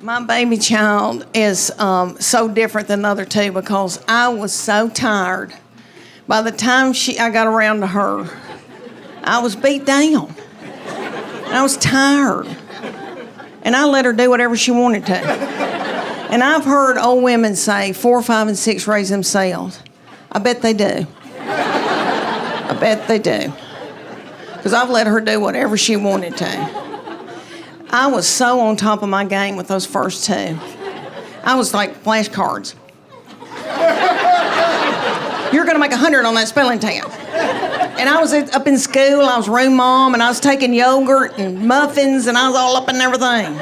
My baby child is so different than the other two because I was so tired. By the time I got around to her, I was beat down. And I was tired. And I let her do whatever she wanted to. And I've heard old women say 4, 5, and 6 raise themselves. I bet they do. I bet they do. Because I've let her do whatever she wanted to. I was so on top of my game with those first two. I was like flashcards. You're going to make 100 on that spelling test. And I was up in school, I was room mom, and I was taking yogurt and muffins, and I was all up in everything.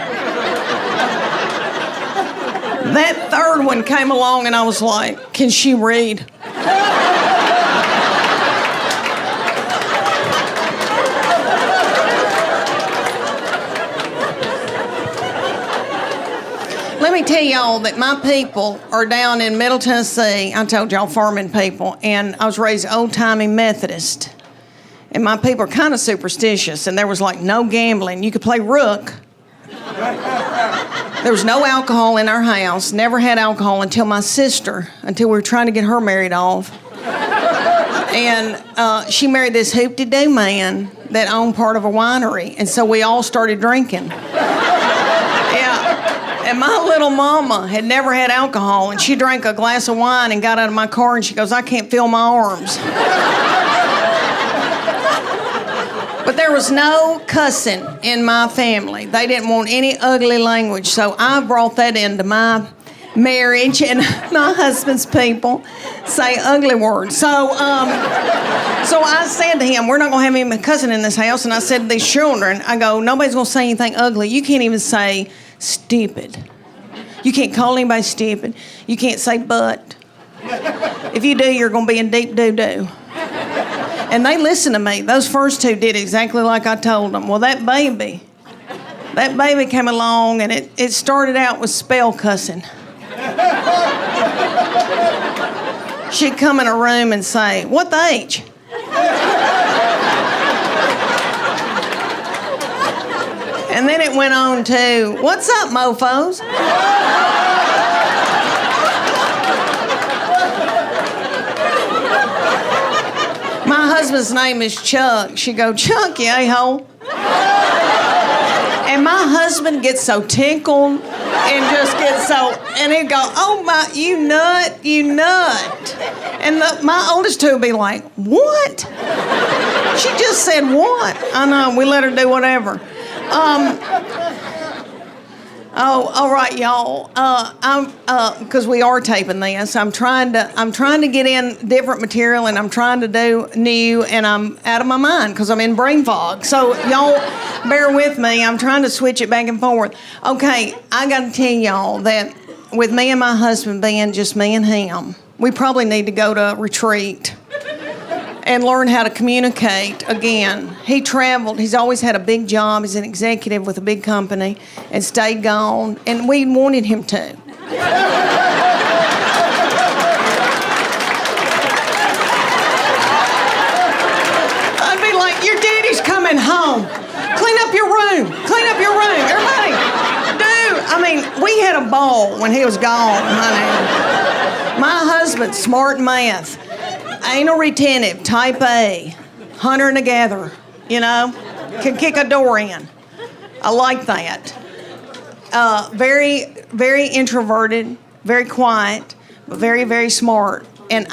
That third one came along, and I was like, can she read? Let me tell y'all that my people are down in Middle Tennessee. I told y'all farming people, and I was raised old-timey Methodist. And my people are kind of superstitious, and there was like no gambling. You could play rook. There was no alcohol in our house. Never had alcohol until we were trying to get her married off. And she married this hoop-de-doo man that owned part of a winery, and so we all started drinking. And my little mama had never had alcohol, and she drank a glass of wine and got out of my car, and she goes, I can't feel my arms. But there was no cussing in my family. They didn't want any ugly language, so I brought that into my marriage, and my husband's people say ugly words. So I said to him, we're not going to have any cussing in this house, and I said to these children, I go, nobody's going to say anything ugly. You can't even say stupid. You can't call anybody stupid. You can't say but. If you do, you're going to be in deep doo-doo. And they listened to me. Those first two did exactly like I told them. Well, that baby came along, and it started out with spell cussing. She'd come in a room and say, what the H? And then it went on to, what's up, mofos? My husband's name is Chuck. She go, Chuck, you a-hole. And my husband gets so tickled and just gets so, and he'd go, oh my, you nut. And my oldest two would be like, what? She just said what? I know, we let her do whatever. All right, y'all. Because we are taping this, I'm trying to get in different material, and I'm trying to do new, and I'm out of my mind because I'm in brain fog. So y'all, bear with me. I'm trying to switch it back and forth. Okay, I got to tell y'all that with me and my husband being just me and him, we probably need to go to a retreat and learn how to communicate again. He traveled. He's always had a big job. He's an executive with a big company and stayed gone, and we wanted him to. I'd be like, your daddy's coming home. Clean up your room. Everybody, dude. I mean, we had a ball when he was gone, honey. My husband's smart in math. Anal retentive, type A, hunter and a gatherer, can kick a door in. I like that. Very, very introverted, very quiet, but very, very smart. And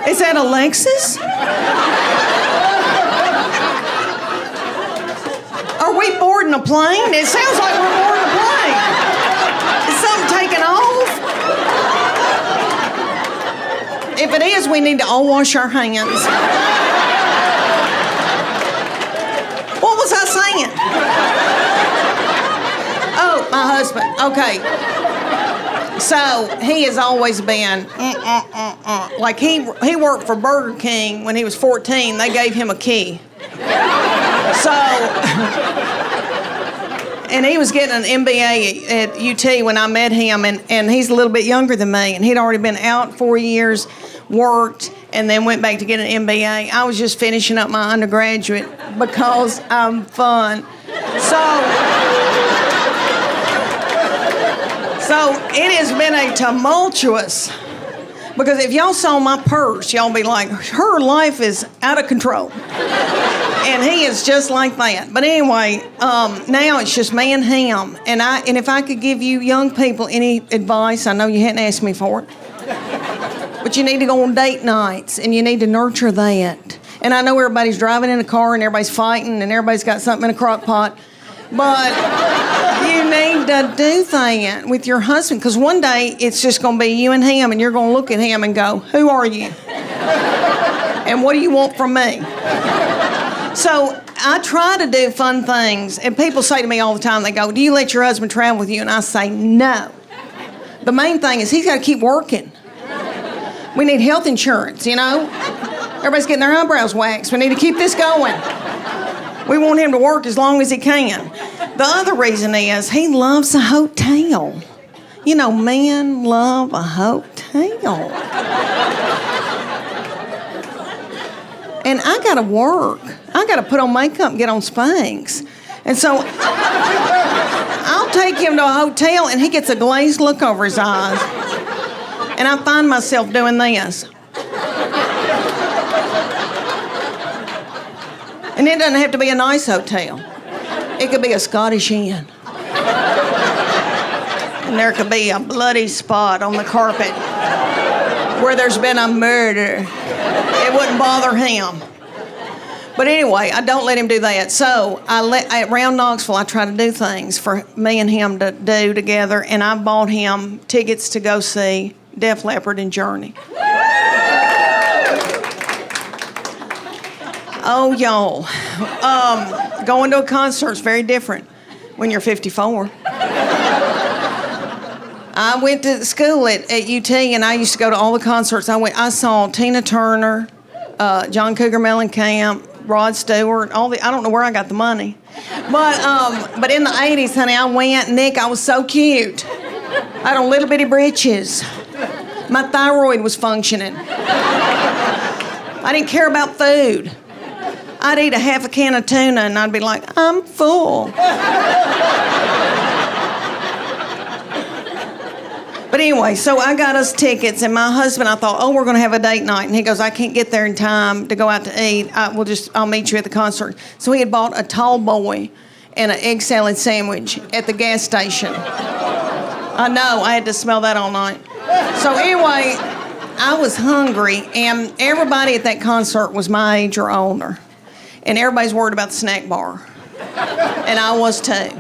Is that Alexis? Are we boarding a plane? It sounds like we're boarding a plane. Is something taking off? If it is, we need to all wash our hands. What was I saying? Oh, my husband. Okay. So he has always been, like he worked for Burger King when he was 14. They gave him a key. So, and he was getting an MBA at UT when I met him, and he's a little bit younger than me, and he'd already been out 4 years, worked, and then went back to get an MBA. I was just finishing up my undergraduate because I'm fun. So it has been a tumultuous, because if y'all saw my purse, y'all be like, her life is out of control. And he is just like that. But anyway, now it's just me and him. And if I could give you young people any advice, I know you hadn't asked me for it, but you need to go on date nights, and you need to nurture that. And I know everybody's driving in a car, and everybody's fighting, and everybody's got something in a crock pot, but you need to do that with your husband, because one day it's just going to be you and him, and you're going to look at him and go, who are you? And what do you want from me? So I try to do fun things, and people say to me all the time, they go, do you let your husband travel with you? And I say, no. The main thing is he's got to keep working. We need health insurance, you know? Everybody's getting their eyebrows waxed. We need to keep this going. We want him to work as long as he can. The other reason is he loves a hotel. You know, men love a hotel. And I got to work. I got to put on makeup and get on Spanx. And so I'll take him to a hotel, and he gets a glazed look over his eyes. And I find myself doing this. And it doesn't have to be a nice hotel. It could be a Scottish Inn. And there could be a bloody spot on the carpet where there's been a murder. It wouldn't bother him. But anyway, I don't let him do that. So around Knoxville, I try to do things for me and him to do together. And I bought him tickets to go see Def Leppard and Journey. Oh, y'all. Going to a concert is very different when you're 54. I went to school at UT, and I used to go to all the concerts. I saw Tina Turner, John Cougar Mellencamp, Rod Stewart, I don't know where I got the money. But in the 80s, honey, I went. Nick, I was so cute. I had on little bitty britches. My thyroid was functioning. I didn't care about food. I'd eat a half a can of tuna, and I'd be like, I'm full. But anyway, so I got us tickets, and my husband, I thought, we're going to have a date night. And he goes, I can't get there in time to go out to eat. I'll meet you at the concert. So he had bought a tall boy and an egg salad sandwich at the gas station. I know, I had to smell that all night. So anyway, I was hungry, and everybody at that concert was my age or older. And everybody's worried about the snack bar. And I was too.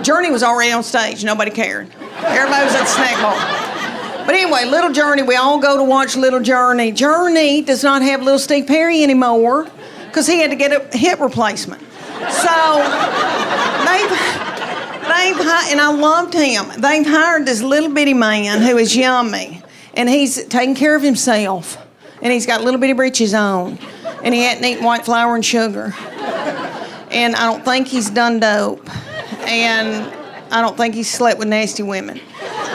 Journey was already on stage. Nobody cared. Everybody was at the snack bar. But anyway, Little Journey, we all go to watch Little Journey. Journey does not have Little Steve Perry anymore because he had to get a hip replacement. So and I loved him. They've hired this little bitty man who is yummy, and he's taking care of himself, and he's got little bitty britches on, and he hadn't eaten white flour and sugar, and I don't think he's done dope, and I don't think he's slept with nasty women.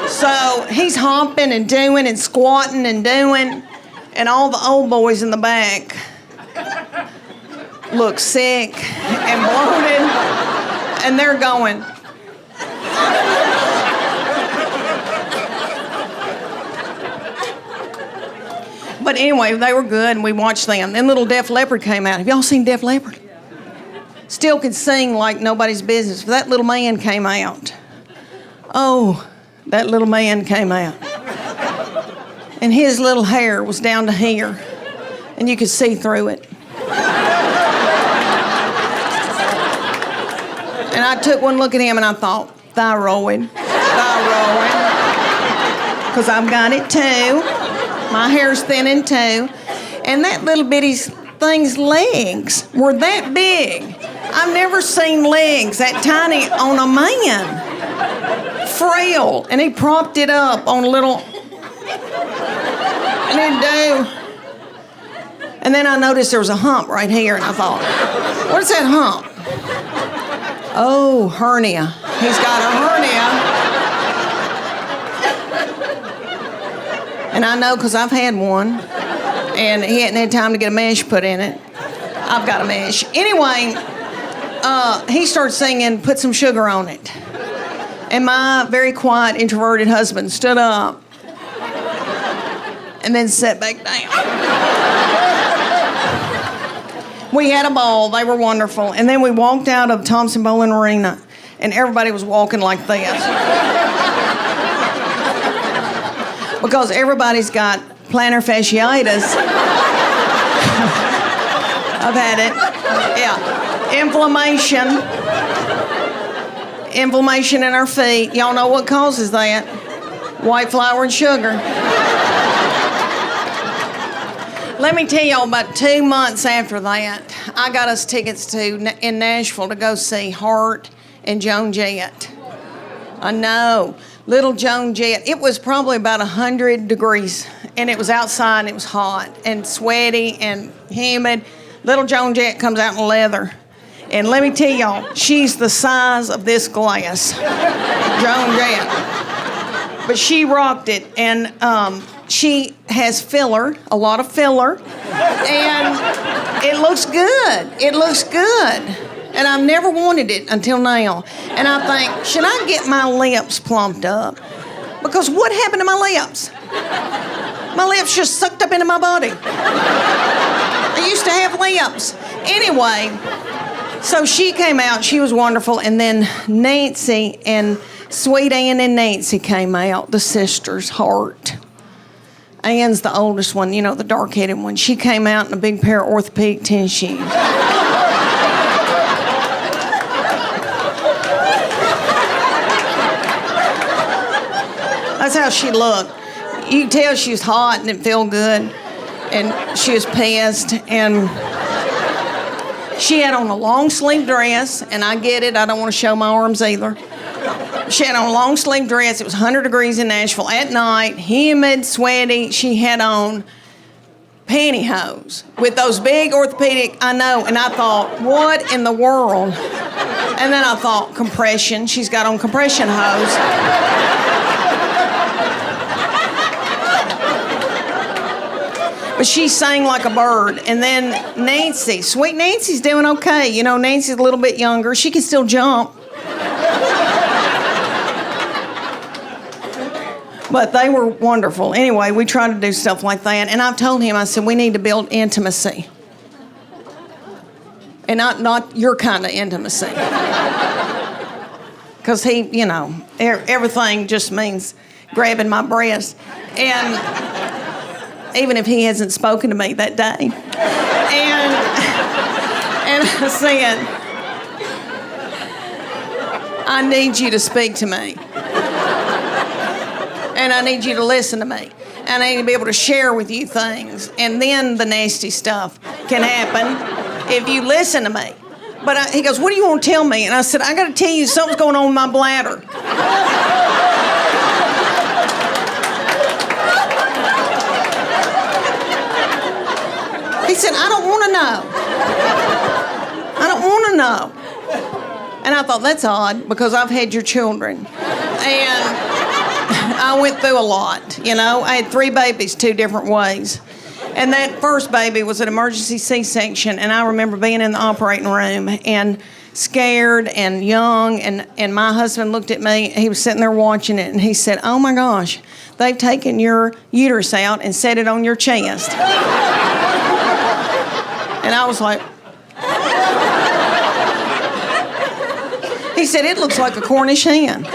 So he's hopping and doing and squatting and doing, and all the old boys in the back look sick and bloated, and they're going. But anyway, they were good, and we watched them. Then little Def Leppard came out. Have y'all seen Def Leppard? Still could sing like nobody's business. But that little man came out. Oh, that little man came out. And his little hair was down to here, and you could see through it. And I took one look at him, and I thought, thyroid. Because I've got it too. My hair's thinning too. And that little bitty thing's legs were that big. I've never seen legs that tiny on a man. Frail. And he propped it up on a little... And he'd do... And then I noticed there was a hump right here, and I thought, what's that hump? Oh, hernia. He's got a hernia. And I know because I've had one. And he hadn't had time to get a mesh put in it. I've got a mesh. Anyway, he started singing, "Put Some Sugar on It." And my very quiet, introverted husband stood up and then sat back down. We had a ball. They were wonderful. And then we walked out of Thompson Bowling Arena, and everybody was walking like this. Because everybody's got plantar fasciitis. I've had it. Yeah. Inflammation in our feet. Y'all know what causes that? White flour and sugar. Let me tell y'all, about 2 months after that, I got us tickets in Nashville to go see Hart and Joan Jett. I know. Little Joan Jett. It was probably about 100 degrees, and it was outside, and it was hot and sweaty and humid. Little Joan Jett comes out in leather. And let me tell y'all, she's the size of this glass. Joan Jett. But she rocked it, and she has filler, a lot of filler, and it looks good. It looks good. And I've never wanted it until now. And I think, should I get my lips plumped up? Because what happened to my lips? My lips just sucked up into my body. I used to have lips. Anyway, so she came out, she was wonderful, and then Nancy and Sweet Ann and Nancy came out, the sisters, Hart. Ann's the oldest one, you know, the dark-headed one. She came out in a big pair of orthopedic tennis shoes. That's how she looked. You could tell she was hot and it felt good. And she was pissed. And she had on a long-sleeve dress, and I get it, I don't want to show my arms either. She had on a long-sleeve dress. It was 100 degrees in Nashville at night, humid, sweaty. She had on pantyhose with those big orthopedic, I know, and I thought, what in the world? And then I thought, compression. She's got on compression hose. But she sang like a bird. And then Nancy, sweet Nancy's doing okay. You know, Nancy's a little bit younger. She can still jump. But they were wonderful. Anyway, we tried to do stuff like that. And I've told him, I said, we need to build intimacy. And not your kind of intimacy. Because he, you know, everything just means grabbing my breast. And even if he hasn't spoken to me that day. And I said, I need you to speak to me. And I need you to listen to me. And I need to be able to share with you things. And then the nasty stuff can happen if you listen to me. But he goes, what do you want to tell me? And I said, I got to tell you something's going on with my bladder. He said, I don't want to know. I don't want to know. And I thought, that's odd, because I've had your children. And I went through a lot, you know. I had 3 babies 2 different ways. And that first baby was an emergency C-section, and I remember being in the operating room and scared and young, and my husband looked at me. He was sitting there watching it, and he said, oh, my gosh, they've taken your uterus out and set it on your chest. And I was like... He said, it looks like a Cornish hen.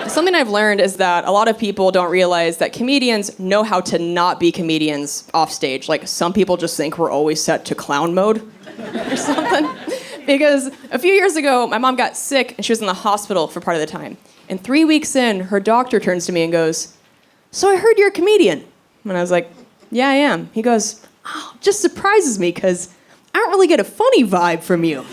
Something I've learned is that a lot of people don't realize that comedians know how to not be comedians off stage. Like, some people just think we're always set to clown mode or something. Because a few years ago, my mom got sick and she was in the hospital for part of the time. And 3 weeks in, her doctor turns to me and goes, so I heard you're a comedian. And I was like, yeah, I am. He goes, oh, just surprises me because I don't really get a funny vibe from you.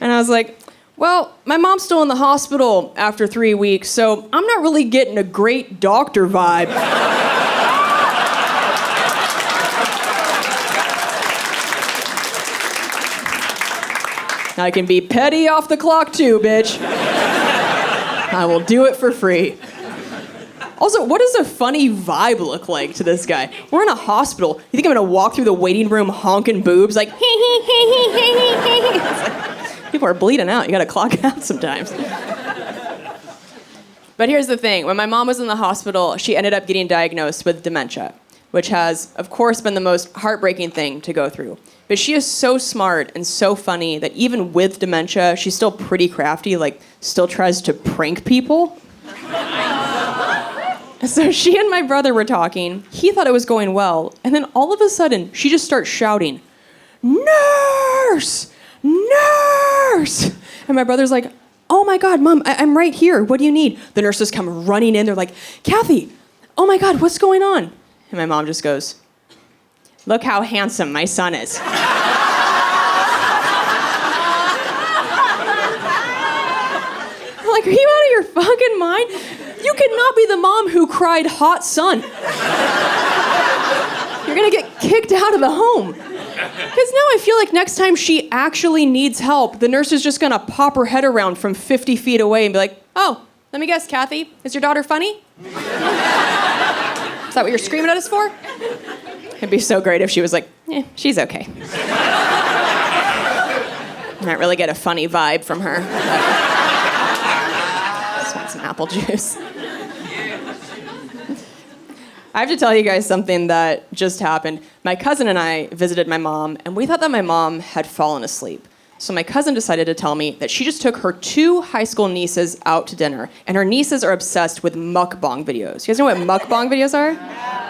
And I was like, well, my mom's still in the hospital after 3 weeks, so I'm not really getting a great doctor vibe. I can be petty off the clock too, bitch. I will do it for free. Also, what does a funny vibe look like to this guy? We're in a hospital. You think I'm gonna walk through the waiting room honking boobs like, hee hee hee hee hee hee hee? It's like, people are bleeding out. You gotta clock out sometimes. But here's the thing. When my mom was in the hospital, she ended up getting diagnosed with dementia, which has, of course, been the most heartbreaking thing to go through. But she is so smart and so funny that even with dementia, she's still pretty crafty, like still tries to prank people. So she and my brother were talking. He thought it was going well. And then all of a sudden, she just starts shouting, "Nurse! Nurse!" And my brother's like, "Oh my God, Mom, I'm right here. What do you need?" The nurses come running in. They're like, "Kathy, oh my God, what's going on?" And my mom just goes, "Look how handsome my son is." I'm like, are you out of your fucking mind? You cannot be the mom who cried hot son. You're gonna get kicked out of the home. Because now I feel like next time she actually needs help, the nurse is just gonna pop her head around from 50 feet away and be like, "Oh, let me guess, Kathy, is your daughter funny? Is that what you're screaming at us for?" It'd be so great if she was like, she's okay. Not really get a funny vibe from her. Just want some apple juice. I have to tell you guys something that just happened. My cousin and I visited my mom, and we thought that my mom had fallen asleep. So my cousin decided to tell me that she just took her 2 high school nieces out to dinner, and her nieces are obsessed with mukbang videos. You guys know what mukbang videos are?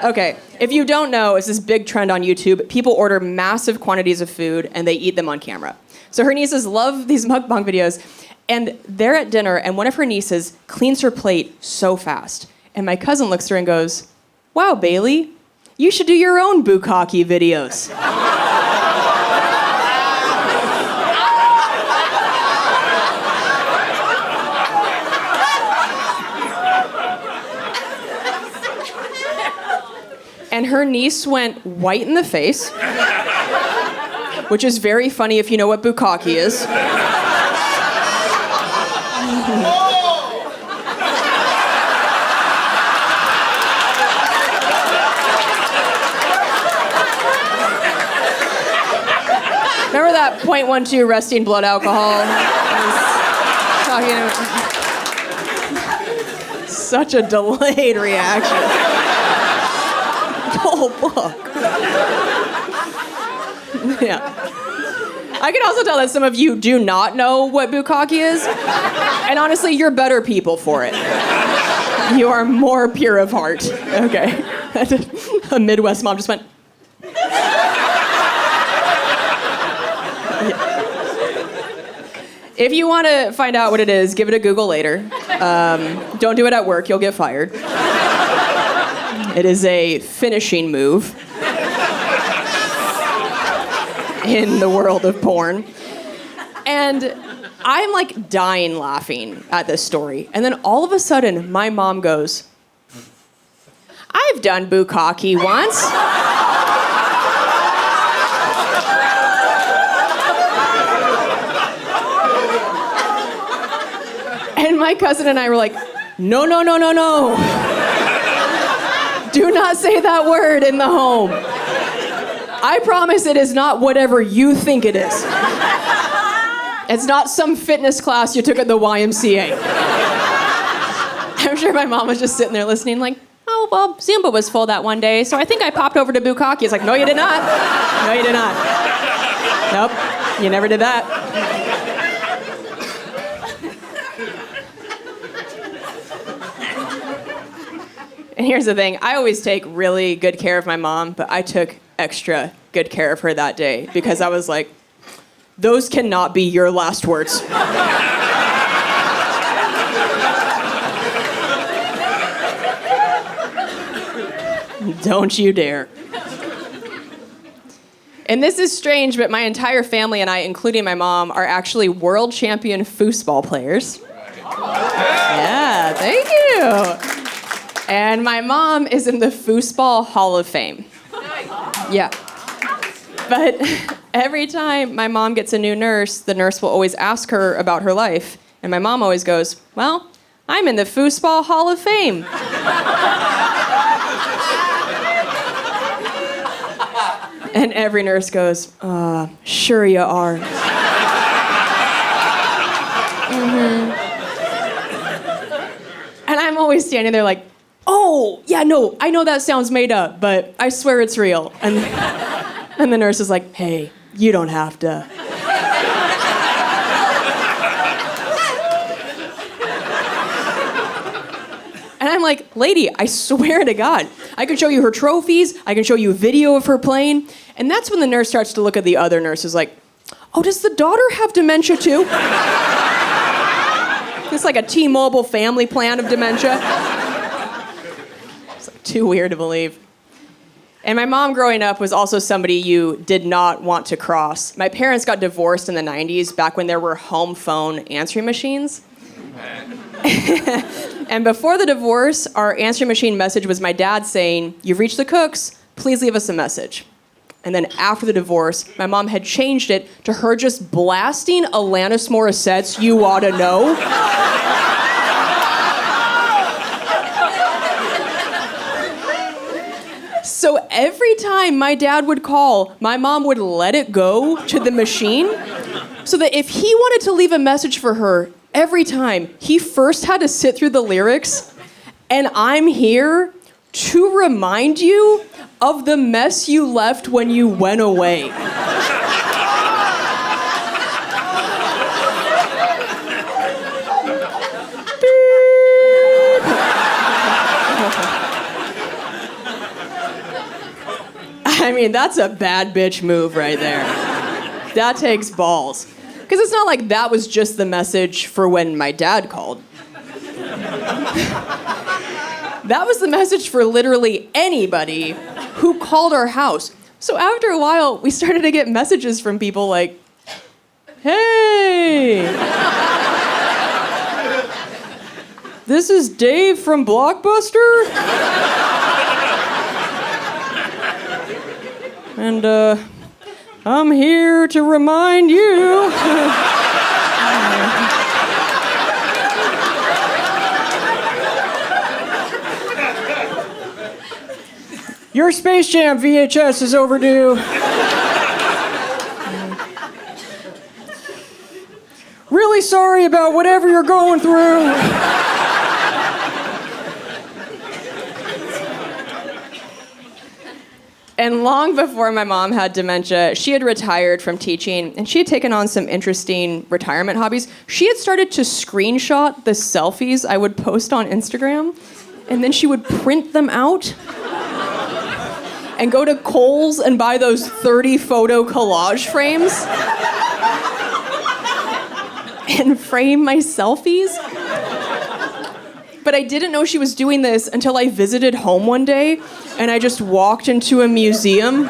Okay, if you don't know, it's this big trend on YouTube. People order massive quantities of food, and they eat them on camera. So her nieces love these mukbang videos, and they're at dinner, and one of her nieces cleans her plate so fast. And my cousin looks at her and goes, "Wow, Bailey, you should do your own bukkake videos." And her niece went white in the face, which is very funny if you know what bukkake is. Remember that .12 resting blood alcohol? Such a delayed reaction. Oh, fuck. Yeah. I can also tell that some of you do not know what bukkake is. And honestly, you're better people for it. You are more pure of heart. Okay. A Midwest mom just went... If you want to find out what it is, give it a Google later. Don't do it at work, you'll get fired. It is a finishing move in the world of porn. And I'm like dying laughing at this story. And then all of a sudden, my mom goes, "I've done bukkake once." And my cousin and I were like, "No, no, no, no, no. Do not say that word in the home. I promise it is not whatever you think it is. It's not some fitness class you took at the YMCA." I'm sure my mom was just sitting there listening like, "Oh, well, Zumba was full that one day, so I think I popped over to bukkake." It's like, "No, you did not. No, you did not. Nope, you never did that." And here's the thing, I always take really good care of my mom, but I took extra good care of her that day because I was like, those cannot be your last words. Don't you dare. And this is strange, but my entire family and I, including my mom, are actually world champion foosball players. Yeah, thank you. And my mom is in the Foosball Hall of Fame. Yeah. But every time my mom gets a new nurse, the nurse will always ask her about her life. And my mom always goes, "Well, I'm in the Foosball Hall of Fame. And every nurse goes, sure you are. And I'm always standing there like, oh, yeah, no, I know that sounds made up, but I swear it's real. And the nurse is like, hey, you don't have to. And I'm like, lady, I swear to God, I can show you her trophies, I can show you a video of her playing. And that's when the nurse starts to look at the other nurses like, oh, does the daughter have dementia too? It's like a T-Mobile family plan of dementia. It's like too weird to believe. And my mom growing up was also somebody you did not want to cross. My parents got divorced in the 90s, back when there were home phone answering machines. And before the divorce, our answering machine message was my dad saying, "You've reached the Cooks, please leave us a message." And then after the divorce, my mom had changed it to her just blasting Alanis Morissette's "You Oughta Know." So every time my dad would call, my mom would let it go to the machine so that if he wanted to leave a message for her, every time, he first had to sit through the lyrics, and I'm here to remind you of the mess you left when you went away. I mean, that's a bad bitch move right there. That takes balls. Because it's not like that was just the message for when my dad called. That was the message for literally anybody who called our house. So after a while, we started to get messages from people like, "Hey, this is Dave from Blockbuster. And, I'm here to remind you." "Your Space Jam VHS is overdue. Really sorry about whatever you're going through." And long before my mom had dementia, she had retired from teaching, and she had taken on some interesting retirement hobbies. She had started to screenshot the selfies I would post on Instagram, and then she would print them out and go to Kohl's and buy those 30-photo collage frames and frame my selfies. But I didn't know she was doing this until I visited home one day, and I just walked into a museum.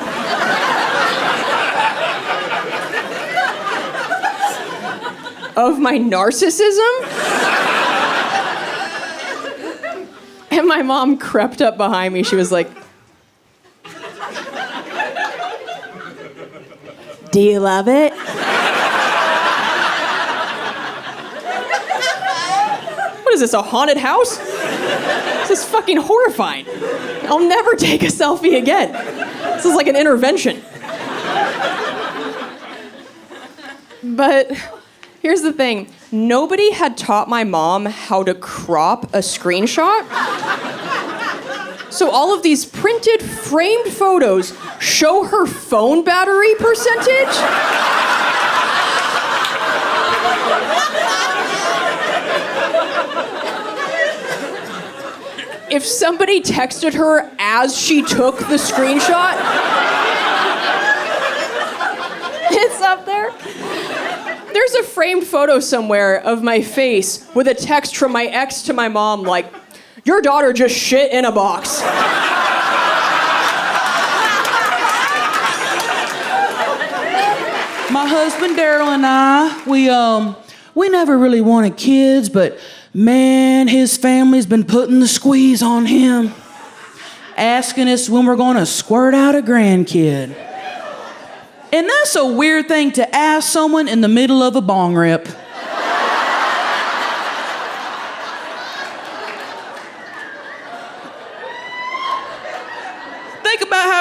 Of my narcissism. And my mom crept up behind me. She was like, "Do you love it?" What is this, a haunted house? This is fucking horrifying. I'll never take a selfie again. This is like an intervention. But here's the thing. Nobody had taught my mom how to crop a screenshot. So all of these printed, framed photos show her phone battery percentage. If somebody texted her as she took the screenshot, it's up there. There's a framed photo somewhere of my face with a text from my ex to my mom like, "Your daughter just shit in a box." My husband Daryl and I, we never really wanted kids, but man, his family's been putting the squeeze on him, asking us when we're gonna squirt out a grandkid. And that's a weird thing to ask someone in the middle of a bong rip.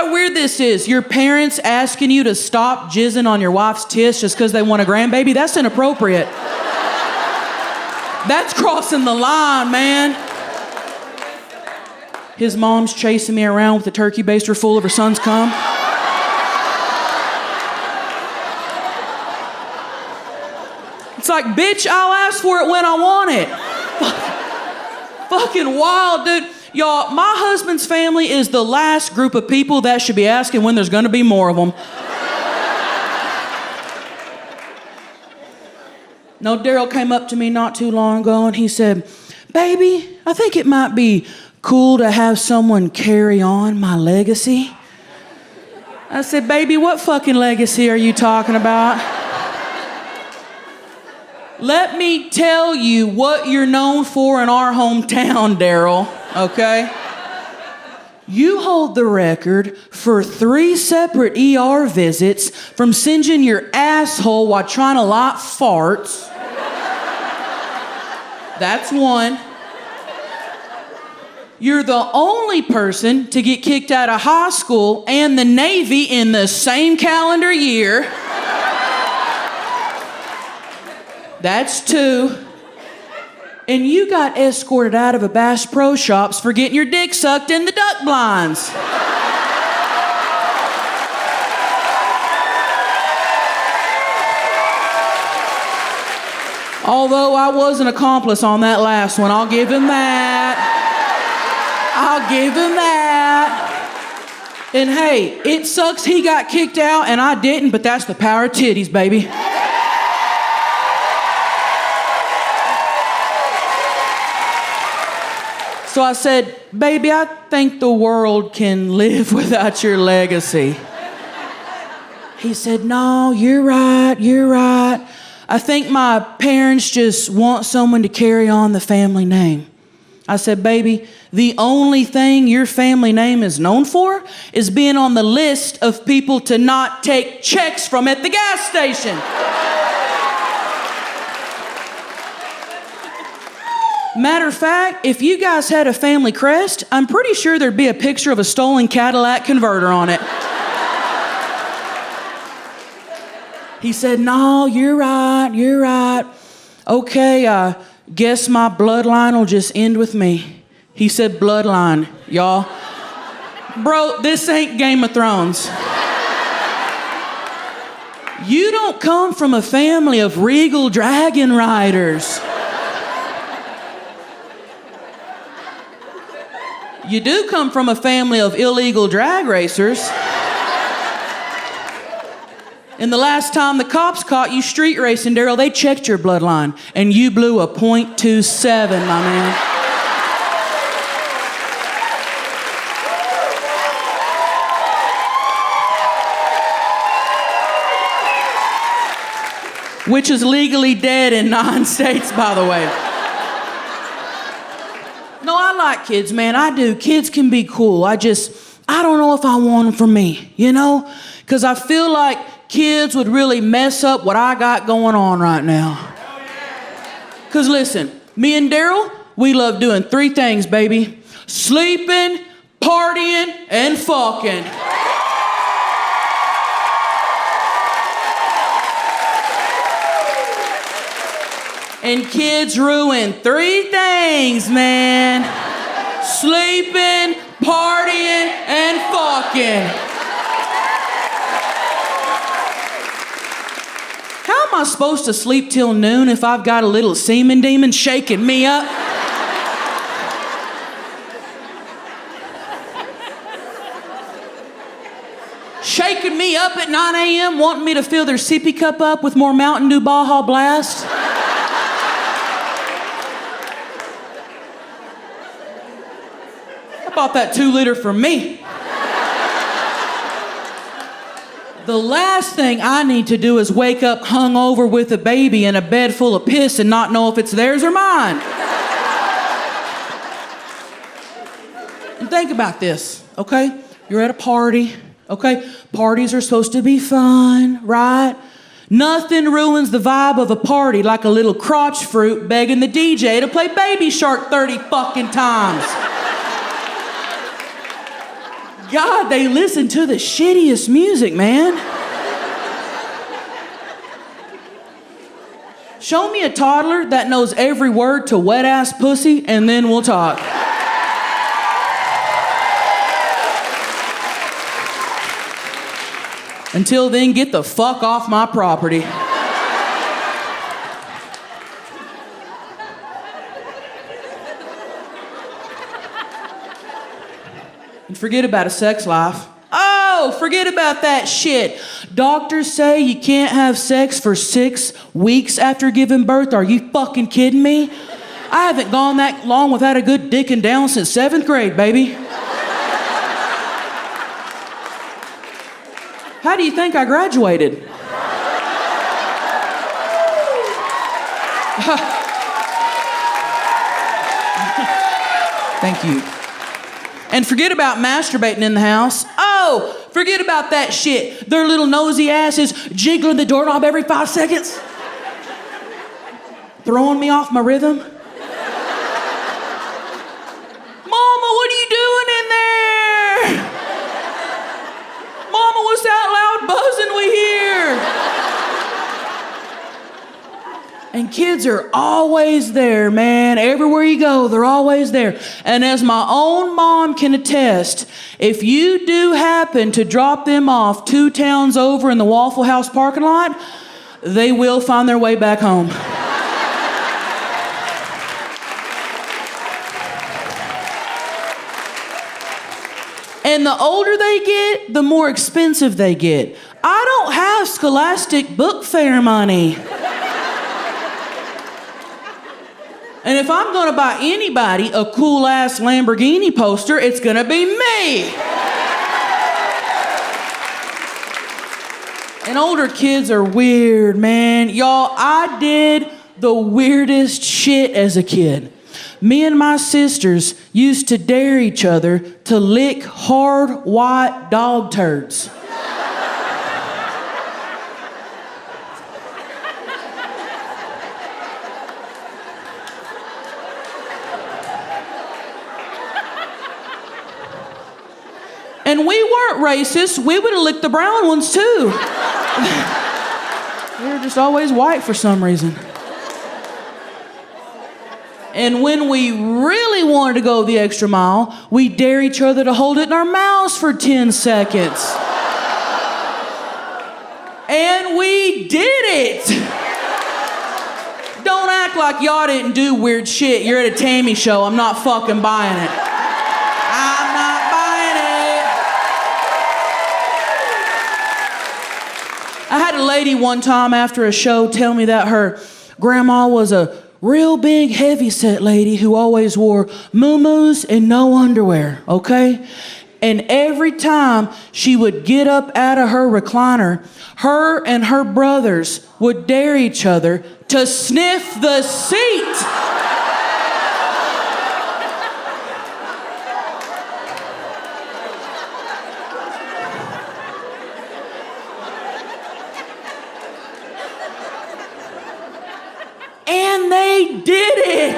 how weird this is. Your parents asking you to stop jizzing on your wife's tits just because they want a grandbaby? That's inappropriate. That's crossing the line, man. His mom's chasing me around with a turkey baster full of her son's cum. It's like, bitch, I'll ask for it when I want it. Fucking wild, dude. Y'all, my husband's family is the last group of people that should be asking when there's gonna be more of them. No, Daryl came up to me not too long ago and he said, baby, I think it might be cool to have someone carry on my legacy. I said, baby, what fucking legacy are you talking about? Let me tell you what you're known for in our hometown, Daryl, okay? You hold the record for 3 separate ER visits from singeing your asshole while trying to light farts. That's 1. You're the only person to get kicked out of high school and the Navy in the same calendar year. That's 2. And you got escorted out of a Bass Pro Shops for getting your dick sucked in the duck blinds. Although I was an accomplice on that last one, I'll give him that. I'll give him that. And hey, it sucks he got kicked out and I didn't, but that's the power of titties, baby. So I said, baby, I think the world can live without your legacy. He said, no, you're right. I think my parents just want someone to carry on the family name. I said, baby, the only thing your family name is known for is being on the list of people to not take checks from at the gas station. Matter of fact, if you guys had a family crest, I'm pretty sure there'd be a picture of a stolen Cadillac converter on it. He said, no, you're right. Okay, guess my bloodline will just end with me. He said bloodline, y'all. Bro, this ain't Game of Thrones. You don't come from a family of regal dragon riders. You do come from a family of illegal drag racers. And the last time the cops caught you street racing, Daryl, they checked your bloodline, and you blew a .27, my man. Which is legally dead in 9 states, by the way. No, I like kids, man. I do. Kids can be cool. I don't know if I want them for me, you know? Because I feel like kids would really mess up what I got going on right now. Because listen, me and Daryl, we love doing 3 things, baby. Sleeping, partying, and fucking. And kids ruin 3 things, man. Sleeping, partying, and fucking. How am I supposed to sleep till noon if I've got a little semen demon shaking me up? Shaking me up at 9 a.m., wanting me to fill their sippy cup up with more Mountain Dew Baja Blast? I bought that 2-liter for me. The last thing I need to do is wake up hungover with a baby in a bed full of piss and not know if it's theirs or mine. And think about this, okay? You're at a party, okay? Parties are supposed to be fun, right? Nothing ruins the vibe of a party like a little crotch fruit begging the DJ to play Baby Shark 30 fucking times. God, they listen to the shittiest music, man. Show me a toddler that knows every word to wet ass pussy, and then we'll talk. Until then, get the fuck off my property. And forget about a sex life. Oh, forget about that shit. Doctors say you can't have sex for 6 weeks after giving birth. Are you fucking kidding me? I haven't gone that long without a good dicking down since 7th grade, baby. How do you think I graduated? Thank you. And forget about masturbating in the house. Oh, forget about that shit. Their little nosy asses jiggling the doorknob every 5 seconds. Throwing me off my rhythm. Mama, what are you doing in there? Mama, what's that loud buzzing we hear? And kids are always there, man. Everywhere you go, they're always there. And as my own mom can attest, if you do happen to drop them off 2 towns over in the Waffle House parking lot, they will find their way back home. And the older they get, the more expensive they get. I don't have Scholastic book fair money. And if I'm gonna buy anybody a cool-ass Lamborghini poster, it's gonna be me. And older kids are weird, man. Y'all, I did the weirdest shit as a kid. Me and my sisters used to dare each other to lick hard, white dog turds. And we weren't racist. We would have licked the brown ones too. They were just always white for some reason. And when we really wanted to go the extra mile, we dare each other to hold it in our mouths for 10 seconds. And we did it. Don't act like y'all didn't do weird shit. You're at a Tammy show. I'm not fucking buying it. I'm not buying it. I had a lady one time after a show tell me that her grandma was a real big heavyset lady who always wore muumuus and no underwear, okay? And every time she would get up out of her recliner, her and her brothers would dare each other to sniff the seat. And they did it.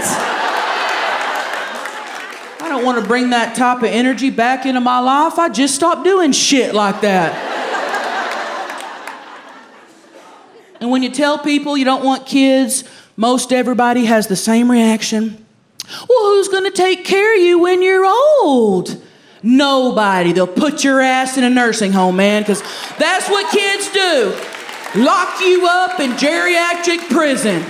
I don't want to bring that type of energy back into my life. I just stopped doing shit like that. And when you tell people you don't want kids, most everybody has the same reaction. Well, who's going to take care of you when you're old? Nobody. They'll put your ass in a nursing home, man, because that's what kids do. Lock you up in geriatric prison.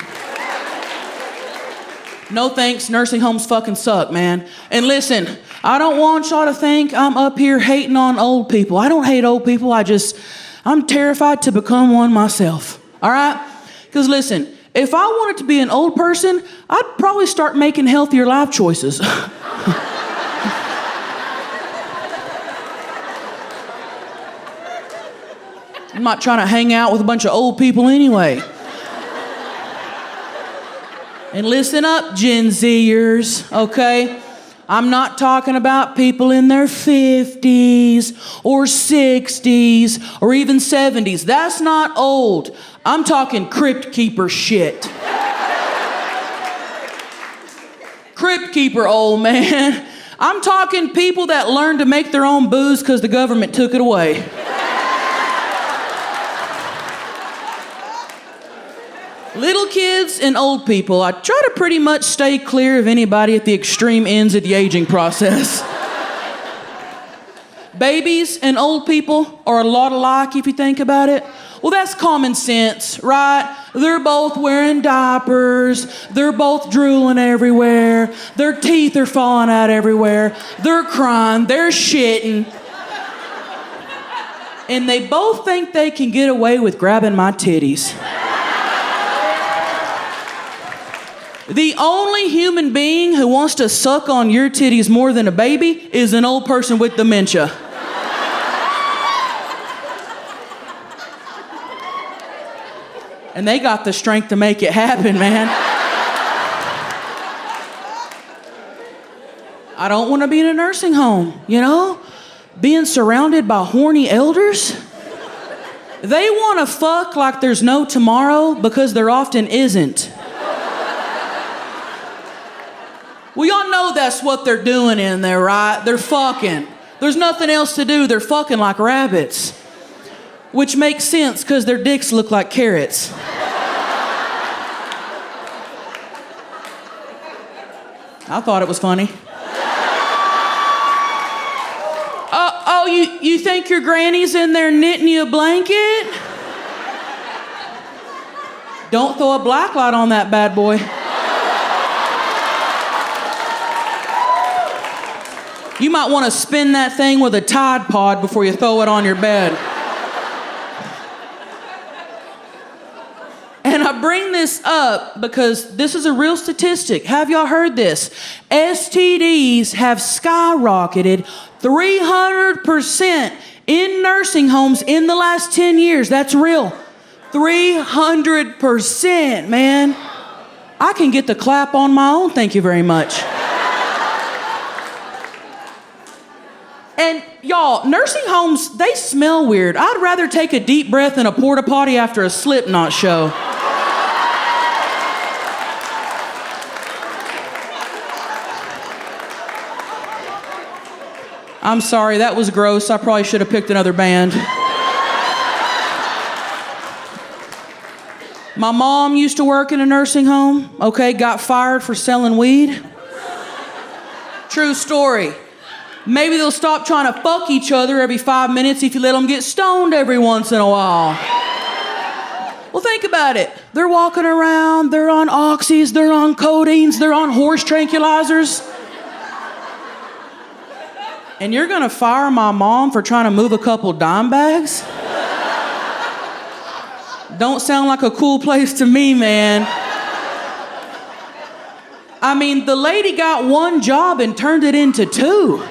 No thanks, nursing homes fucking suck, man. And listen, I don't want y'all to think I'm up here hating on old people. I don't hate old people, I'm terrified to become one myself, all right? Because listen, if I wanted to be an old person, I'd probably start making healthier life choices. I'm not trying to hang out with a bunch of old people anyway. And listen up, Gen Zers, okay? I'm not talking about people in their 50s or 60s or even 70s. That's not old. I'm talking crypt keeper shit. Crypt keeper old, man. I'm talking people that learned to make their own booze because the government took it away. Little kids and old people, I try to pretty much stay clear of anybody at the extreme ends of the aging process. Babies and old people are a lot alike if you think about it. Well, that's common sense, right? They're both wearing diapers. They're both drooling everywhere. Their teeth are falling out everywhere. They're crying. They're shitting. And they both think they can get away with grabbing my titties. The only human being who wants to suck on your titties more than a baby is an old person with dementia. And they got the strength to make it happen, man. I don't want to be in a nursing home, you know? Being surrounded by horny elders. They want to fuck like there's no tomorrow because there often isn't. Well, y'all know that's what they're doing in there, right? They're fucking. There's nothing else to do. They're fucking like rabbits. Which makes sense because their dicks look like carrots. I thought it was funny. You think your granny's in there knitting you a blanket? Don't throw a black light on that bad boy. You might want to spin that thing with a Tide Pod before you throw it on your bed. And I bring this up because this is a real statistic. Have y'all heard this? STDs have skyrocketed 300% in nursing homes in the last 10 years. That's real. 300%, man. I can get the clap on my own, thank you very much. And y'all, nursing homes, they smell weird. I'd rather take a deep breath in a porta potty after a Slipknot show. I'm sorry, that was gross. I probably should have picked another band. My mom used to work in a nursing home, okay, got fired for selling weed. True story. Maybe they'll stop trying to fuck each other every 5 minutes if you let them get stoned every once in a while. Well, think about it. They're walking around, they're on oxys, they're on codeines, they're on horse tranquilizers. And you're gonna fire my mom for trying to move a couple dime bags? Don't sound like a cool place to me, man. I mean, the lady got one job and turned it into two.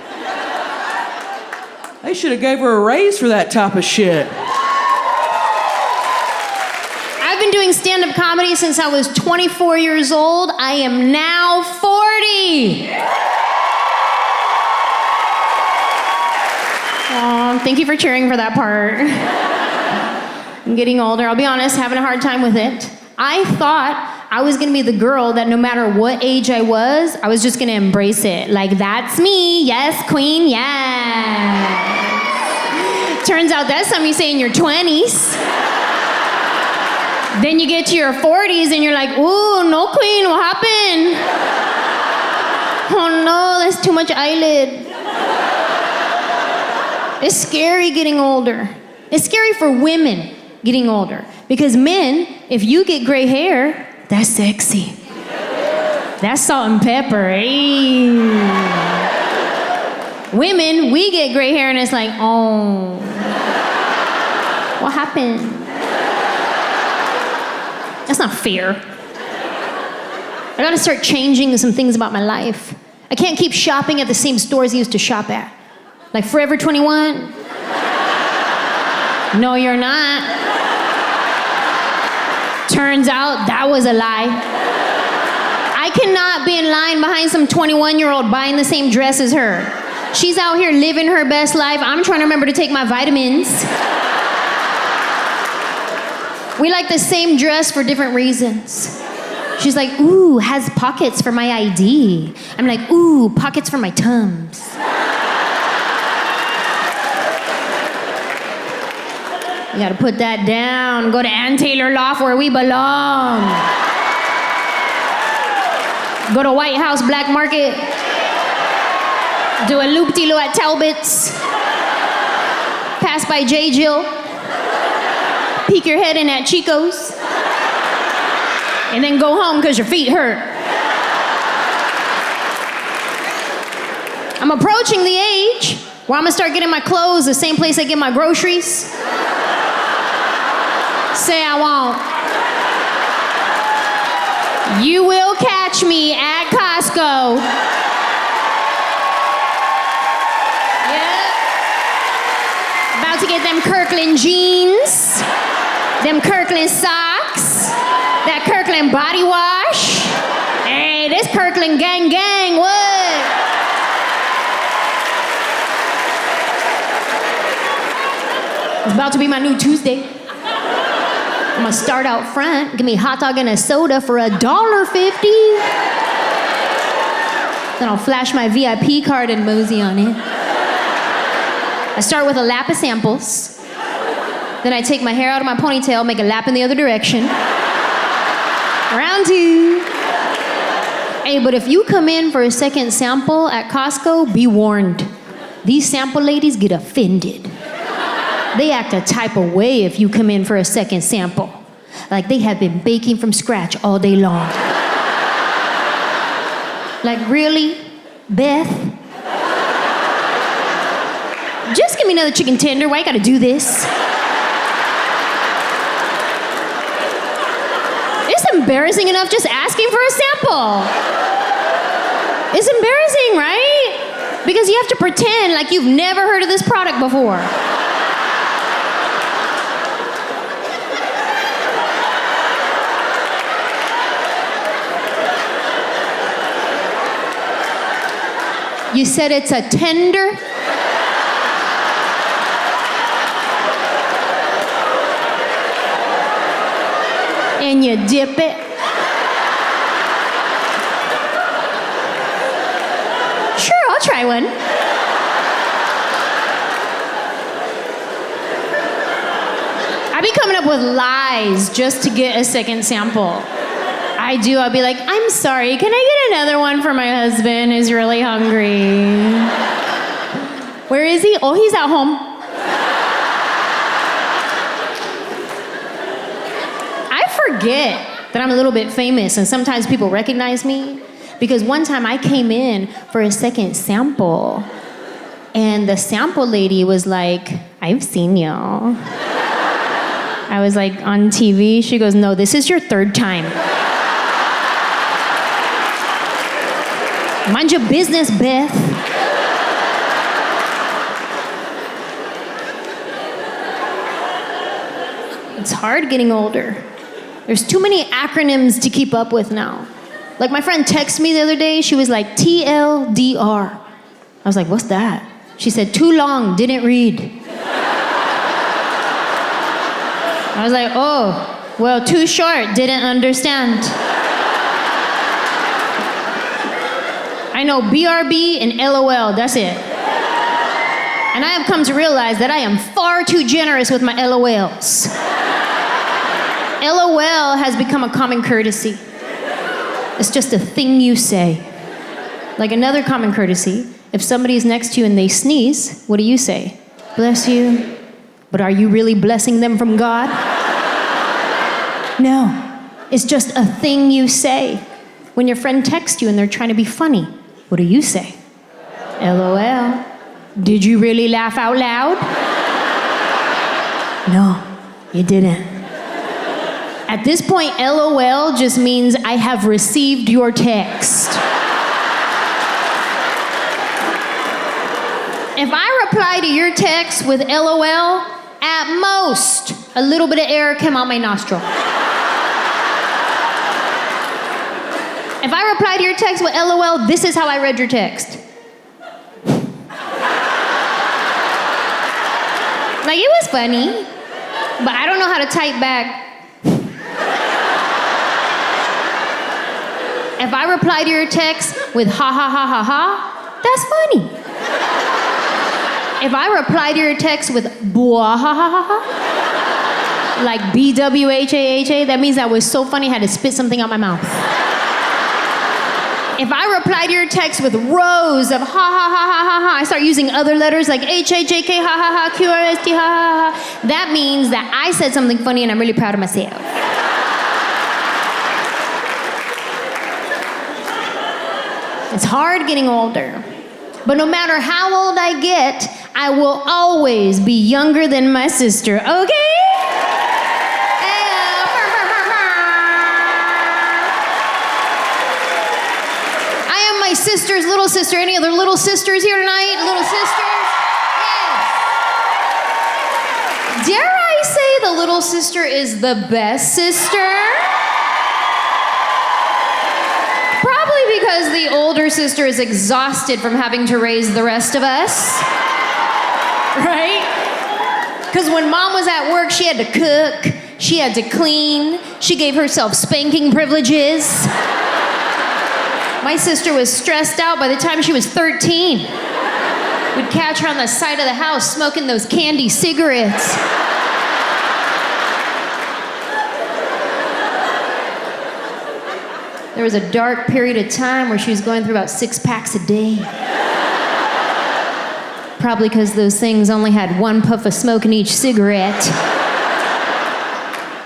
They should have gave her a raise for that type of shit. I've been doing stand-up comedy since I was 24 years old. I am now 40. Aw, thank you for cheering for that part. I'm getting older. I'll be honest, having a hard time with it. I thought I was gonna be the girl that no matter what age I was just gonna embrace it. Like, that's me, yes, queen, yes. Turns out that's something you say in your 20s. Then you get to your 40s and you're like, ooh, no queen, what happened? Oh no, that's too much eyelid. It's scary getting older. It's scary for women getting older. Because men, if you get gray hair, that's sexy. That's salt and pepper. Hey. Women, we get gray hair and it's like, oh, what happened? That's not fair. I gotta start changing some things about my life. I can't keep shopping at the same stores I used to shop at. Like Forever 21? No, you're not. Turns out that was a lie. I cannot be in line behind some 21-year-old buying the same dress as her. She's out here living her best life. I'm trying to remember to take my vitamins. We like the same dress for different reasons. She's like, ooh, has pockets for my ID. I'm like, ooh, pockets for my Tums. You gotta put that down. Go to Ann Taylor Loft where we belong. Go to White House Black Market. Do a loop-de-loo at Talbot's. Pass by J. Jill. Peek your head in at Chico's. And then go home because your feet hurt. I'm approaching the age where I'm gonna start getting my clothes the same place I get my groceries. Say I won't. You will catch me at Costco. Yeah. About to get them Kirkland jeans, them Kirkland socks, that Kirkland body wash. Hey, this Kirkland gang, what? It's about to be my new Tuesday. I'm gonna start out front, give me a hot dog and a soda for $1.50. Then I'll flash my VIP card and mosey on it. I start with a lap of samples. Then I take my hair out of my ponytail, make a lap in the other direction. Round 2. Hey, but if you come in for a second sample at Costco, be warned. These sample ladies get offended. They act a type of way if you come in for a second sample. Like they have been baking from scratch all day long. Like, really? Beth? Just give me another chicken tender. Why you gotta do this? It's embarrassing enough just asking for a sample. It's embarrassing, right? Because you have to pretend like you've never heard of this product before. You said it's a tender? And you dip it? Sure, I'll try one. I be coming up with lies just to get a second sample. I do. I'll be like, I'm sorry, can I get another one for my husband who's really hungry? Where is he? Oh, he's at home. I forget that I'm a little bit famous and sometimes people recognize me because one time I came in for a second sample and the sample lady was like, I've seen y'all. I was like, on TV? She goes, no, this is your 3rd time. Mind your business, Beth. It's hard getting older. There's too many acronyms to keep up with now. Like my friend texted me the other day, she was like, TLDR. I was like, what's that? She said, too long, didn't read. I was like, oh, well, too short, didn't understand. I know BRB and LOL, that's it. And I have come to realize that I am far too generous with my LOLs. LOL has become a common courtesy. It's just a thing you say. Like another common courtesy, if somebody's next to you and they sneeze, what do you say? Bless you. But are you really blessing them from God? No, it's just a thing you say. When your friend texts you and they're trying to be funny, what do you say? LOL. Did you really laugh out loud? No, you didn't. At this point, LOL just means I have received your text. If I reply to your text with LOL, at most, a little bit of air came out my nostril. If I reply to your text with LOL, this is how I read your text. Like, it was funny, but I don't know how to type back. If I reply to your text with ha ha ha ha ha, that's funny. If I reply to your text with bwah ha ha ha ha, like BWHAHA, that means that was so funny I had to spit something out my mouth. If I reply to your text with rows of ha ha ha ha ha ha, I start using other letters like HAJK ha ha ha, QRST ha ha ha, that means that I said something funny and I'm really proud of myself. It's hard getting older. But no matter how old I get, I will always be younger than my sister, okay? I am my sister's little sister. Any other little sisters here tonight? Little sisters? Yes. Dare I say the little sister is the best sister? Probably because the older sister is exhausted from having to raise the rest of us. Right? Because when mom was at work, she had to cook, she had to clean, she gave herself spanking privileges. My sister was stressed out by the time she was 13. We'd catch her on the side of the house smoking those candy cigarettes. There was a dark period of time where she was going through about 6 packs a day. Probably because those things only had 1 puff of smoke in each cigarette.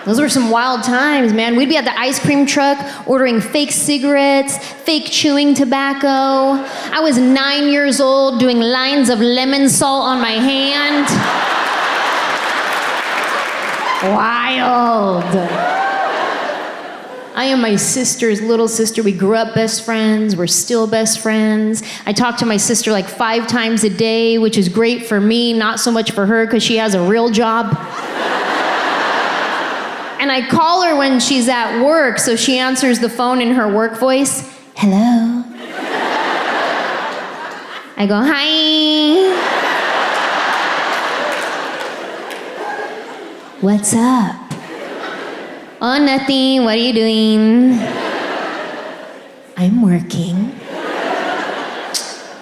Those were some wild times, man. We'd be at the ice cream truck ordering fake cigarettes, fake chewing tobacco. I was 9 years old doing lines of lemon salt on my hand. Wild. I am my sister's little sister. We grew up best friends. We're still best friends. I talk to my sister like 5 times a day, which is great for me, not so much for her because she has a real job. And I call her when she's at work, so she answers the phone in her work voice. Hello. I go, hi. What's up? Oh, nothing. What are you doing? I'm working.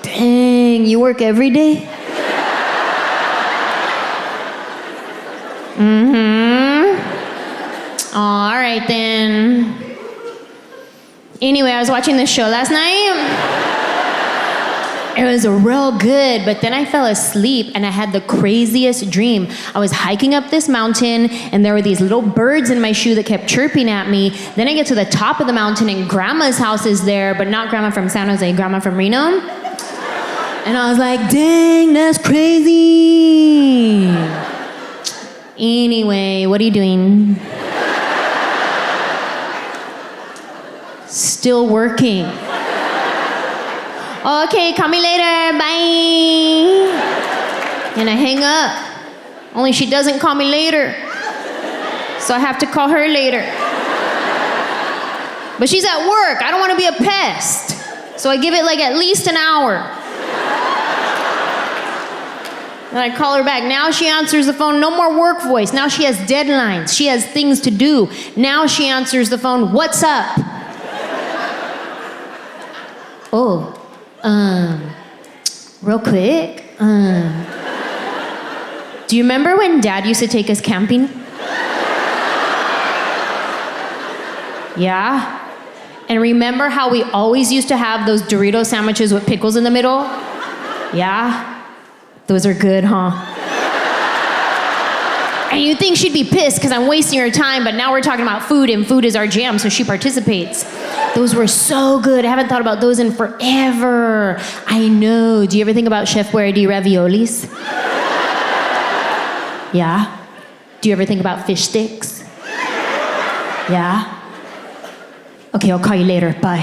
Dang, you work every day? All right, then. Anyway, I was watching this show last night. It was real good, but then I fell asleep and I had the craziest dream. I was hiking up this mountain and there were these little birds in my shoe that kept chirping at me. Then I get to the top of the mountain and grandma's house is there, but not grandma from San Jose, grandma from Reno. And I was like, dang, that's crazy. Anyway, what are you doing? Still working. Okay, call me later, bye. And I hang up. Only she doesn't call me later. So I have to call her later. But she's at work. I don't want to be a pest. So I give it like at least an hour. Then I call her back. Now she answers the phone. No more work voice. Now she has deadlines. She has things to do. Now she answers the phone. What's up? Oh. Real quick, do you remember when Dad used to take us camping? Yeah? And remember how we always used to have those Dorito sandwiches with pickles in the middle? Yeah? Those are good, huh? And you'd think she'd be pissed because I'm wasting her time, but now we're talking about food, and food is our jam, so she participates. Those were so good. I haven't thought about those in forever. I know. Do you ever think about Chef Boyardee raviolis? Yeah? Do you ever think about fish sticks? Yeah? Okay, I'll call you later. Bye.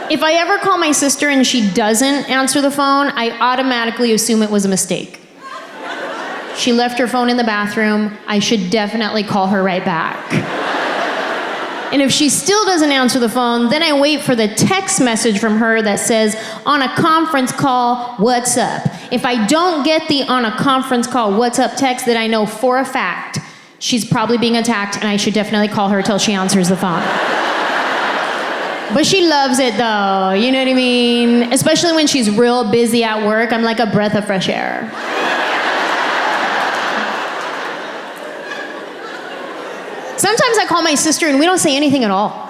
If I ever call my sister and she doesn't answer the phone, I automatically assume it was a mistake. She left her phone in the bathroom. I should definitely call her right back. And if she still doesn't answer the phone, then I wait for the text message from her that says, on a conference call, what's up? If I don't get the on a conference call, what's up text, then I know for a fact she's probably being attacked, and I should definitely call her till she answers the phone. But she loves it though, you know what I mean? Especially when she's real busy at work, I'm like a breath of fresh air. Sometimes I call my sister and we don't say anything at all.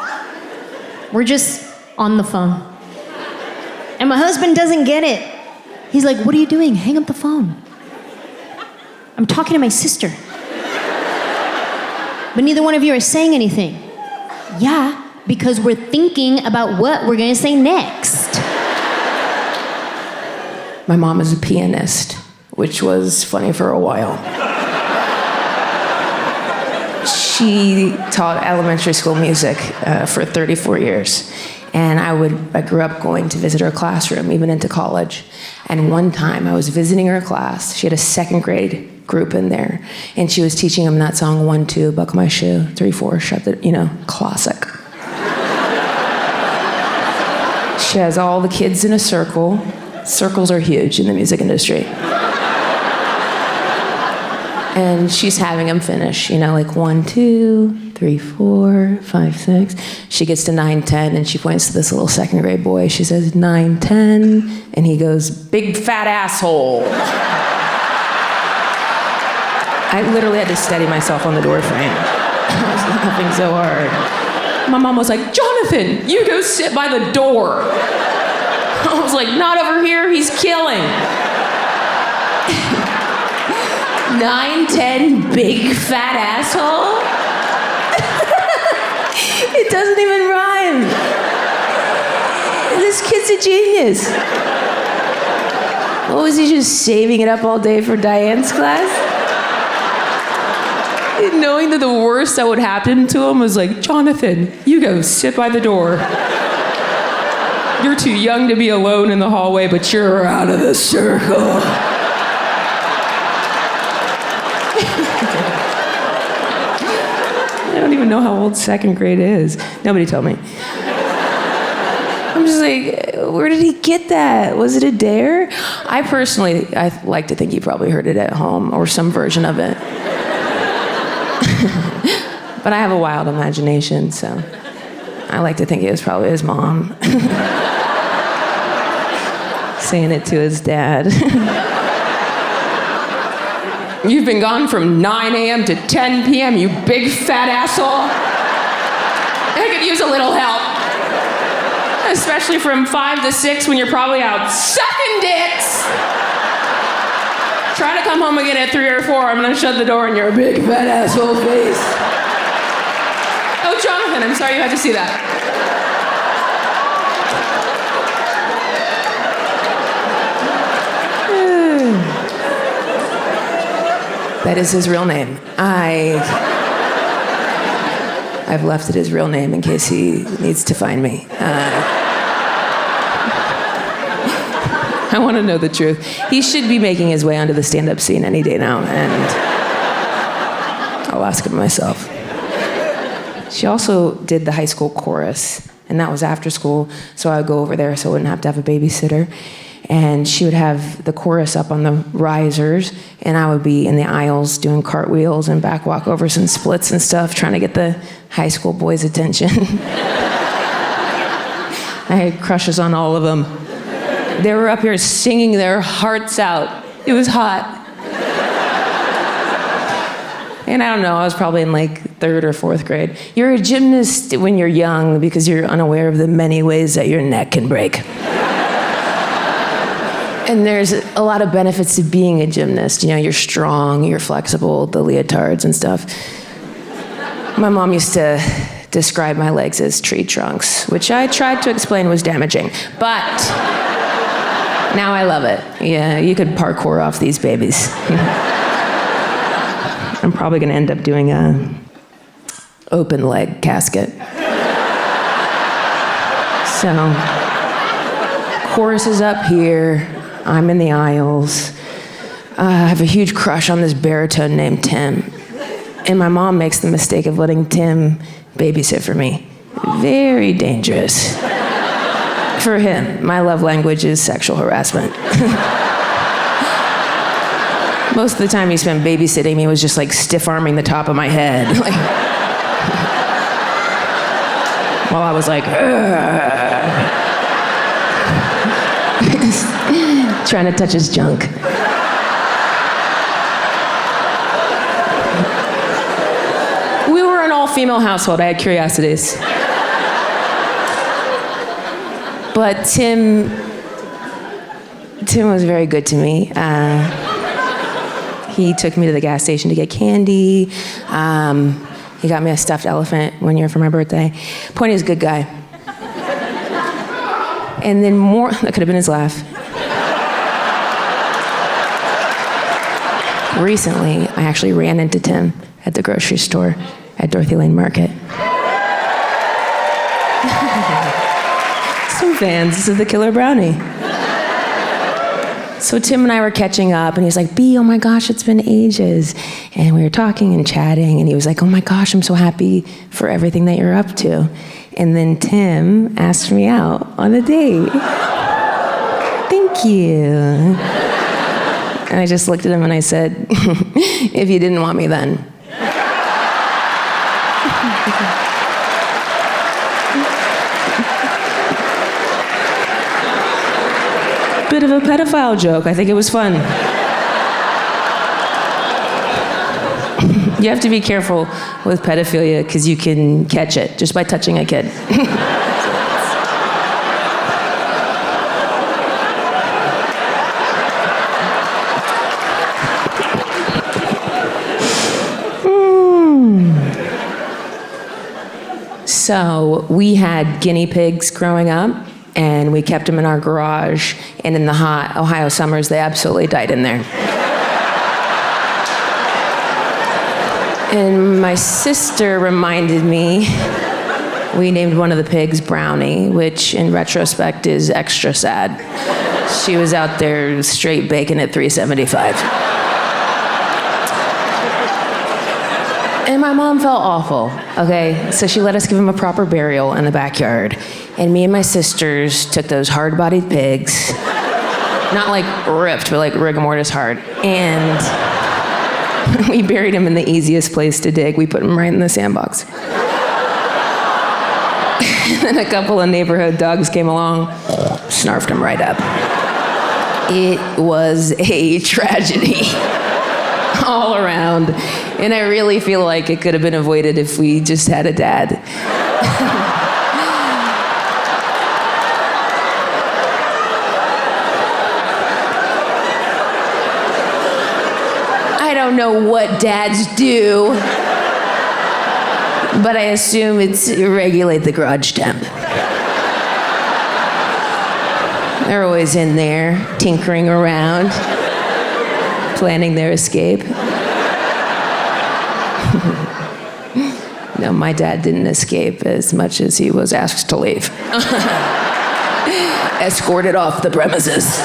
We're just on the phone. And my husband doesn't get it. He's like, what are you doing? Hang up the phone. I'm talking to my sister. But neither one of you are saying anything. Yeah, because we're thinking about what we're gonna say next. My mom is a pianist, which was funny for a while. She taught elementary school music for 34 years. And I grew up going to visit her classroom, even into college. And one time I was visiting her class. She had a second grade group in there. And she was teaching them that song, 1, 2, buckle my shoe, 3, 4, shut the, classic. She has all the kids in a circle. Circles are huge in the music industry. And she's having them finish, like 1, 2, 3, 4, 5, 6. She gets to 9, 10, and she points to this little second grade boy. She says, 9, 10, and he goes, big fat asshole. I literally had to steady myself on the door frame. I was laughing so hard. My mom was like, Jonathan, you go sit by the door. I was like, not over here, he's killing. 9, 10, big fat asshole? It doesn't even rhyme. This kid's a genius. What was he just saving it up all day for Diane's class? And knowing that the worst that would happen to him was like, Jonathan, you go sit by the door. You're too young to be alone in the hallway, but you're out of the circle. I don't even know how old second grade is. Nobody told me. I'm just like, where did he get that? Was it a dare? I like to think he probably heard it at home or some version of it. But I have a wild imagination, so I like to think it was probably his mom saying it to his dad. You've been gone from 9 a.m. to 10 p.m., you big fat asshole. I could use a little help. Especially from 5 to 6 when you're probably out sucking dicks. Try to come home again at 3 or 4, I'm gonna shut the door in your big fat asshole face. Oh, Jonathan, I'm sorry you had to see that. That is his real name. I've left it his real name in case he needs to find me. I want to know the truth. He should be making his way onto the stand-up scene any day now, and I'll ask him myself. She also did the high school chorus, and that was after school, so I would go over there so I wouldn't have to have a babysitter. And she would have the chorus up on the risers, and I would be in the aisles doing cartwheels and back walkovers and splits and stuff, trying to get the high school boys' attention. I had crushes on all of them. They were up here singing their hearts out. It was hot. And I don't know, I was probably in like 3rd or 4th grade. You're a gymnast when you're young because you're unaware of the many ways that your neck can break. And there's a lot of benefits to being a gymnast. You're strong, you're flexible, the leotards and stuff. My mom used to describe my legs as tree trunks, which I tried to explain was damaging. But now I love it. Yeah, you could parkour off these babies. I'm probably gonna end up doing a open leg casket. So, chorus is up here. I'm in the aisles. I have a huge crush on this baritone named Tim. And my mom makes the mistake of letting Tim babysit for me. Very dangerous. For him, my love language is sexual harassment. Most of the time he spent babysitting me was just like stiff arming the top of my head. Like, while I was like, trying to touch his junk. We were an all-female household. I had curiosities. But Tim was very good to me. He took me to the gas station to get candy. He got me a stuffed elephant one year for my birthday. Point is, good guy. And then that could have been his laugh. Recently, I actually ran into Tim at the grocery store at Dorothy Lane Market. Some fans of the Killer Brownie. So Tim and I were catching up, and he's like, B, oh my gosh, it's been ages. And we were talking and chatting, and he was like, oh my gosh, I'm so happy for everything that you're up to. And then Tim asked me out on a date. Thank you. And I just looked at him and I said, if you didn't want me then. Bit of a pedophile joke. I think it was fun. You have to be careful with pedophilia because you can catch it just by touching a kid. So we had guinea pigs growing up, and we kept them in our garage, and in the hot Ohio summers, they absolutely died in there. And my sister reminded me, we named one of the pigs Brownie, which in retrospect is extra sad. She was out there straight bacon at 375. And my mom felt awful, okay? So she let us give him a proper burial in the backyard. And me and my sisters took those hard-bodied pigs, not like ripped, but like rigor mortis hard, and we buried him in the easiest place to dig. We put him right in the sandbox. And a couple of neighborhood dogs came along, snarfed him right up. It was a tragedy all around. And I really feel like it could have been avoided if we just had a dad. I don't know what dads do, but I assume it's regulate the garage temp. They're always in there, tinkering around, planning their escape. No, my dad didn't escape as much as he was asked to leave. Escorted off the premises.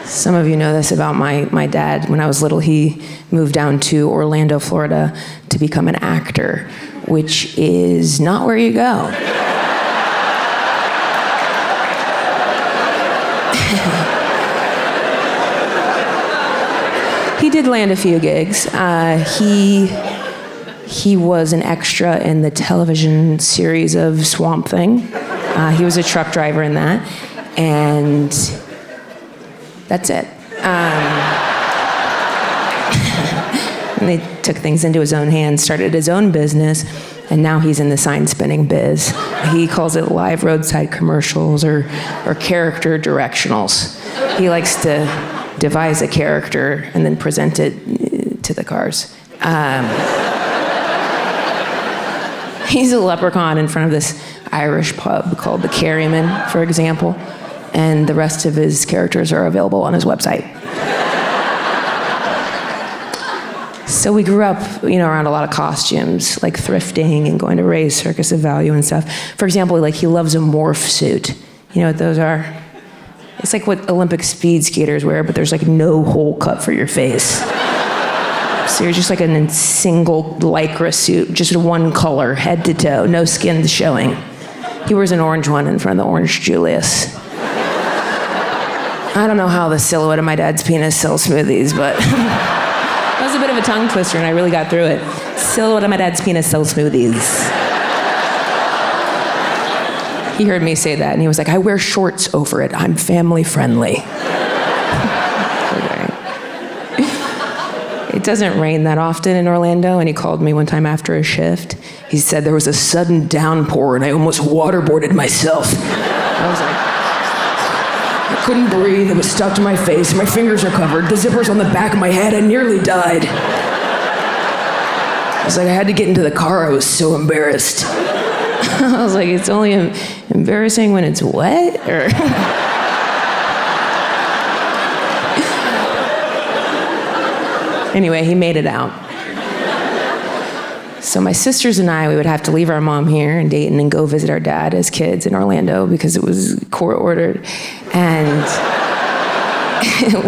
Some of you know this about my dad. When I was little, he moved down to Orlando, Florida to become an actor, which is not where you go. He did land a few gigs. He was an extra in the television series of Swamp Thing. He was a truck driver in that, and that's it. And they took things into his own hands, started his own business, and now he's in the sign spinning biz. He calls it live roadside commercials or character directionals. He likes to devise a character and then present it to the cars. He's a leprechaun in front of this Irish pub called the Kerryman, for example, and the rest of his characters are available on his website. So we grew up, around a lot of costumes, like thrifting and going to Ray's Circus of Value and stuff. For example, like he loves a morph suit. You know what those are? It's like what Olympic speed skaters wear, but there's like no hole cut for your face. So you're just like in a single lycra suit, just one color, head to toe, no skin showing. He wears an orange one in front of the Orange Julius. I don't know how the silhouette of my dad's penis sells smoothies, but that was a bit of a tongue twister, and I really got through it. Silhouette of my dad's penis sells smoothies. He heard me say that, and he was like, I wear shorts over it. I'm family friendly. Okay. It doesn't rain that often in Orlando, and he called me one time after a shift. He said there was a sudden downpour, and I almost waterboarded myself. I was like, I couldn't breathe. It was stuck to my face. My fingers are covered. The zipper's on the back of my head. I nearly died. I was like, I had to get into the car. I was so embarrassed. I was like, it's only embarrassing when it's wet? Or Anyway, he made it out. So my sisters and I, we would have to leave our mom here in Dayton and go visit our dad as kids in Orlando because it was court ordered. And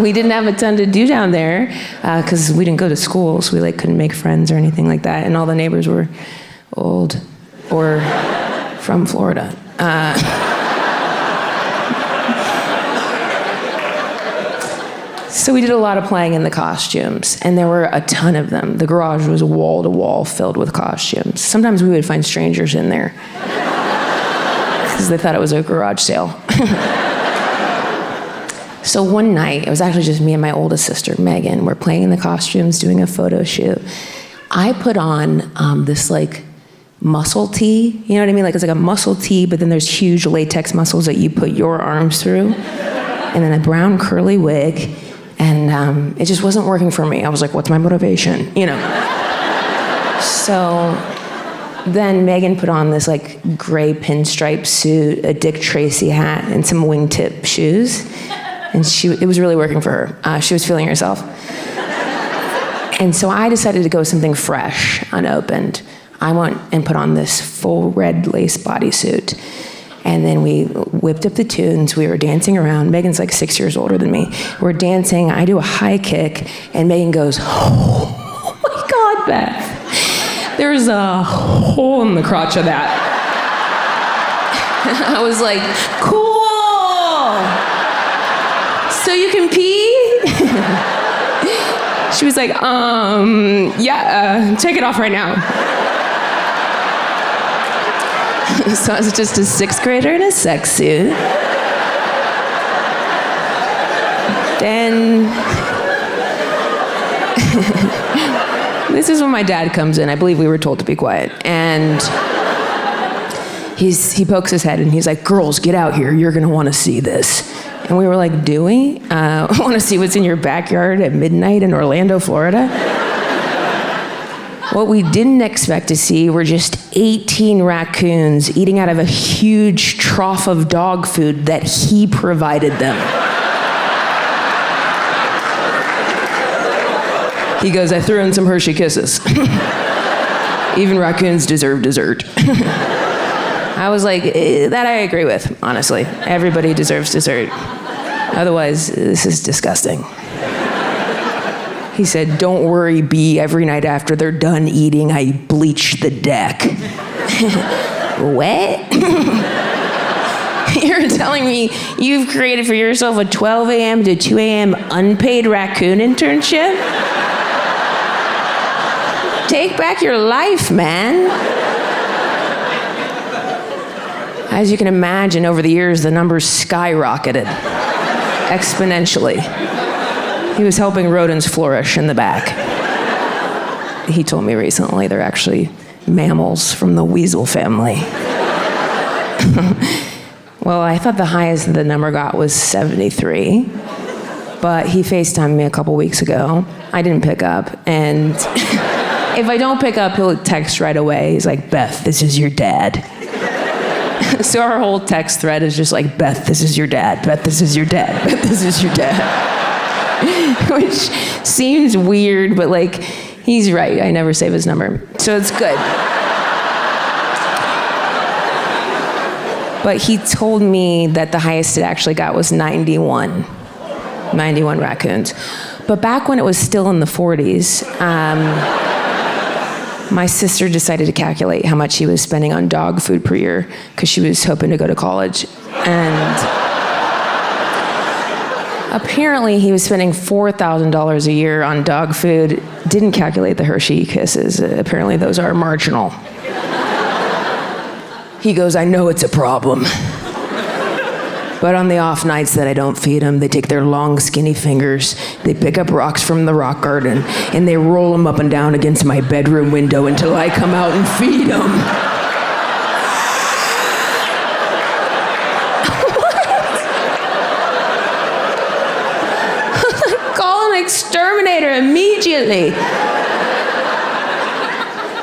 we didn't have a ton to do down there because we didn't go to school, so we couldn't make friends or anything like that. And all the neighbors were old or from Florida. So we did a lot of playing in the costumes, and there were a ton of them. The garage was wall to wall filled with costumes. Sometimes we would find strangers in there because they thought it was a garage sale. So one night, it was actually just me and my oldest sister, Megan. We're playing in the costumes, doing a photo shoot. I put on this muscle tee, you know what I mean? It's like a muscle tee, but then there's huge latex muscles that you put your arms through, and then a brown curly wig. And it just wasn't working for me. I was like, what's my motivation? So then Megan put on this gray pinstripe suit, a Dick Tracy hat, and some wingtip shoes. And it was really working for her. She was feeling herself. And so I decided to go with something fresh, unopened. I went and put on this full red lace bodysuit. And then we whipped up the tunes. We were dancing around. Megan's 6 years older than me. We're dancing. I do a high kick, and Megan goes, oh my God, Beth. There's a hole in the crotch of that. I was like, cool. So you can pee? She was like, yeah, take it off right now. So I was just a 6th grader in a sex suit. Then, this is when my dad comes in. I believe we were told to be quiet. And he pokes his head and he's like, girls, get out here. You're gonna wanna see this. And we were like, do we? Wanna see what's in your backyard at midnight in Orlando, Florida? What we didn't expect to see were just 18 raccoons eating out of a huge trough of dog food that he provided them. He goes, I threw in some Hershey Kisses. Even raccoons deserve dessert. I was like, that I agree with, honestly. Everybody deserves dessert. Otherwise, this is disgusting. He said, don't worry, B, every night after they're done eating, I bleach the deck. What? You're telling me you've created for yourself a 12 a.m. to 2 a.m. unpaid raccoon internship? Take back your life, man. As you can imagine, over the years, the numbers skyrocketed exponentially. He was helping rodents flourish in the back. He told me recently they're actually mammals from the weasel family. Well, I thought the highest the number got was 73, but he FaceTimed me a couple weeks ago. I didn't pick up, and if I don't pick up, he'll text right away. He's like, Beth, this is your dad. So our whole text thread is just like, Beth, this is your dad. Beth, this is your dad. Beth, this is your dad. Which seems weird, but he's right. I never save his number. So it's good. But he told me that the highest it actually got was 91 raccoons. But back when it was still in the 40s, my sister decided to calculate how much he was spending on dog food per year because she was hoping to go to college. And Apparently, he was spending $4,000 a year on dog food. Didn't calculate the Hershey Kisses. Apparently, those are marginal. He goes, I know it's a problem. But on the off nights that I don't feed them, they take their long, skinny fingers, they pick up rocks from the rock garden, and they roll them up and down against my bedroom window until I come out and feed them. Call an exterminator immediately.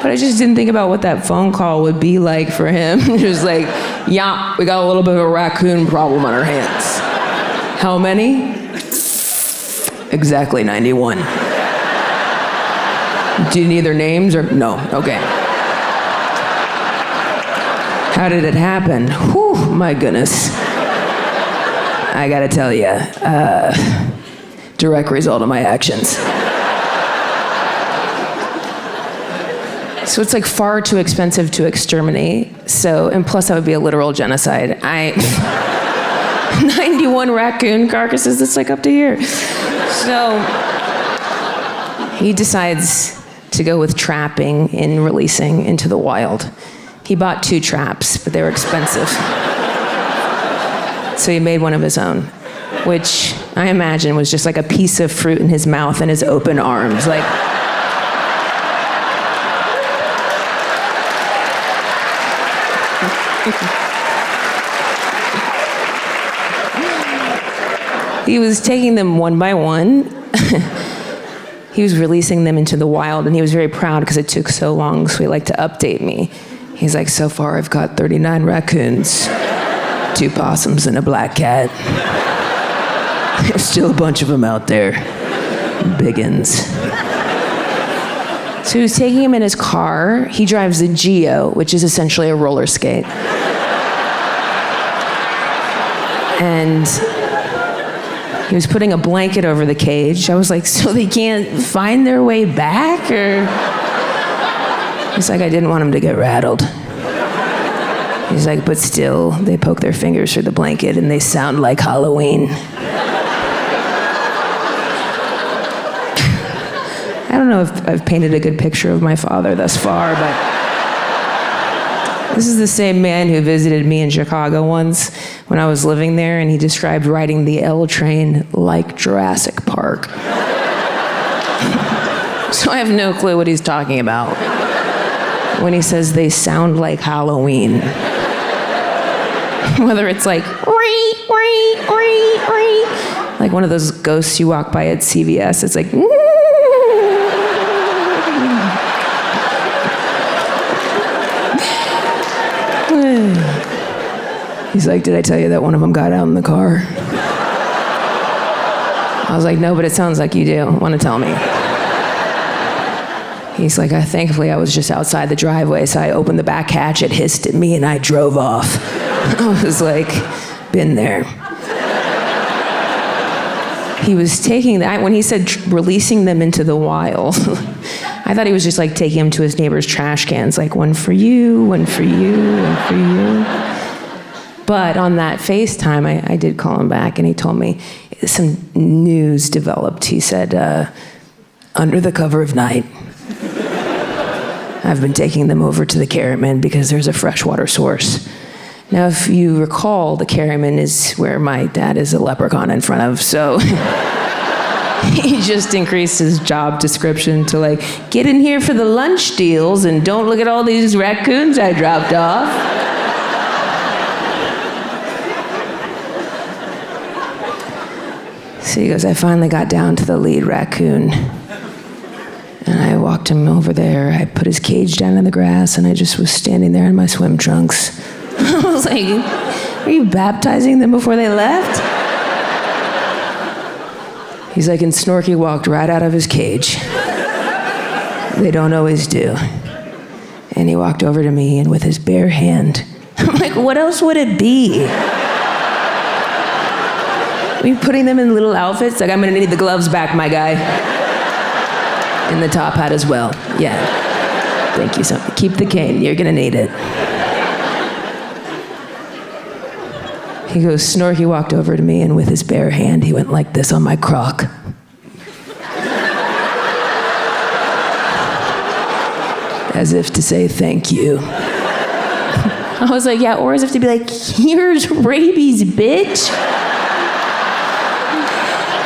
But I just didn't think about what that phone call would be like for him. Just like, yeah, we got a little bit of a raccoon problem on our hands. How many? Exactly 91. Do you need their names or no? Okay. How did it happen? Whew, my goodness. I gotta tell you, direct result of my actions. So it's like far too expensive to exterminate. So, and plus that would be a literal genocide. 91 raccoon carcasses, that's like up to here. So he decides to go with trapping and releasing into the wild. He bought 2 traps, but they were expensive. So he made one of his own, which I imagine was just like a piece of fruit in his mouth and his open arms. Like, he was taking them one by one. He was releasing them into the wild, and he was very proud because it took so long, so he liked to update me. He's like, so far I've got 39 raccoons, 2 possums, and a black cat. There's still a bunch of them out there. Biggins. So he was taking him in his car. He drives a Geo, which is essentially a roller skate. And he was putting a blanket over the cage. I was like, so they can't find their way back? Or he's like, I didn't want him to get rattled. He's like, but still, they poke their fingers through the blanket and they sound like Halloween. I don't know if I've painted a good picture of my father thus far, but this is the same man who visited me in Chicago once when I was living there, and he described riding the L train like Jurassic Park. So I have no clue what he's talking about when he says they sound like Halloween. Whether it's like, like one of those ghosts you walk by at CVS, it's like, he's like, did I tell you that one of them got out in the car? I was like, no, but it sounds like you do. Want to tell me? He's like, thankfully I was just outside the driveway, so I opened the back hatch, it hissed at me, and I drove off. I was like, been there. He was taking that, when he said releasing them into the wild, I thought he was just like taking them to his neighbor's trash cans, like one for you, one for you, one for you. But on that FaceTime, I did call him back, and he told me some news developed. He said, under the cover of night, I've been taking them over to the Carryman because there's a freshwater source. Now, if you recall, the Carryman is where my dad is a leprechaun in front of, so he just increased his job description to like, get in here for the lunch deals and don't look at all these raccoons I dropped off. So he goes, I finally got down to the lead raccoon. And I walked him over there. I put his cage down in the grass, and I just was standing there in my swim trunks. I was like, are you baptizing them before they left? He's like, and Snorky walked right out of his cage. They don't always do. And he walked over to me, and with his bare hand, I'm like, what else would it be? Are you putting them in little outfits? Like, I'm gonna need the gloves back, my guy. And the top hat as well. Yeah. Thank you so much. Keep the cane, you're gonna need it. He goes, Snorky walked over to me, and with his bare hand, he went like this on my crock. As if to say thank you. I was like, yeah, or as if to be like, here's rabies, bitch.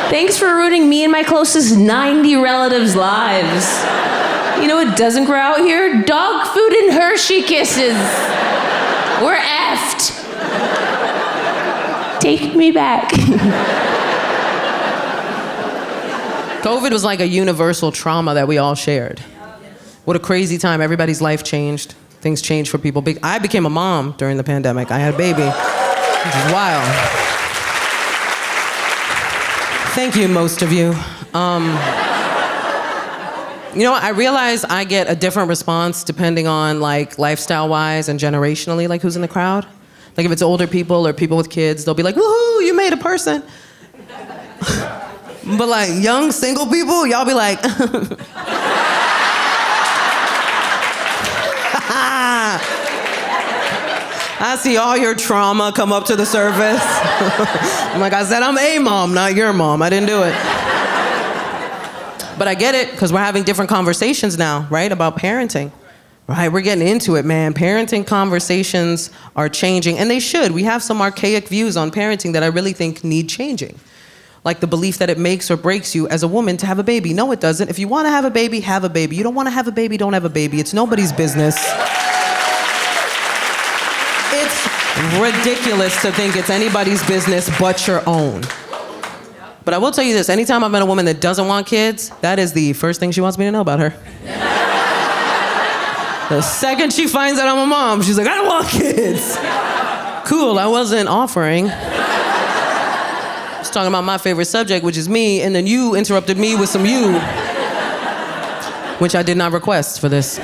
Thanks for ruining me and my closest 90 relatives' lives. You know what doesn't grow out here? Dog food and Hershey kisses. We're effed. Take me back. COVID was like a universal trauma that we all shared. What a crazy time. Everybody's life changed. Things changed for people. I became a mom during the pandemic. I had a baby, which is wild. Thank you, most of you. You know, I realize I get a different response depending on like lifestyle-wise and generationally, like who's in the crowd. Like if it's older people or people with kids, they'll be like, woohoo, you made a person. But like young single people, y'all be like, I see all your trauma come up to the surface. I'm like, I said, I'm a mom, not your mom. I didn't do it. But I get it, because we're having different conversations now, right, about parenting. Right, we're getting into it, man. Parenting conversations are changing, and they should. We have some archaic views on parenting that I really think need changing. Like the belief that it makes or breaks you as a woman to have a baby. No, it doesn't. If you want to have a baby, have a baby. You don't want to have a baby, don't have a baby. It's nobody's business. It's ridiculous to think it's anybody's business but your own. But I will tell you this, anytime I've met a woman that doesn't want kids, that is the first thing she wants me to know about her. The second she finds out I'm a mom, she's like, I don't want kids. Cool, I wasn't offering. I was talking about my favorite subject, which is me, and then you interrupted me with some you, which I did not request for this.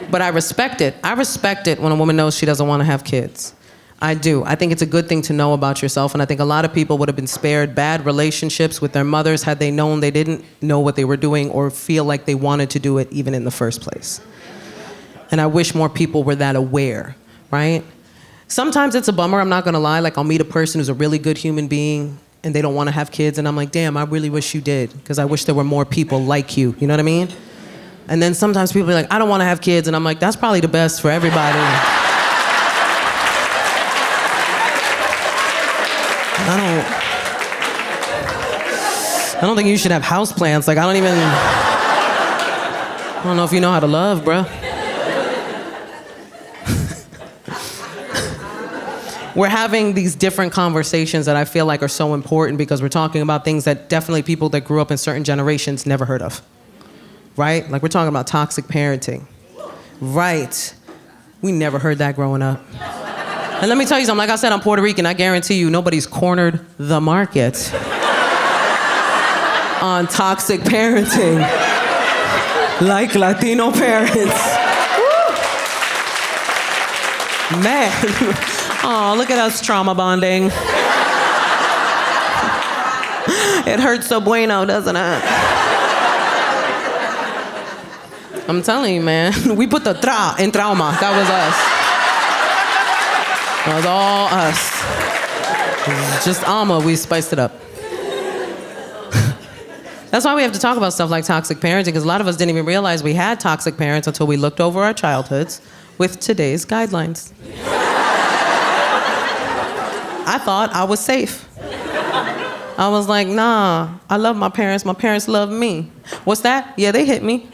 But I respect it. I respect it when a woman knows she doesn't want to have kids. I do. I think it's a good thing to know about yourself, and I think a lot of people would have been spared bad relationships with their mothers had they known they didn't know what they were doing or feel like they wanted to do it even in the first place. And I wish more people were that aware, right? Sometimes it's a bummer, I'm not gonna lie. Like I'll meet a person who's a really good human being and they don't want to have kids, and I'm like, damn, I really wish you did, because I wish there were more people like you, you know what I mean? And then sometimes people are like, I don't want to have kids, and I'm like, that's probably the best for everybody. I don't think you should have houseplants. Like, I don't know if you know how to love, bro. We're having these different conversations that I feel like are so important because we're talking about things that definitely people that grew up in certain generations never heard of, right? Like we're talking about toxic parenting, right? We never heard that growing up. And let me tell you something, like I said, I'm Puerto Rican. I guarantee you nobody's cornered the market on toxic parenting like Latino parents. Woo! Man, oh, look at us trauma bonding. It hurts so bueno, doesn't it? I'm telling you, man, we put the tra in trauma. That was us. That was all us. Just Alma, we spiced it up. That's why we have to talk about stuff like toxic parenting, because a lot of us didn't even realize we had toxic parents until we looked over our childhoods with today's guidelines. I thought I was safe. I was like, nah, I love my parents love me. What's that? Yeah, they hit me.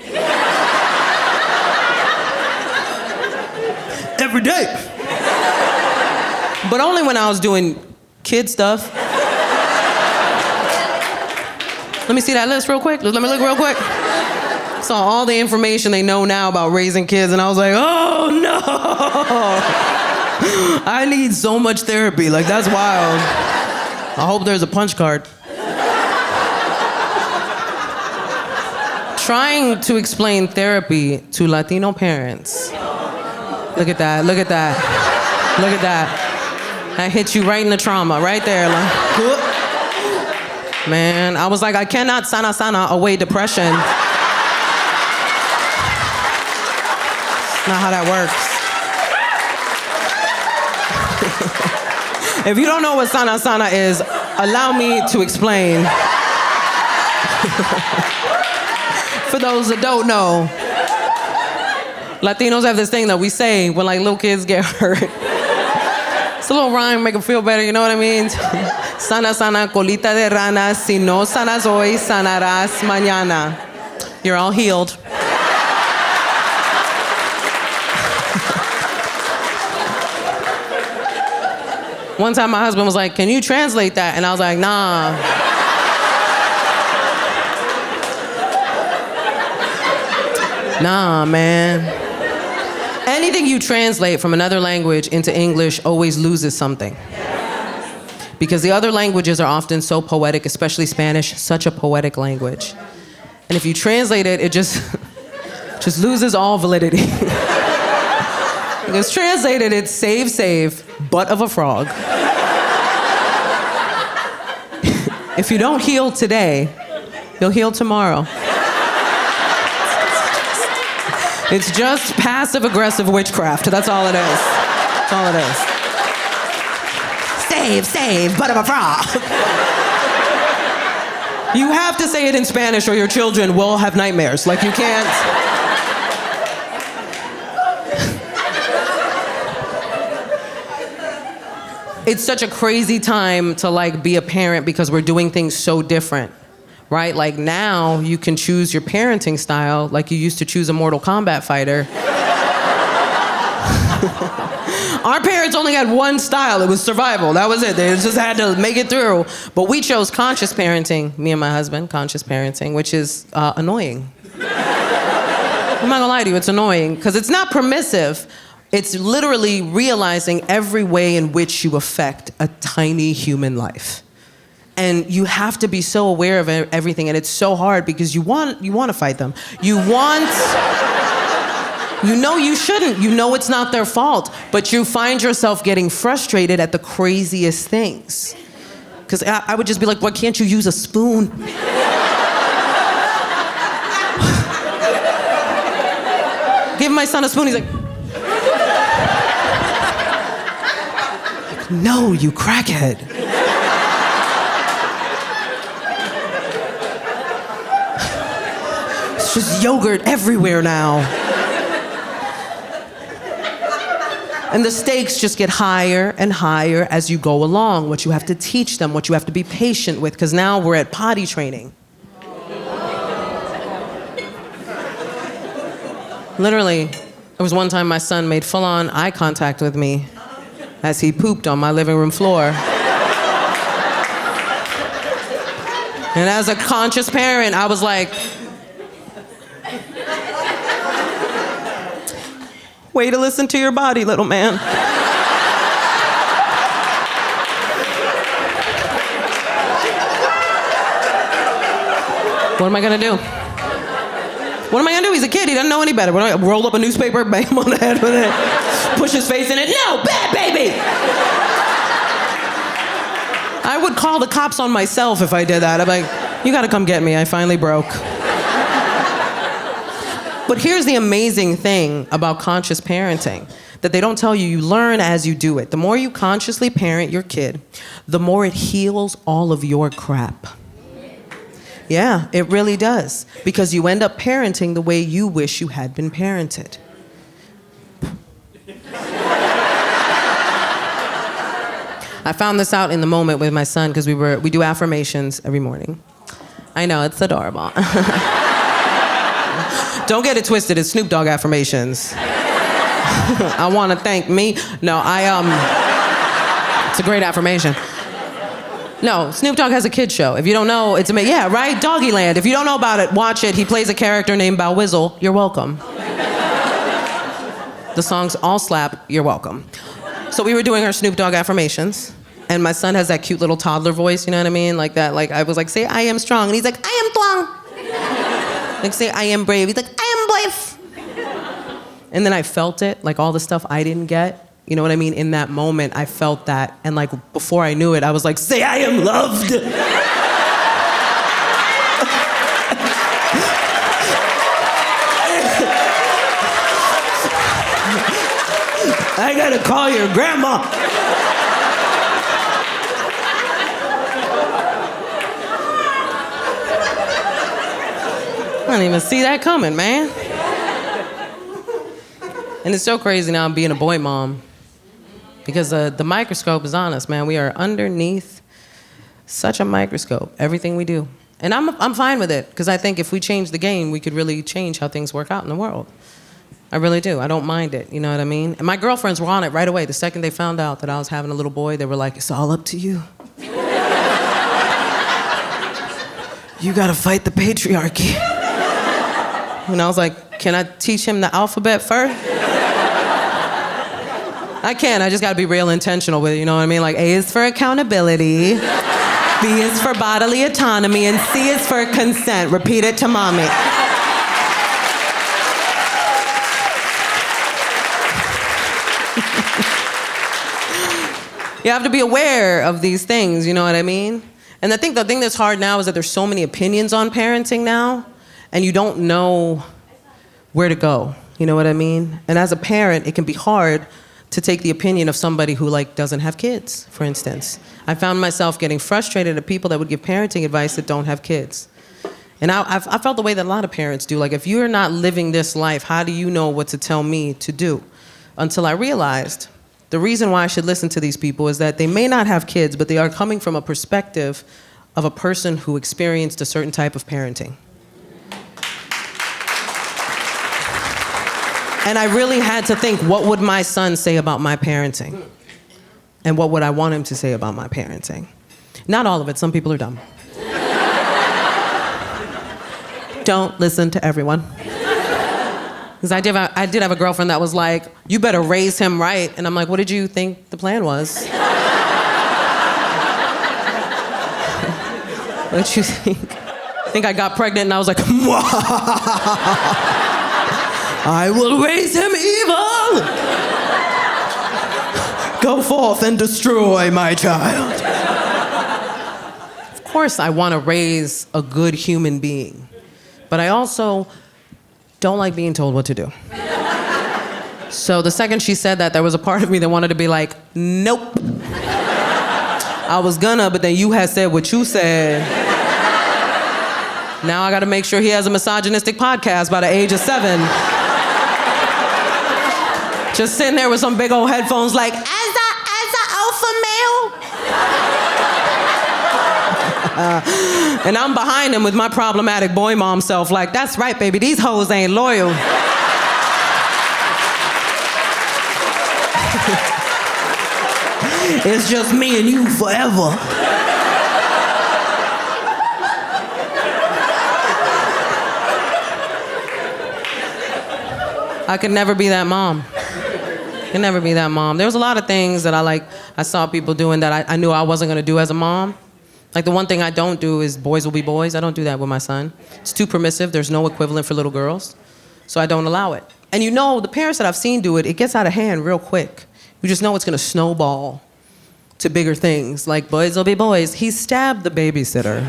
Every day. But only when I was doing kid stuff. Let me see that list real quick. Let me look real quick. Saw all the information they know now about raising kids, and I was like, oh no! I need so much therapy. Like, that's wild. I hope there's a punch card. Trying to explain therapy to Latino parents. Look at that, look at that. Look at that. That hit you right in the trauma, right there. Like, whoop. Man, I was like, I cannot sana away depression. Not how that works. If you don't know what sana sana is, allow me to explain. For those that don't know, Latinos have this thing that we say when like little kids get hurt. It's a little rhyme, make them feel better, you know what I mean? Sana sana colita de rana, si no sanas hoy, sanarás mañana. You're all healed. One time my husband was like, can you translate that? And I was like, nah. Nah, man. Anything you translate from another language into English always loses something. Because the other languages are often so poetic, especially Spanish, such a poetic language. And if you translate it, it just loses all validity. Because translated, it's save, butt of a frog. If you don't heal today, you'll heal tomorrow. It's just passive-aggressive witchcraft. That's all it is. That's all it is. Save, butt of a frog. You have to say it in Spanish or your children will have nightmares. Like, you can't... It's such a crazy time to like be a parent because we're doing things so different, right? Like now you can choose your parenting style like you used to choose a Mortal Kombat fighter. Our parents only had one style. It was survival. That was it. They just had to make it through. But we chose conscious parenting, me and my husband, conscious parenting, which is annoying. I'm not gonna lie to you, it's annoying because it's not permissive. It's literally realizing every way in which you affect a tiny human life. And you have to be so aware of everything, and it's so hard because you want to fight them. You know you shouldn't. You know it's not their fault, but you find yourself getting frustrated at the craziest things. Because I would just be like, why can't you use a spoon? Give my son a spoon, he's like, no, you crackhead. It's just yogurt everywhere now. And the stakes just get higher and higher as you go along, what you have to teach them, what you have to be patient with, because now we're at potty training. Literally, there was one time my son made full-on eye contact with me as he pooped on my living room floor. And as a conscious parent, I was like, way to listen to your body, little man. What am I gonna do? What am I gonna do? He's a kid, he doesn't know any better. What am I gonna roll up a newspaper, bang him on the head with it, push his face in it? No, bad baby! I would call the cops on myself if I did that. I'm like, you gotta come get me, I finally broke. But here's the amazing thing about conscious parenting that they don't tell you. You learn as you do it. The more you consciously parent your kid, the more it heals all of your crap. Yeah, it really does. Because you end up parenting the way you wish you had been parented. I found this out in the moment with my son because we do affirmations every morning. I know, it's adorable. Don't get it twisted, it's Snoop Dogg affirmations. I want to thank me. No, it's a great affirmation. No, Snoop Dogg has a kid show. If you don't know, it's amazing. Yeah, right? Doggyland. If you don't know about it, watch it. He plays a character named Bow Wizzle. You're welcome. The songs all slap. You're welcome. So we were doing our Snoop Dogg affirmations, and my son has that cute little toddler voice, you know what I mean? Like that, like I was like, say, I am strong. And he's like, I am strong. Like, say, I am brave. He's like, I am brave. And then I felt it, like all the stuff I didn't get. You know what I mean? In that moment, I felt that. And like, before I knew it, I was like, say I am loved. I gotta call your grandma. didn't even see that coming, man. And it's so crazy now being a boy mom because the microscope is on us, man. We are underneath such a microscope, everything we do. And I'm fine with it because I think if we change the game, we could really change how things work out in the world. I really do. I don't mind it, you know what I mean? And my girlfriends were on it right away. The second they found out that I was having a little boy, they were like, it's all up to you. You gotta fight the patriarchy. And I was like, can I teach him the alphabet first? I can, I just gotta be real intentional with it, you know what I mean? Like A is for accountability, B is for bodily autonomy, and C is for consent. Repeat it to mommy. You have to be aware of these things, you know what I mean? And I think the thing that's hard now is that there's so many opinions on parenting now, and you don't know where to go, you know what I mean? And as a parent, it can be hard to take the opinion of somebody who doesn't have kids, for instance. I found myself getting frustrated at people that would give parenting advice that don't have kids. And I felt the way that a lot of parents do. Like, if you're not living this life, how do you know what to tell me to do? Until I realized the reason why I should listen to these people is that they may not have kids, but they are coming from a perspective of a person who experienced a certain type of parenting. And I really had to think, what would my son say about my parenting? And what would I want him to say about my parenting? Not all of it. Some people are dumb. Don't listen to everyone. Because I did have a girlfriend that was like, you better raise him right. And I'm like, what did you think the plan was? What did you think? I think I got pregnant and I was like, I will raise him evil. Go forth and destroy my child. Of course I want to raise a good human being, but I also don't like being told what to do. So the second she said that, there was a part of me that wanted to be like, nope. I was gonna, but then you had said what you said. Now I gotta make sure he has a misogynistic podcast by the age of 7. Just sitting there with some big old headphones like, as a alpha male. And I'm behind him with my problematic boy mom self like, that's right, baby, these hoes ain't loyal. It's just me and you forever. I could never be that mom. Could never be that mom. There was a lot of things that I saw people doing that I knew I wasn't gonna do as a mom. Like the one thing I don't do is boys will be boys. I don't do that with my son. It's too permissive. There's no equivalent for little girls. So I don't allow it. And you know, the parents that I've seen do it, it gets out of hand real quick. You just know it's gonna snowball to bigger things, like boys will be boys. He stabbed the babysitter.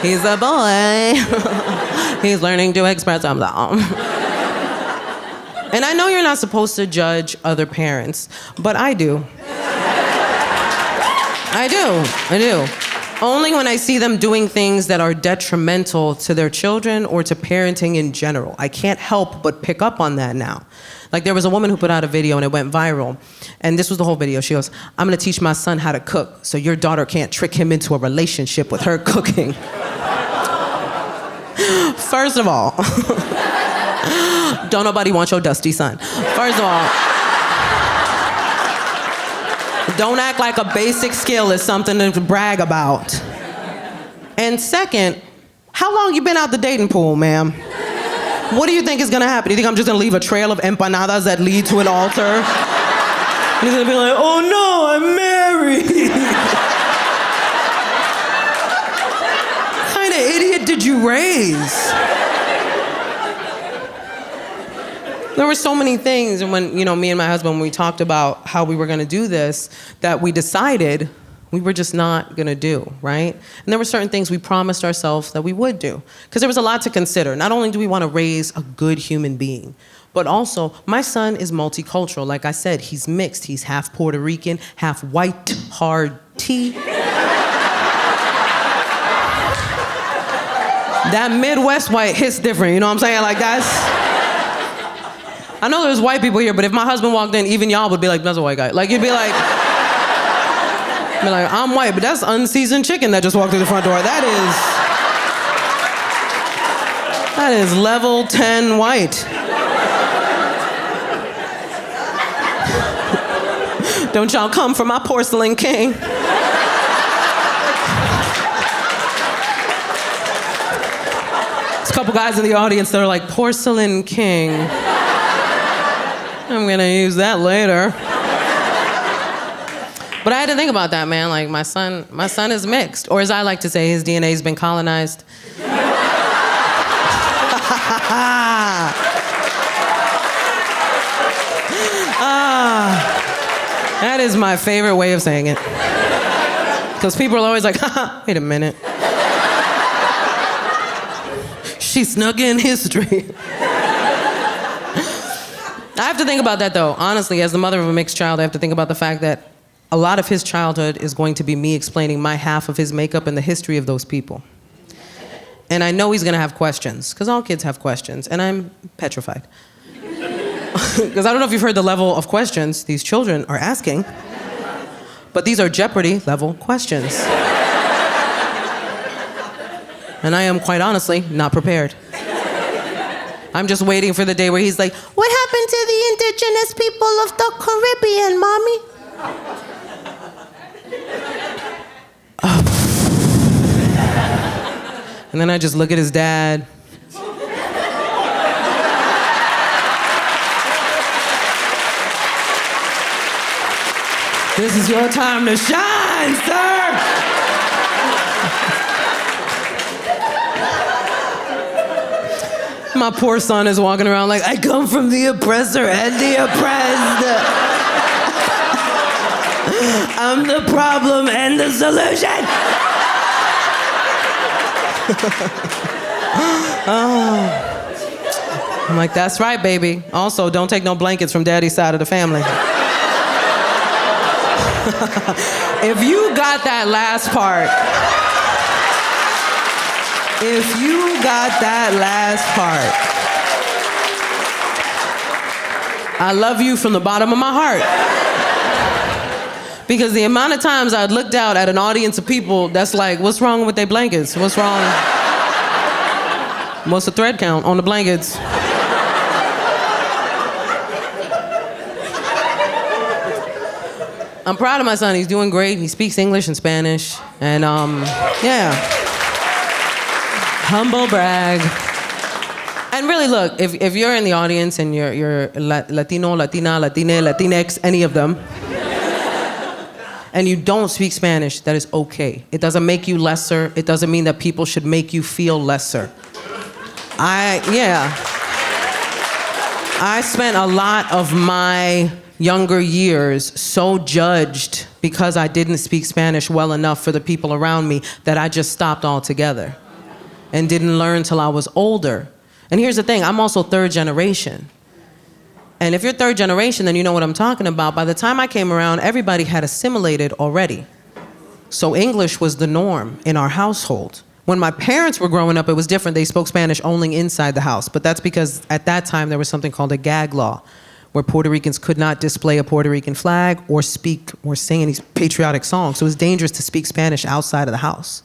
He's a boy. He's learning to express himself. And I know you're not supposed to judge other parents, but I do. I do. Only when I see them doing things that are detrimental to their children or to parenting in general. I can't help but pick up on that now. Like there was a woman who put out a video and it went viral. And this was the whole video. She goes, I'm gonna teach my son how to cook so your daughter can't trick him into a relationship with her cooking. First of all, don't nobody want your dusty son. First of all, don't act like a basic skill is something to brag about. And second, how long you been out the dating pool, ma'am? What do you think is gonna happen? You think I'm just gonna leave a trail of empanadas that lead to an altar? You're gonna be like, oh no, I'm married. What kind of idiot did you raise? There were so many things, and when, you know, me and my husband, when we talked about how we were gonna do this, that we decided we were just not gonna do, right? And there were certain things we promised ourselves that we would do. Because there was a lot to consider. Not only do we wanna raise a good human being, but also, my son is multicultural. Like I said, he's mixed. He's half Puerto Rican, half white, hard tea. that Midwest white hits different, you know what I'm saying? Like that's... I know there's white people here, but if my husband walked in, even y'all would be like, that's a white guy. Like, you'd be like, I'm white, but that's unseasoned chicken that just walked through the front door. That is level 10 white. Don't y'all come for my porcelain king. There's a couple guys in the audience that are like, porcelain king. I'm gonna use that later. But I had to think about that, man. Like, my son is mixed. Or as I like to say, his DNA's been colonized. That is my favorite way of saying it. Because people are always like, wait a minute. She snuck in history. I have to think about that, though. Honestly, as the mother of a mixed child, I have to think about the fact that a lot of his childhood is going to be me explaining my half of his makeup and the history of those people. And I know he's going to have questions, because all kids have questions, and I'm petrified. Because I don't know if you've heard the level of questions these children are asking, but these are Jeopardy level questions. And I am, quite honestly, not prepared. I'm just waiting for the day where he's like, what happened to the indigenous people of the Caribbean, Mommy? And then I just look at his dad. This is your time to shine, sir! My poor son is walking around like, I come from the oppressor and the oppressed. I'm the problem and the solution. Oh. I'm like, that's right, baby. Also, don't take no blankets from daddy's side of the family. If you got that last part, I love you from the bottom of my heart. Because the amount of times I'd looked out at an audience of people that's like, what's wrong with their blankets? What's wrong? What's the thread count on the blankets? I'm proud of my son. He's doing great. He speaks English and Spanish. And, yeah. Humble brag. And really, look, if you're in the audience and you're Latino, Latina, Latine, Latinx, any of them, and you don't speak Spanish, that is okay. It doesn't make you lesser. It doesn't mean that people should make you feel lesser. I spent a lot of my younger years so judged because I didn't speak Spanish well enough for the people around me that I just stopped altogether and didn't learn till I was older. And here's the thing, I'm also third generation. And if you're third generation, then you know what I'm talking about. By the time I came around, everybody had assimilated already. So English was the norm in our household. When my parents were growing up, it was different. They spoke Spanish only inside the house. But that's because at that time, there was something called a gag law, where Puerto Ricans could not display a Puerto Rican flag or speak or sing any patriotic songs. So it was dangerous to speak Spanish outside of the house.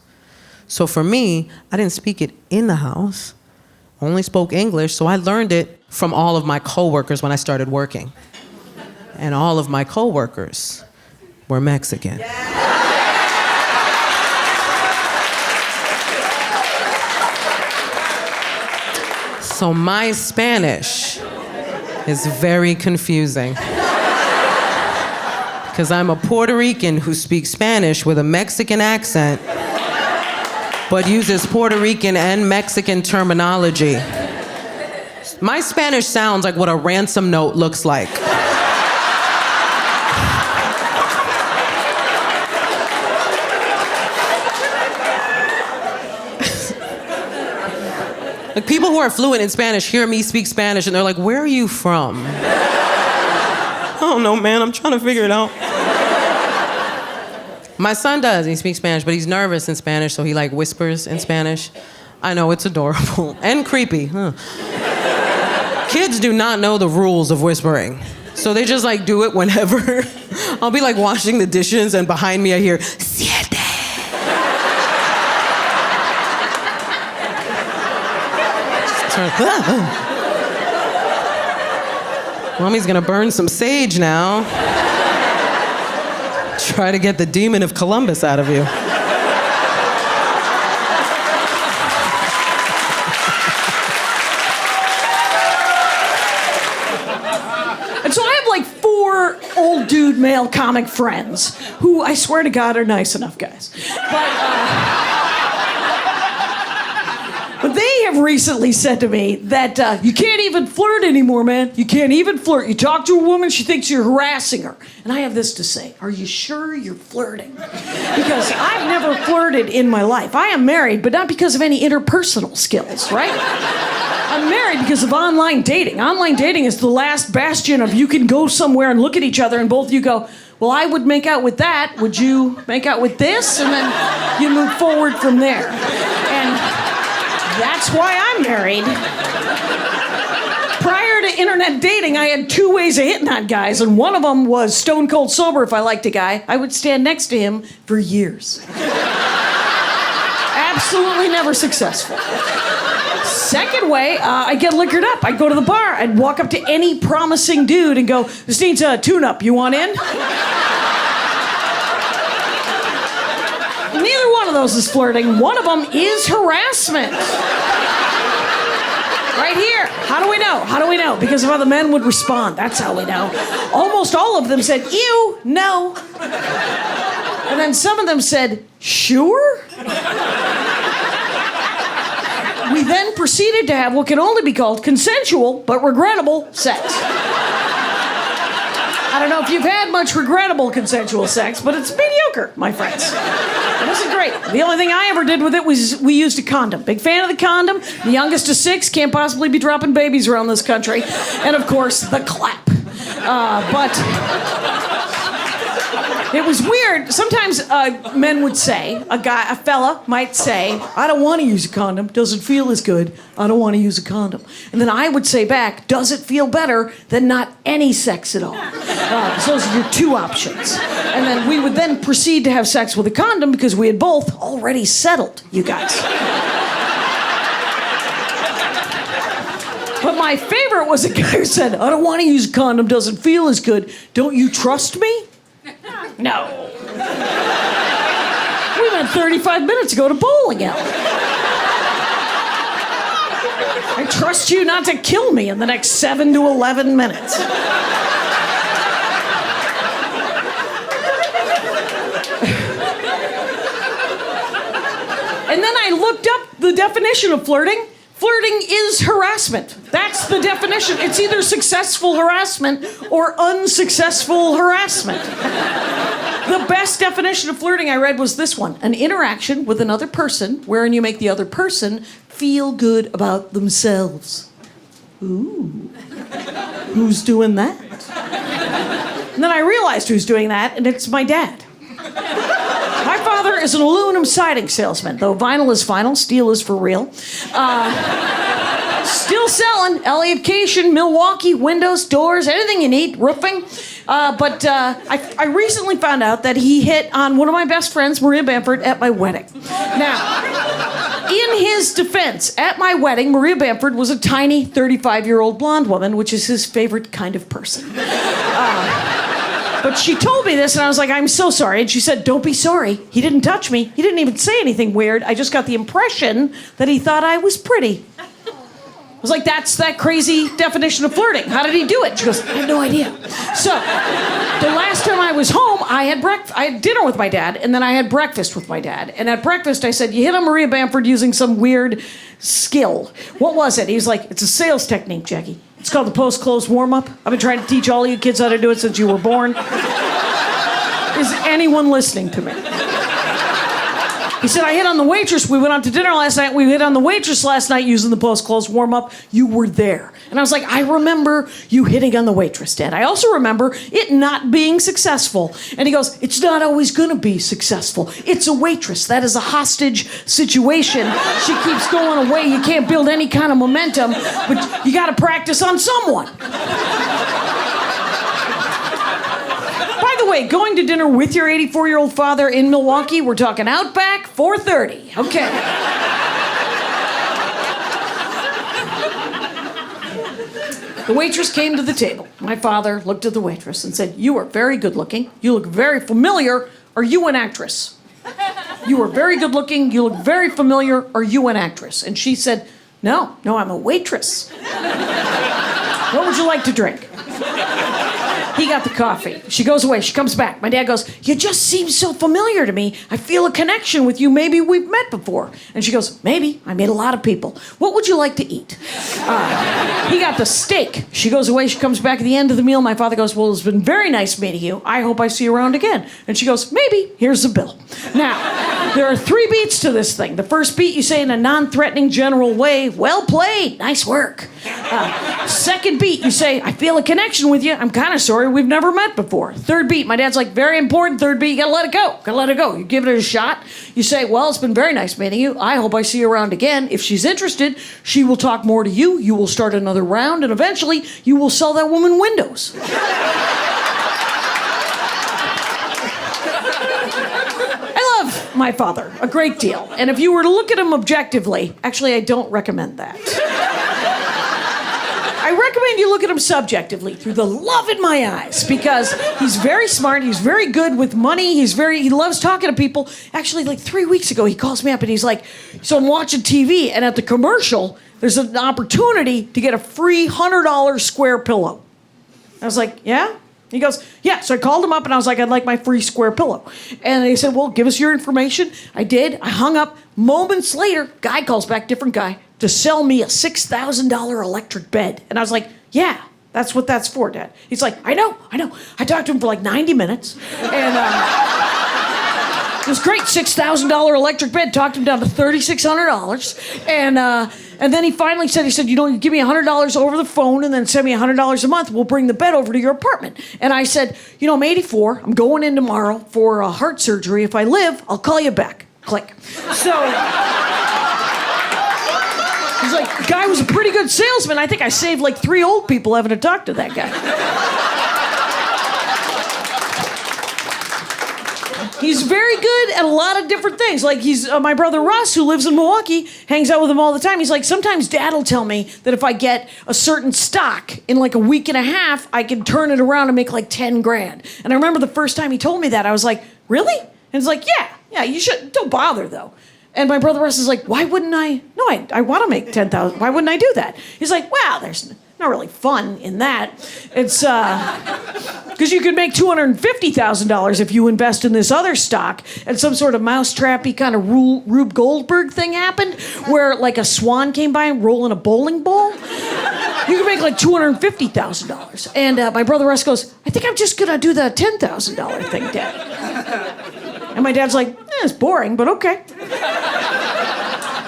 So for me, I didn't speak it in the house. I only spoke English, so I learned it from all of my coworkers when I started working. And all of my coworkers were Mexican. So my Spanish is very confusing. Because I'm a Puerto Rican who speaks Spanish with a Mexican accent, but uses Puerto Rican and Mexican terminology. My Spanish sounds like what a ransom note looks like. Like, people who are fluent in Spanish hear me speak Spanish and they're like, where are you from? I don't know, man, I'm trying to figure it out. My son does, he speaks Spanish, but he's nervous in Spanish, so he like whispers in Spanish. I know, it's adorable. And creepy, huh? Kids do not know the rules of whispering. So they just like do it whenever. I'll be like washing the dishes and behind me I hear, siete. Mommy's gonna burn some sage now. Try to get the demon of Columbus out of you. And so I have like 4 old dude male comic friends who I swear to God are nice enough guys. But they have recently said to me that you can't even flirt anymore, man. You can't even flirt. You talk to a woman, she thinks you're harassing her. And I have this to say. Are you sure you're flirting? Because I've never flirted in my life. I am married, but not because of any interpersonal skills, right? I'm married because of online dating. Online dating is the last bastion of you can go somewhere and look at each other and both of you go, well, I would make out with that. Would you make out with this? And then you move forward from there. And that's why I'm married. Prior to internet dating, I had 2 ways of hitting on guys, and one of them was stone cold sober. If I liked a guy, I would stand next to him for years. Absolutely never successful. Second way, I'd get liquored up. I'd go to the bar. I'd walk up to any promising dude and go, this needs a tune-up. You want in? Neither one of those is flirting. One of them is harassment. Right here. How do we know? How do we know? Because of how the men would respond. That's how we know. Almost all of them said, ew, no. And then some of them said, sure? We then proceeded to have what can only be called consensual but regrettable sex. I don't know if you've had much regrettable consensual sex, but it's mediocre, my friends. It wasn't great. The only thing I ever did with it was we used a condom. Big fan of the condom. The youngest of 6, can't possibly be dropping babies around this country. And of course, the clap. But it was weird. Sometimes men would say, a fella might say, I don't want to use a condom. Doesn't feel as good. I don't want to use a condom. And then I would say back, does it feel better than not any sex at all? So those are your 2 options. And then we would then proceed to have sex with a condom because we had both already settled, you guys. But my favorite was a guy who said, I don't want to use a condom. Doesn't feel as good. Don't you trust me? No. We went 35 minutes ago to bowling alley. I trust you not to kill me in the next 7 to 11 minutes. And then I looked up the definition of flirting. Flirting is harassment. That's the definition. It's either successful harassment or unsuccessful harassment. The best definition of flirting I read was this one: an interaction with another person wherein you make the other person feel good about themselves. Ooh. Who's doing that? And then I realized who's doing that, and it's my dad. My father is an aluminum siding salesman, though vinyl is final, steel is for real. Still selling Elliott Cation, Milwaukee, windows, doors, anything you need, roofing. But I recently found out that he hit on one of my best friends, Maria Bamford, at my wedding. Now, in his defense, at my wedding, Maria Bamford was a tiny 35-year-old blonde woman, which is his favorite kind of person. But she told me this, and I was like, I'm so sorry. And she said, don't be sorry. He didn't touch me. He didn't even say anything weird. I just got the impression that he thought I was pretty. I was like, that's that crazy definition of flirting. How did he do it? She goes, I have no idea. So, the last time I was home, I had dinner with my dad, and then I had breakfast with my dad. And at breakfast, I said, you hit on Maria Bamford using some weird skill. What was it? He was like, it's a sales technique, Jackie. It's called the post-close warm-up. I've been trying to teach all you kids how to do it since you were born. Is anyone listening to me? He said, I hit on the waitress. We went out to dinner last night. We hit on the waitress last night using the post-close warm-up. You were there. And I was like, I remember you hitting on the waitress, Dad. I also remember it not being successful. And he goes, it's not always going to be successful. It's a waitress. That is a hostage situation. She keeps going away. You can't build any kind of momentum, but you got to practice on someone. By the way, going to dinner with your 84-year-old father in Milwaukee, we're talking Outback, 4:30. Okay. The waitress came to the table. My father looked at the waitress and said, you are very good looking. You look very familiar. Are you an actress? You are very good looking. You look very familiar. Are you an actress? And she said, no, I'm a waitress. What would you like to drink? He got the coffee. She goes away. She comes back. My dad goes, you just seem so familiar to me. I feel a connection with you. Maybe we've met before. And she goes, maybe. I meet a lot of people. What would you like to eat? He got the steak. She goes away. She comes back at the end of the meal. My father goes, well, it's been very nice meeting you. I hope I see you around again. And she goes, maybe. Here's the bill. Now, there are 3 beats to this thing. The first beat you say in a non-threatening general way, well played. Nice work. Second beat, you say, I feel a connection with you. I'm kind of sorry we've never met before. Third beat, my dad's like, very important. Third beat, you gotta let it go. Gotta let it go. You give it a shot. You say, well, it's been very nice meeting you. I hope I see you around again. If she's interested, she will talk more to you. You will start another round, and eventually, you will sell that woman windows. I love my father a great deal. And if you were to look at him objectively, actually, I don't recommend that. I recommend you look at him subjectively through the love in my eyes, because he's very smart, he's very good with money, he loves talking to people. Actually, like 3 weeks ago, he calls me up and he's like, so I'm watching TV, and at the commercial, there's an opportunity to get a free $100 square pillow. I was like, yeah? He goes, yeah. So I called him up and I was like, I'd like my free square pillow. And he said, well, give us your information. I did. I hung up. Moments later, guy calls back, different guy, to sell me a $6,000 electric bed. And I was like, yeah, that's what that's for, Dad. He's like, I know. I talked to him for like 90 minutes. And it was great, $6,000 electric bed. Talked him down to $3,600. And then he finally said, you know, you give me $100 over the phone and then send me $100 a month. We'll bring the bed over to your apartment. And I said, you know, I'm 84. I'm going in tomorrow for a heart surgery. If I live, I'll call you back. Click. So he's like, the guy was a pretty good salesman. I think I saved like 3 old people having to talk to that guy. He's very good at a lot of different things. Like he's my brother Russ, who lives in Milwaukee, hangs out with him all the time. He's like, sometimes Dad will tell me that if I get a certain stock in like a week and a half, I can turn it around and make like 10 grand. And I remember the first time he told me that, I was like, really? And he's like, yeah, you should. Don't bother though. And my brother Russ is like, why wouldn't I? No, I want to make 10,000. Why wouldn't I do that? He's like, well, there's not really fun in that. It's because you could make $250,000 if you invest in this other stock. And some sort of mousetrappy kind of Rube Goldberg thing happened, where like a swan came by and rolling a bowling ball. You could make like $250,000. And my brother Russ goes, I think I'm just gonna do the $10,000 thing, Dad. And my dad's like, it's boring, but okay.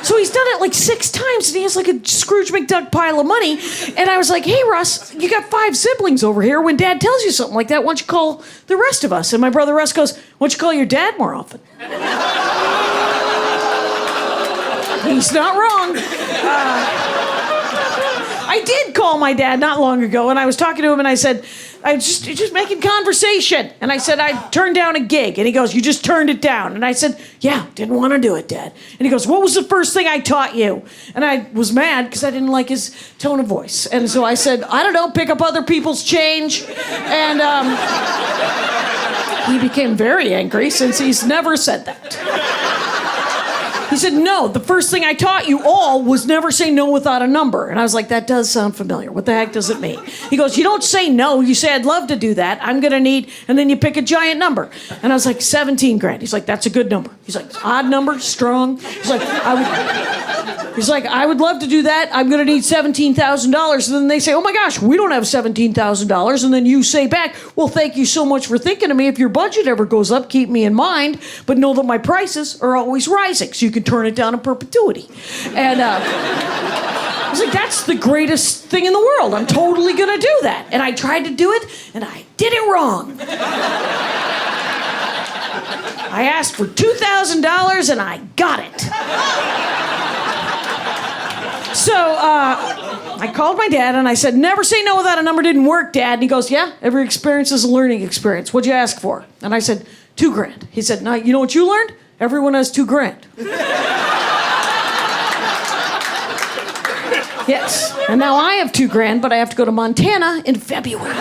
So he's done it like 6 times, and he has like a Scrooge McDuck pile of money. And I was like, hey, Russ, you got 5 siblings over here. When Dad tells you something like that, why don't you call the rest of us? And my brother Russ goes, why don't you call your dad more often? He's not wrong. I did call my dad not long ago, and I was talking to him, and I said, I just making conversation. And I said, I turned down a gig. And he goes, you just turned it down. And I said, yeah, didn't want to do it, Dad. And he goes, what was the first thing I taught you? And I was mad because I didn't like his tone of voice. And so I said, I don't know, pick up other people's change. And he became very angry since he's never said that. He said, no, the first thing I taught you all was never say no without a number. And I was like, that does sound familiar. What the heck does it mean? He goes, you don't say no. You say, I'd love to do that. I'm going to need, and then you pick a giant number. And I was like, 17 grand. He's like, that's a good number. He's He's like, odd number, strong. He's like, I would love to do that. I'm going to need $17,000. And then they say, oh my gosh, we don't have $17,000. And then you say back, well, thank you so much for thinking of me. If your budget ever goes up, keep me in mind. But know that my prices are always rising, so you can turn it down in perpetuity. And I was like, that's the greatest thing in the world. I'm totally going to do that. And I tried to do it, and I did it wrong. I asked for $2,000, and I got it. So I called my dad and I said, never say no without a number didn't work, Dad. And he goes, yeah, every experience is a learning experience. What'd you ask for? And I said, $2,000. He said, no, you know what you learned? Everyone has $2,000. Yes. And now I have $2,000, but I have to go to Montana in February.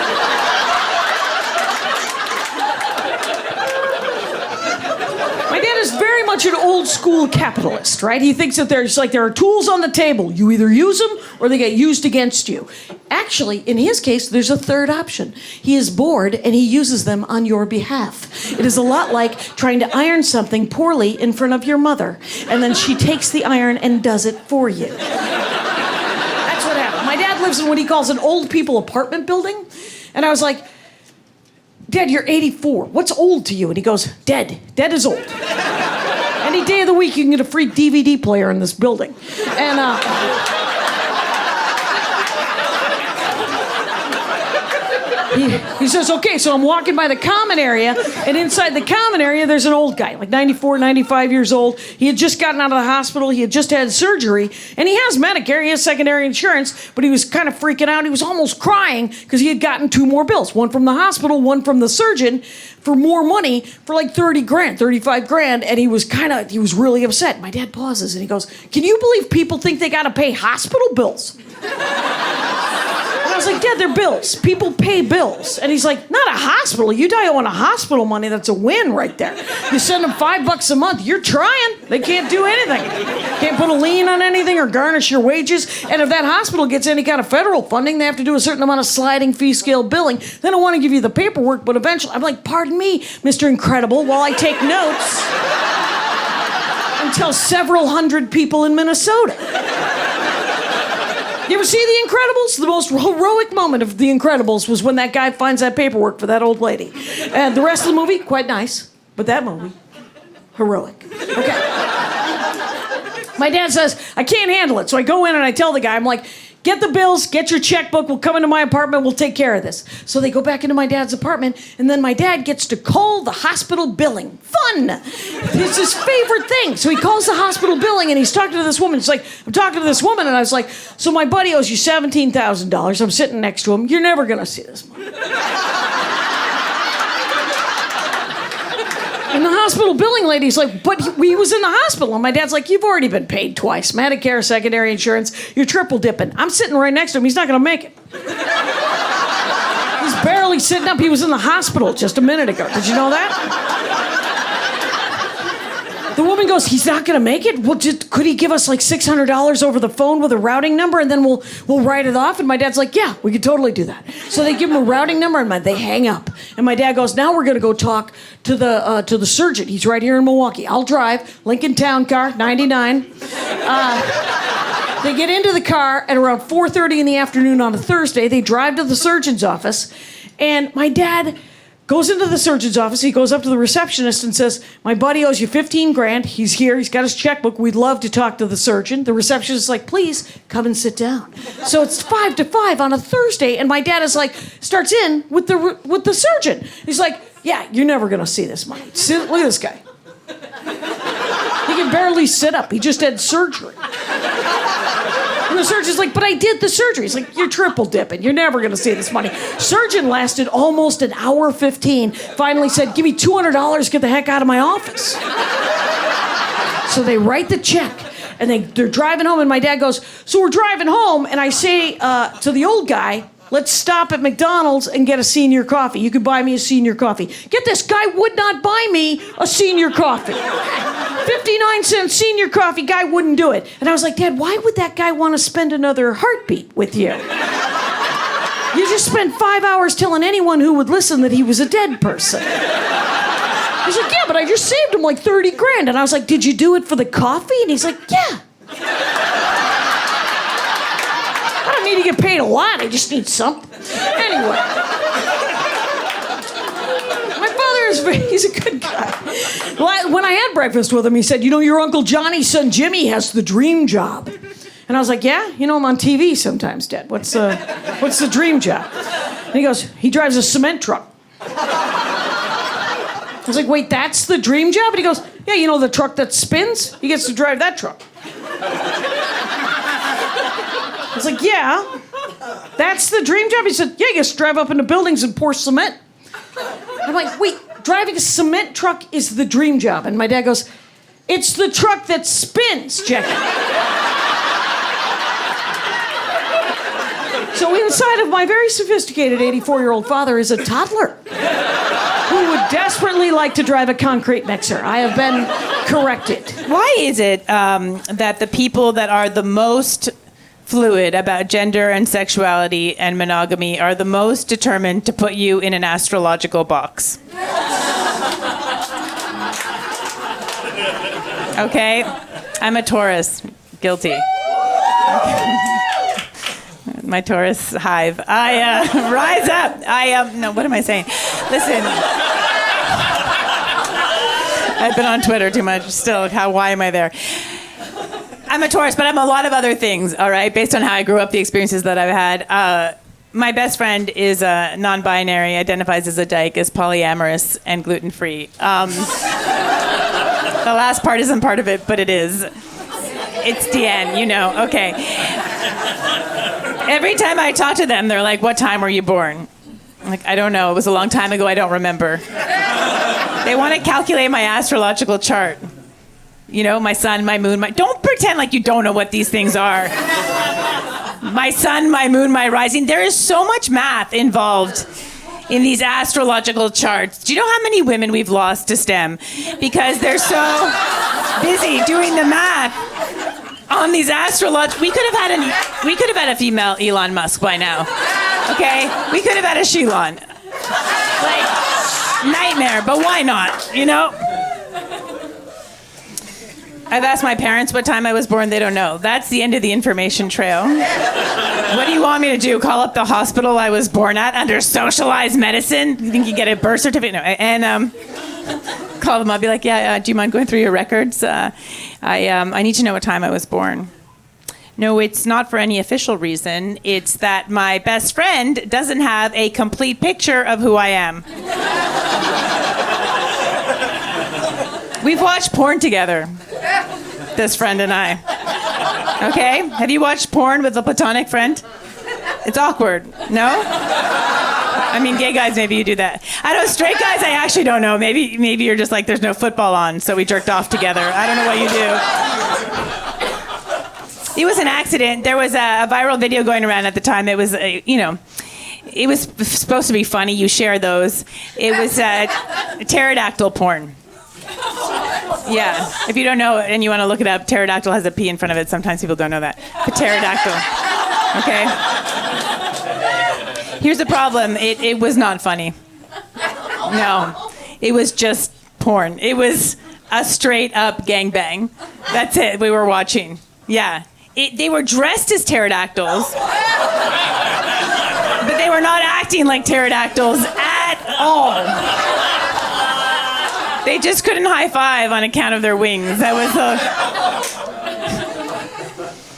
Is very much an old school capitalist, right? He thinks that there are tools on the table. You either use them or they get used against you. Actually, in his case, there's a third option. He is bored and he uses them on your behalf. It is a lot like trying to iron something poorly in front of your mother, and then she takes the iron and does it for you. That's what happened. My dad lives in what he calls an old people apartment building, and I was like, Dad, you're 84. What's old to you? And he goes, dead. Dead is old. Any day of the week, you can get a free DVD player in this building. And, he says, okay, so I'm walking by the common area, and inside the common area, there's an old guy, like 94, 95 years old. He had just gotten out of the hospital. He had just had surgery, and he has Medicare. He has secondary insurance, but he was kind of freaking out. He was almost crying because he had gotten 2 more bills, one from the hospital, one from the surgeon, for more money, for like $30,000, $35,000, and he was really upset. My dad pauses, and he goes, can you believe people think they got to pay hospital bills? I was like, Dad, they're bills. People pay bills. And he's like, not a hospital. You die on a hospital money. That's a win right there. You send them $5 a month. You're trying. They can't do anything. Can't put a lien on anything or garnish your wages. And if that hospital gets any kind of federal funding, they have to do a certain amount of sliding fee scale billing. They don't want to give you the paperwork, but eventually, I'm like, pardon me, Mr. Incredible, while I take notes and tell several hundred people in Minnesota. You ever see The Incredibles? The most heroic moment of The Incredibles was when that guy finds that paperwork for that old lady. And the rest of the movie, quite nice. But that movie, heroic. Okay. My dad says, I can't handle it. So I go in and I tell the guy, I'm like, get the bills, get your checkbook, we'll come into my apartment, we'll take care of this. So they go back into my dad's apartment, and then my dad gets to call the hospital billing. Fun! It's his favorite thing. So he calls the hospital billing, and he's talking to this woman. He's like, I'm talking to this woman, and I was like, so my buddy owes you $17,000. I'm sitting next to him. You're never going to see this money. And the hospital billing lady's like, but he was in the hospital. And my dad's like, you've already been paid twice. Medicare, secondary insurance, you're triple dipping. I'm sitting right next to him. He's not going to make it. He's barely sitting up. He was in the hospital just a minute ago. Did you know that? The woman goes, he's not going to make it? Well, could he give us like $600 over the phone with a routing number, and then we'll write it off? And my dad's like, yeah, we could totally do that. So they give him a routing number, and they hang up. And my dad goes, now we're going to go talk to the surgeon. He's right here in Milwaukee. I'll drive. Lincoln Town Car, 99. They get into the car at around 4:30 in the afternoon on a Thursday. They drive to the surgeon's office, and my dad goes into the surgeon's office. He goes up to the receptionist and says, my buddy owes you $15,000. He's here. He's got his checkbook. We'd love to talk to the surgeon. The receptionist is like, please come and sit down. So it's 4 to 5 on a Thursday, and my dad is like, starts in with the surgeon. He's like, yeah, you're never going to see this money. Look at this guy. He can barely sit up. He just had surgery. And the surgeon's like, but I did the surgery. He's like, you're triple dipping. You're never going to see this money. Surgeon lasted almost an hour 15. Finally said, give me $200, get the heck out of my office. So they write the check, and they're driving home, and my dad goes, so we're driving home, and I say to the old guy, let's stop at McDonald's and get a senior coffee. You could buy me a senior coffee. Get this, guy would not buy me a senior coffee. 59-cent senior coffee, guy wouldn't do it. And I was like, Dad, why would that guy want to spend another heartbeat with you? You just spent 5 hours telling anyone who would listen that he was a dead person. He's like, yeah, but I just saved him like 30 grand. And I was like, did you do it for the coffee? And he's like, yeah. I don't need to get paid a lot. I just need something. Anyway. My father he's a good guy. When I had breakfast with him, he said, your Uncle Johnny's son Jimmy has the dream job. And I was like, yeah? I'm on TV sometimes, Dad. What's the dream job? And he goes, he drives a cement truck. I was like, wait, that's the dream job? And he goes, yeah, the truck that spins? He gets to drive that truck. I was like, yeah, that's the dream job? He said, yeah, he gets to drive up into buildings and pour cement. I'm like, wait, driving a cement truck is the dream job? And my dad goes, it's the truck that spins, Jackie. So inside of my very sophisticated 84-year-old father is a toddler who would desperately like to drive a concrete mixer. I have been corrected. Why is it that the people that are the most fluid about gender and sexuality and monogamy are the most determined to put you in an astrological box? Okay? I'm a Taurus. Guilty. My Taurus hive. Rise up. No, what am I saying? Listen. I've been on Twitter too much still. Why am I there? I'm a Taurus, but I'm a lot of other things, all right? Based on how I grew up, the experiences that I've had. My best friend is non-binary, identifies as a dyke, is polyamorous, and gluten-free. The last part isn't part of it, but it is. It's Deanne, okay. Every time I talk to them, they're like, what time were you born? I'm like, I don't know. It was a long time ago. I don't remember. They want to calculate my astrological chart. My sun, my moon, Don't pretend like you don't know what these things are. My sun, my moon, my rising. There is so much math involved in these astrological charts. Do you know how many women we've lost to STEM? Because they're so busy doing the math on these astrological. We could have had a female Elon Musk by now. Okay? We could have had a Shelon. Nightmare, but why not? I've asked my parents what time I was born. They don't know. That's the end of the information trail. What do you want me to do? Call up the hospital I was born at under socialized medicine? You think you get a birth certificate? No. And call them up. Be like, yeah, do you mind going through your records? I need to know what time I was born. No, it's not for any official reason. It's that my best friend doesn't have a complete picture of who I am. We've watched porn together, this friend and I. Okay? Have you watched porn with a platonic friend? It's awkward. No? I mean, gay guys, maybe you do that. I know, straight guys, I actually don't know. Maybe you're just like, there's no football on, so we jerked off together. I don't know what you do. It was an accident. There was a viral video going around at the time. It was, it was supposed to be funny. You share those. It was pterodactyl porn. Yeah, if you don't know and you want to look it up, pterodactyl has a P in front of it. Sometimes people don't know that. Pterodactyl. Okay? Here's the problem. It was not funny. No. It was just porn. It was a straight up gangbang. That's it. We were watching. Yeah. They were dressed as pterodactyls, but they were not acting like pterodactyls at all. They just couldn't high five on account of their wings. That was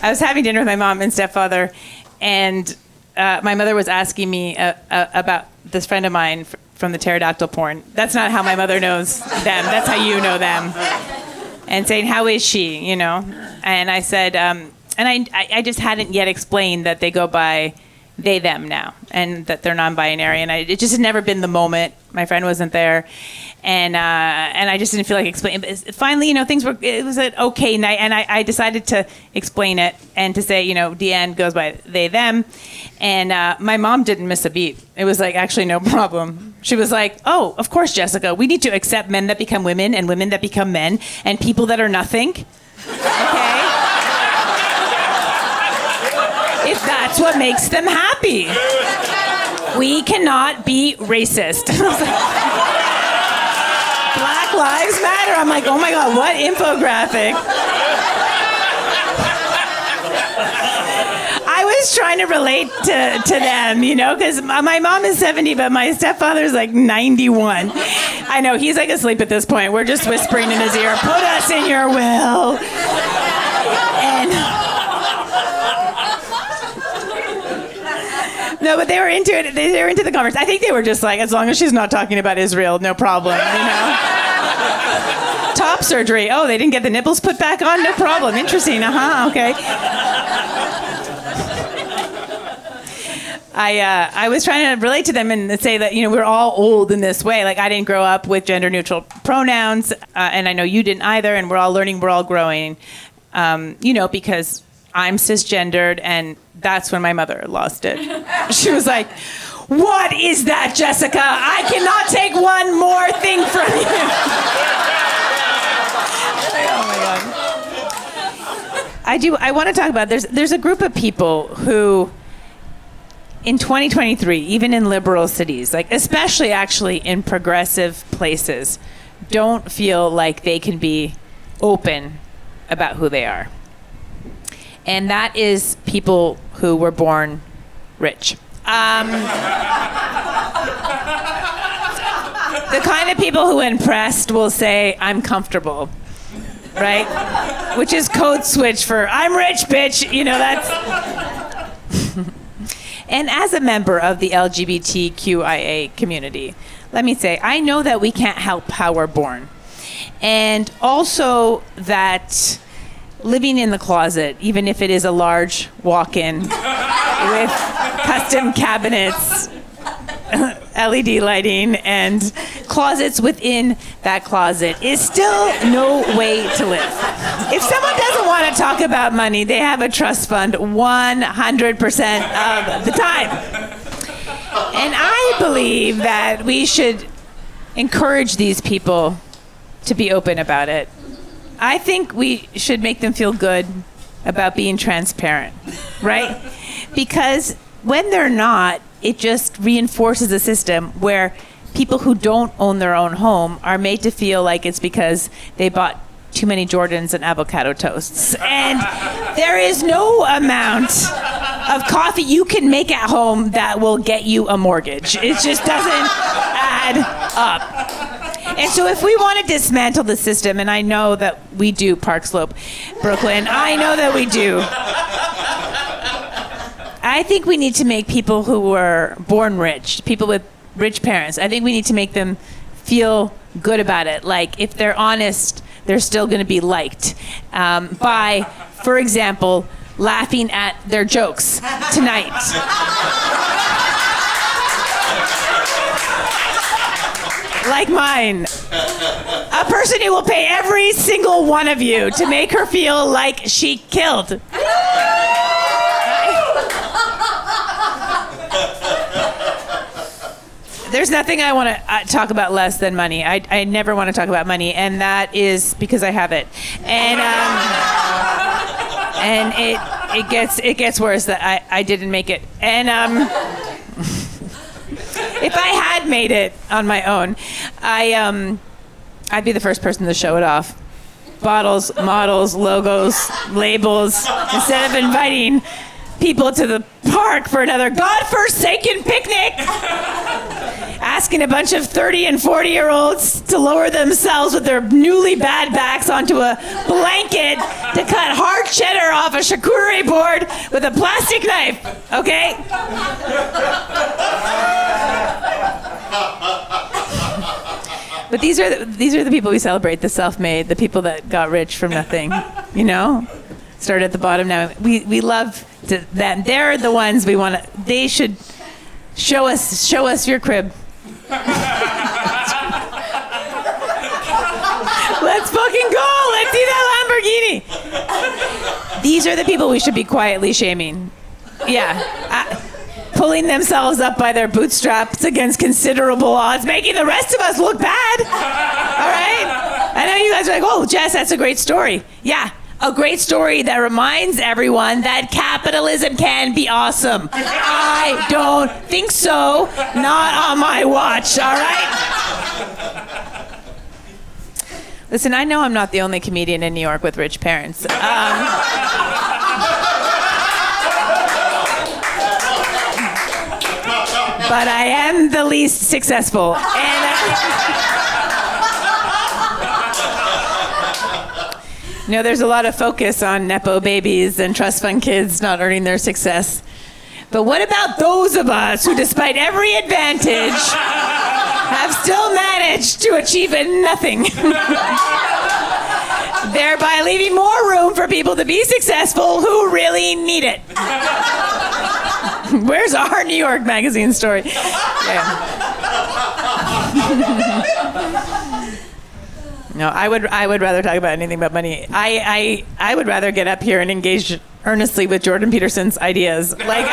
I was having dinner with my mom and stepfather, and my mother was asking me about this friend of mine from the pterodactyl porn. That's not how my mother knows them. That's how you know them. And saying, how is she, And I said, and I just hadn't yet explained that they go by they, them now, and that they're non-binary. And it just had never been the moment. My friend wasn't there. And I just didn't feel like explaining. Finally, it was an okay night, and I decided to explain it and to say, Deanne goes by they, them. And my mom didn't miss a beat. It was like, actually, no problem. She was like, oh, of course, Jessica, we need to accept men that become women and women that become men and people that are nothing. Okay? If that's what makes them happy. We cannot be racist. Black Lives Matter. I'm like, oh my God, what infographic? I was trying to relate to them, you know, because my mom is 70, but my stepfather's like 91. I know, he's like asleep at this point. We're just whispering in his ear, put us in your will. And no, but they were into it. They were into the conversation. I think they were just like, as long as she's not talking about Israel, no problem, you know? Top surgery. Oh, they didn't get the nipples put back on? No problem. Interesting. Okay. I was trying to relate to them and say that, you know, we're all old in this way. Like, I didn't grow up with gender neutral pronouns, and I know you didn't either, and we're all learning, we're all growing, you know, because I'm cisgendered, and that's when my mother lost it. She was like, what is that, Jessica? I cannot take one more thing from you. Oh my God. I want to talk about, there's a group of people who, in 2023, even in liberal cities, like especially actually in progressive places, don't feel like they can be open about who they are. And that is people who were born rich. The kind of people who, when pressed, will say, I'm comfortable, right? Which is code switch for, I'm rich, bitch. You know, that's... And as a member of the LGBTQIA community, let me say, I know that we can't help how we're born. And also that living in the closet, even if it is a large walk-in with custom cabinets, LED lighting, and closets within that closet, is still no way to live. If someone doesn't want to talk about money, they have a trust fund 100% of the time. And I believe that we should encourage these people to be open about it. I think we should make them feel good about being transparent, right? Because when they're not, it just reinforces a system where people who don't own their own home are made to feel like it's because they bought too many Jordans and avocado toasts. And there is no amount of coffee you can make at home that will get you a mortgage. It just doesn't add up. And so if we want to dismantle the system, and I know that we do, Park Slope, Brooklyn, I know that we do. I think we need to make people who were born rich, people with rich parents, I think we need to make them feel good about it. Like, if they're honest, they're still going to be liked by, for example, laughing at their jokes tonight. Like mine. A person who will pay every single one of you to make her feel like she killed. There's nothing I want to talk about less than money. I never want to talk about money, and that is because I have it. And it gets worse that I didn't make it. And if I had made it on my own, I'd be the first person to show it off. Bottles, models, logos, labels. Instead of inviting people to the park for another godforsaken picnic, asking a bunch of 30 and 40-year-olds to lower themselves with their newly bad backs onto a blanket to cut hard cheddar off a charcuterie board with a plastic knife, okay? But these are the people we celebrate, the self-made, the people that got rich from nothing, you know? Started at the bottom now. We love them. They're the ones we want to, they should show us your crib. Let's fucking go. Let's see that Lamborghini. These are the people we should be quietly shaming. Yeah. Pulling themselves up by their bootstraps against considerable odds, making the rest of us look bad. All right? I know you guys are like, oh, Jess, that's a great story. Yeah. A great story that reminds everyone that capitalism can be awesome. I don't think so. Not on my watch, all right? Listen, I know I'm not the only comedian in New York with rich parents. But I am the least successful. There's a lot of focus on Nepo babies and trust fund kids not earning their success. But what about those of us who, despite every advantage, have still managed to achieve nothing? Thereby leaving more room for people to be successful who really need it. Where's our New York Magazine story? Yeah. No, I would rather talk about anything but money. I would rather get up here and engage earnestly with Jordan Peterson's ideas. Like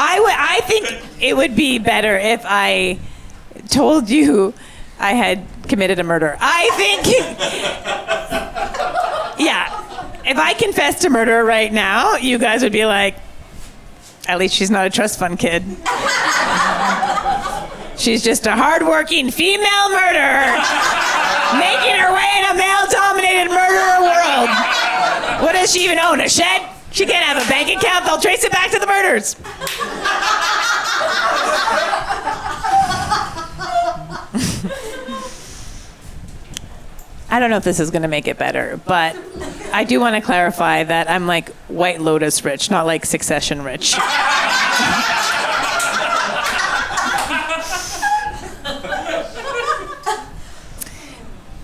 I think it would be better if I told you I had committed a murder. I think, yeah, if I confessed to murder right now, you guys would be like, at least she's not a trust fund kid. She's just a hardworking female murderer making her way in a male-dominated murderer world. What does she even own, a shed? She can't have a bank account. They'll trace it back to the murders. I don't know if this is going to make it better, but I do want to clarify that I'm like White Lotus rich, not like Succession rich.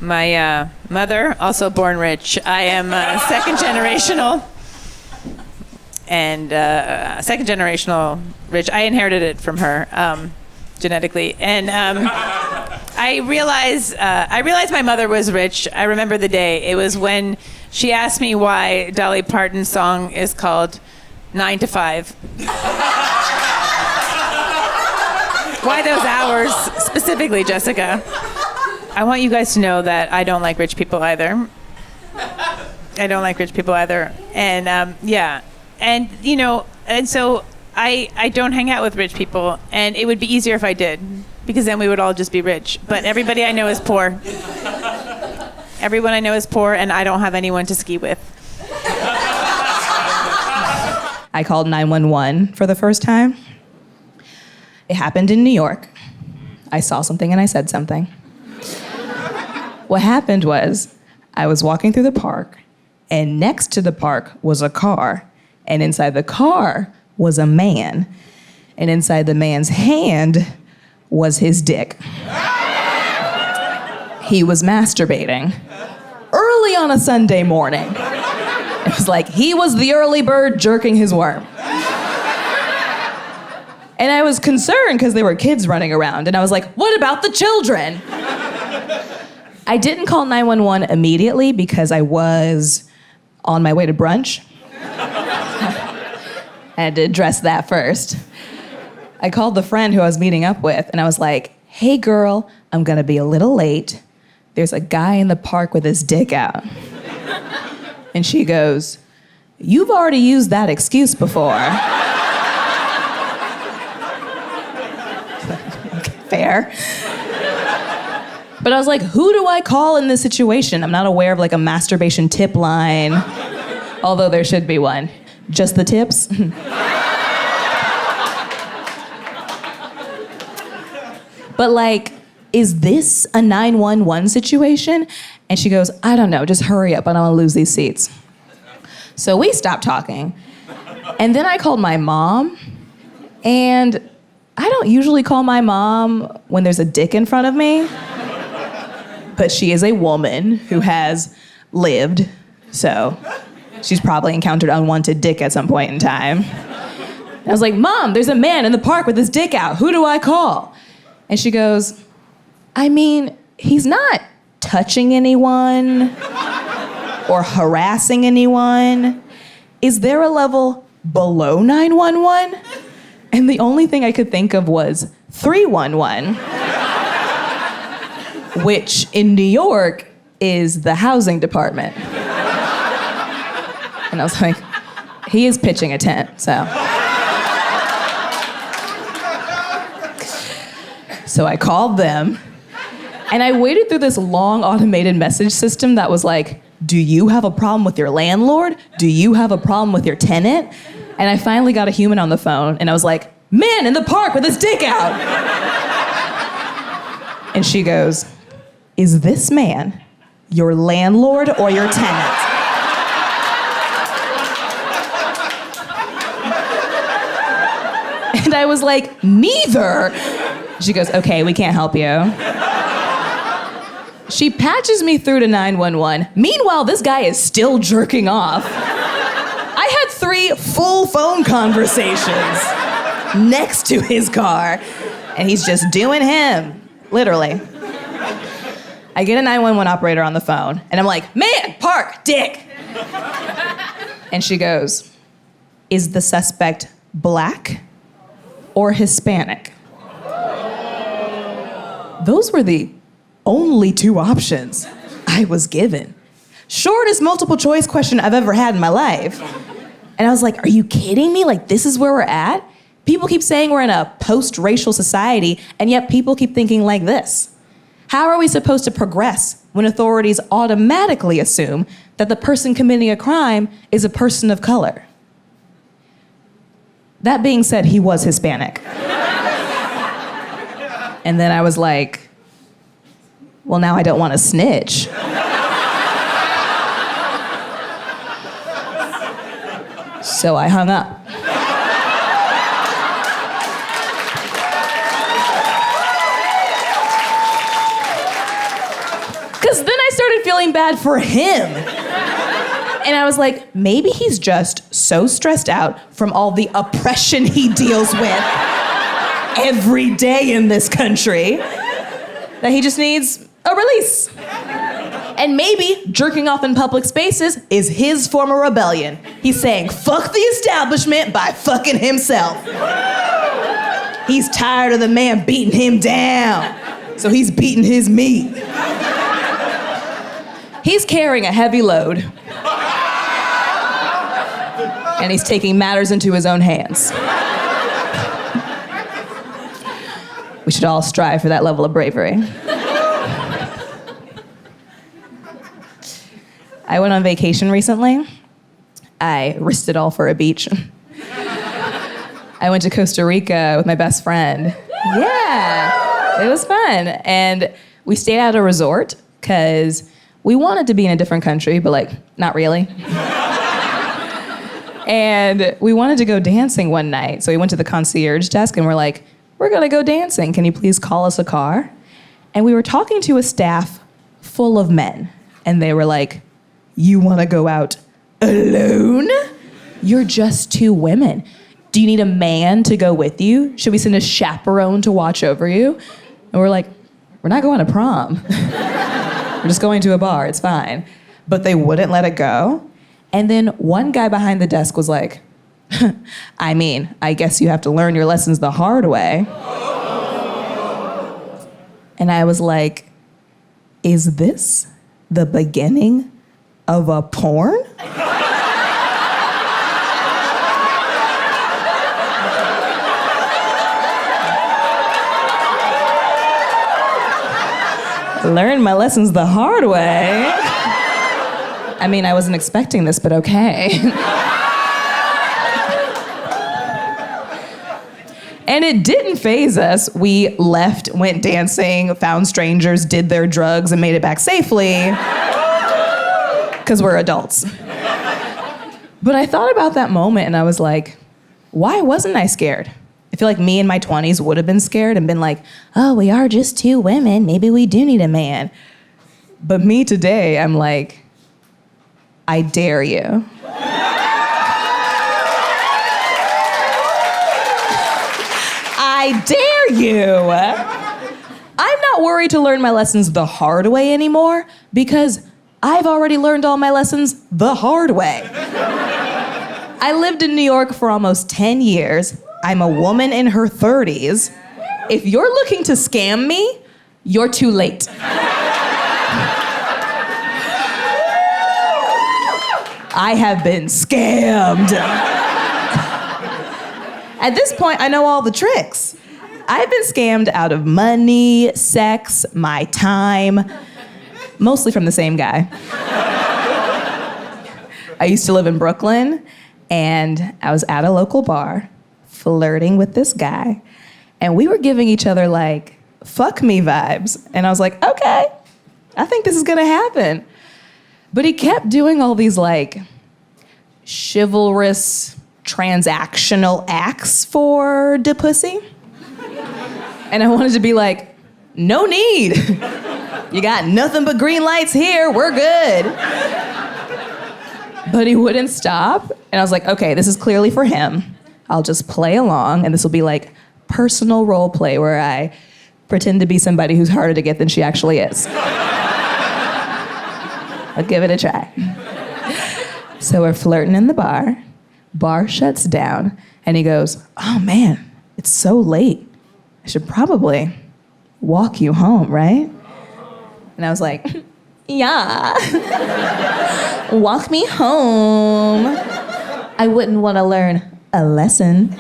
My mother, also born rich. I am second generational rich. I inherited it from her genetically, and I realized my mother was rich. I remember the day. It was when she asked me why Dolly Parton's song is called 9 to 5. Why those hours specifically, Jessica? I want you guys to know that I don't like rich people either. And yeah. And, and so I don't hang out with rich people. And it would be easier if I did, because then we would all just be rich. But everybody I know is poor. Everyone I know is poor, and I don't have anyone to ski with. I called 911 for the first time. It happened in New York. I saw something and I said something. What happened was, I was walking through the park, and next to the park was a car, and inside the car was a man, and inside the man's hand was his dick. He was masturbating early on a Sunday morning. It was like he was the early bird jerking his worm. And I was concerned because there were kids running around, and I was like, what about the children? I didn't call 911 immediately because I was on my way to brunch. I had to address that first. I called the friend who I was meeting up with, and I was like, hey girl, I'm gonna be a little late. There's a guy in the park with his dick out. And she goes, you've already used that excuse before. Fair. But I was like, who do I call in this situation? I'm not aware of like a masturbation tip line, although there should be one. Just the tips? But like, is this a 911 situation? And she goes, I don't know, just hurry up, I don't want to lose these seats. So we stopped talking. And then I called my mom, and I don't usually call my mom when there's a dick in front of me. But she is a woman who has lived, so she's probably encountered unwanted dick at some point in time. And I was like, Mom, there's a man in the park with his dick out. Who do I call? And she goes, I mean, he's not touching anyone or harassing anyone. Is there a level below 911? And the only thing I could think of was 311. Which in New York is the housing department. And I was like, he is pitching a tent, so. So I called them, And I waited through this long automated message system that was like, do you have a problem with your landlord? Do you have a problem with your tenant? And I finally got a human on the phone and I was like, man in the park with his dick out. And she goes, is this man your landlord or your tenant? And I was like, neither. She goes, okay, we can't help you. She patches me through to 911. Meanwhile, this guy is still jerking off. I had 3 full phone conversations next to his car, and he's just doing him, literally. I get a 911 operator on the phone, and I'm like, man, park, dick. And she goes, is the suspect black or Hispanic? Those were the only 2 options I was given. Shortest multiple choice question I've ever had in my life. And I was like, are you kidding me? Like, this is where we're at? People keep saying we're in a post-racial society, and yet people keep thinking like this. How are we supposed to progress when authorities automatically assume that the person committing a crime is a person of color? That being said, he was Hispanic. And then I was like, well, now I don't want to snitch. So I hung up. Because then I started feeling bad for him. And I was like, maybe he's just so stressed out from all the oppression he deals with every day in this country that he just needs a release. And maybe jerking off in public spaces is his form of rebellion. He's saying, fuck the establishment by fucking himself. He's tired of the man beating him down, so he's beating his meat. He's carrying a heavy load. And he's taking matters into his own hands. We should all strive for that level of bravery. I went on vacation recently. I risked it all for a beach. I went to Costa Rica with my best friend. Yeah, it was fun. And we stayed at a resort because we wanted to be in a different country, but like, not really. And we wanted to go dancing one night. So we went to the concierge desk and we're like, we're gonna go dancing. Can you please call us a car? And we were talking to a staff full of men. And they were like, you wanna go out alone? You're just 2 women. Do you need a man to go with you? Should we send a chaperone to watch over you? And we're like, we're not going to prom. We're just going to a bar, it's fine. But they wouldn't let it go. And then one guy behind the desk was like, I mean, I guess you have to learn your lessons the hard way. And I was like, is this the beginning of a porn? Learn my lessons the hard way. I mean, I wasn't expecting this, but okay. And it didn't faze us. We left, went dancing, found strangers, did their drugs, and made it back safely. Because we're adults. But I thought about that moment and I was like, why wasn't I scared? I feel like me in my 20s would have been scared and been like, oh, we are just 2 women. Maybe we do need a man. But me today, I'm like, I dare you. I dare you. I'm not worried to learn my lessons the hard way anymore because I've already learned all my lessons the hard way. I lived in New York for almost 10 years. I'm a woman in her 30s. If you're looking to scam me, you're too late. I have been scammed. At this point, I know all the tricks. I've been scammed out of money, sex, my time, mostly from the same guy. I used to live in Brooklyn, and I was at a local bar, flirting with this guy, and we were giving each other like, fuck me vibes. And I was like, okay, I think this is gonna happen. But he kept doing all these like chivalrous, transactional acts for the pussy. And I wanted to be like, no need. You got nothing but green lights here, we're good. But he wouldn't stop. And I was like, okay, this is clearly for him. I'll just play along, and this will be like personal role play where I pretend to be somebody who's harder to get than she actually is. I'll give it a try. So we're flirting in the bar. Bar shuts down, and he goes, oh man, it's so late. I should probably walk you home, right? And I was like, yeah. Walk me home. I wouldn't want to learn a lesson.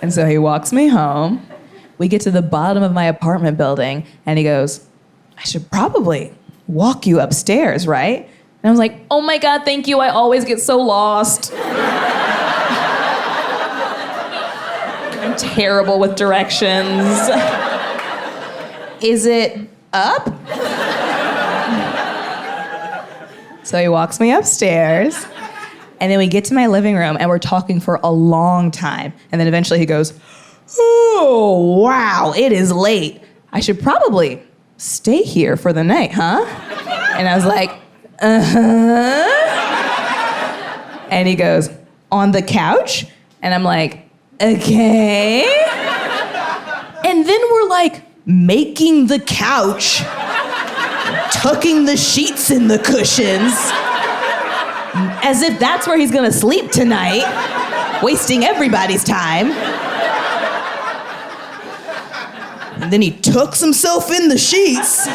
And so he walks me home. We get to the bottom of my apartment building, and he goes, I should probably walk you upstairs, right? And I was like, oh my God, thank you. I always get so lost. I'm terrible with directions. Is it up? So he walks me upstairs, and then we get to my living room, and we're talking for a long time. And then eventually he goes, oh, wow, it is late. I should probably stay here for the night, huh? And I was like, uh-huh. And he goes, on the couch? And I'm like, okay. And then we're like making the couch, tucking the sheets in the cushions, as if that's where he's gonna sleep tonight, wasting everybody's time. And then he tucks himself in the sheets.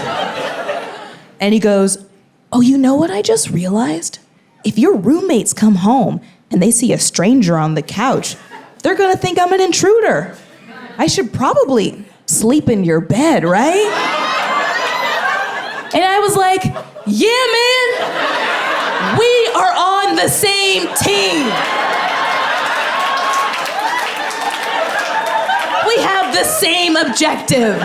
And he goes, oh, you know what I just realized? If your roommates come home and they see a stranger on the couch, they're gonna think I'm an intruder. I should probably sleep in your bed, right? And I was like, yeah, man, we are on the same team. We have the same objective.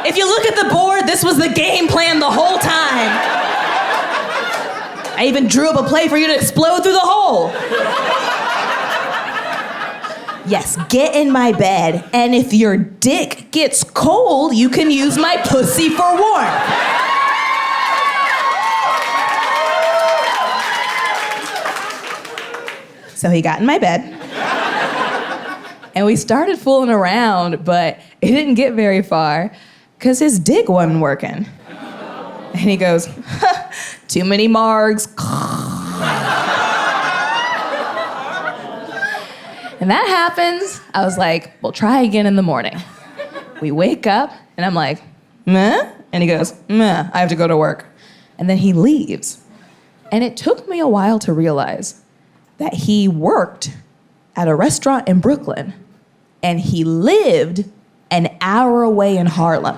If you look at the board, this was the game plan the whole time. I even drew up a play for you to explode through the hole. Yes, get in my bed, and if your dick gets cold, you can use my pussy for warmth. So he got in my bed. And we started fooling around, but it didn't get very far because his dick wasn't working. And he goes, too many margs. And that happens. I was like, well, try again in the morning. We wake up, and I'm like, meh? And he goes, meh, I have to go to work. And then he leaves. And it took me a while to realize that he worked at a restaurant in Brooklyn, and he lived an hour away in Harlem.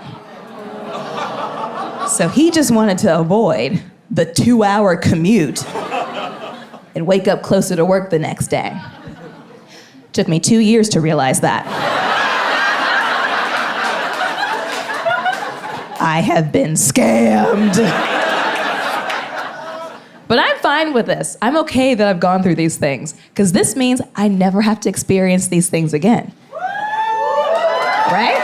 So he just wanted to avoid the 2-hour commute and wake up closer to work the next day. Took me 2 years to realize that. I have been scammed. But I'm fine with this. I'm okay that I've gone through these things, because this means I never have to experience these things again. Right?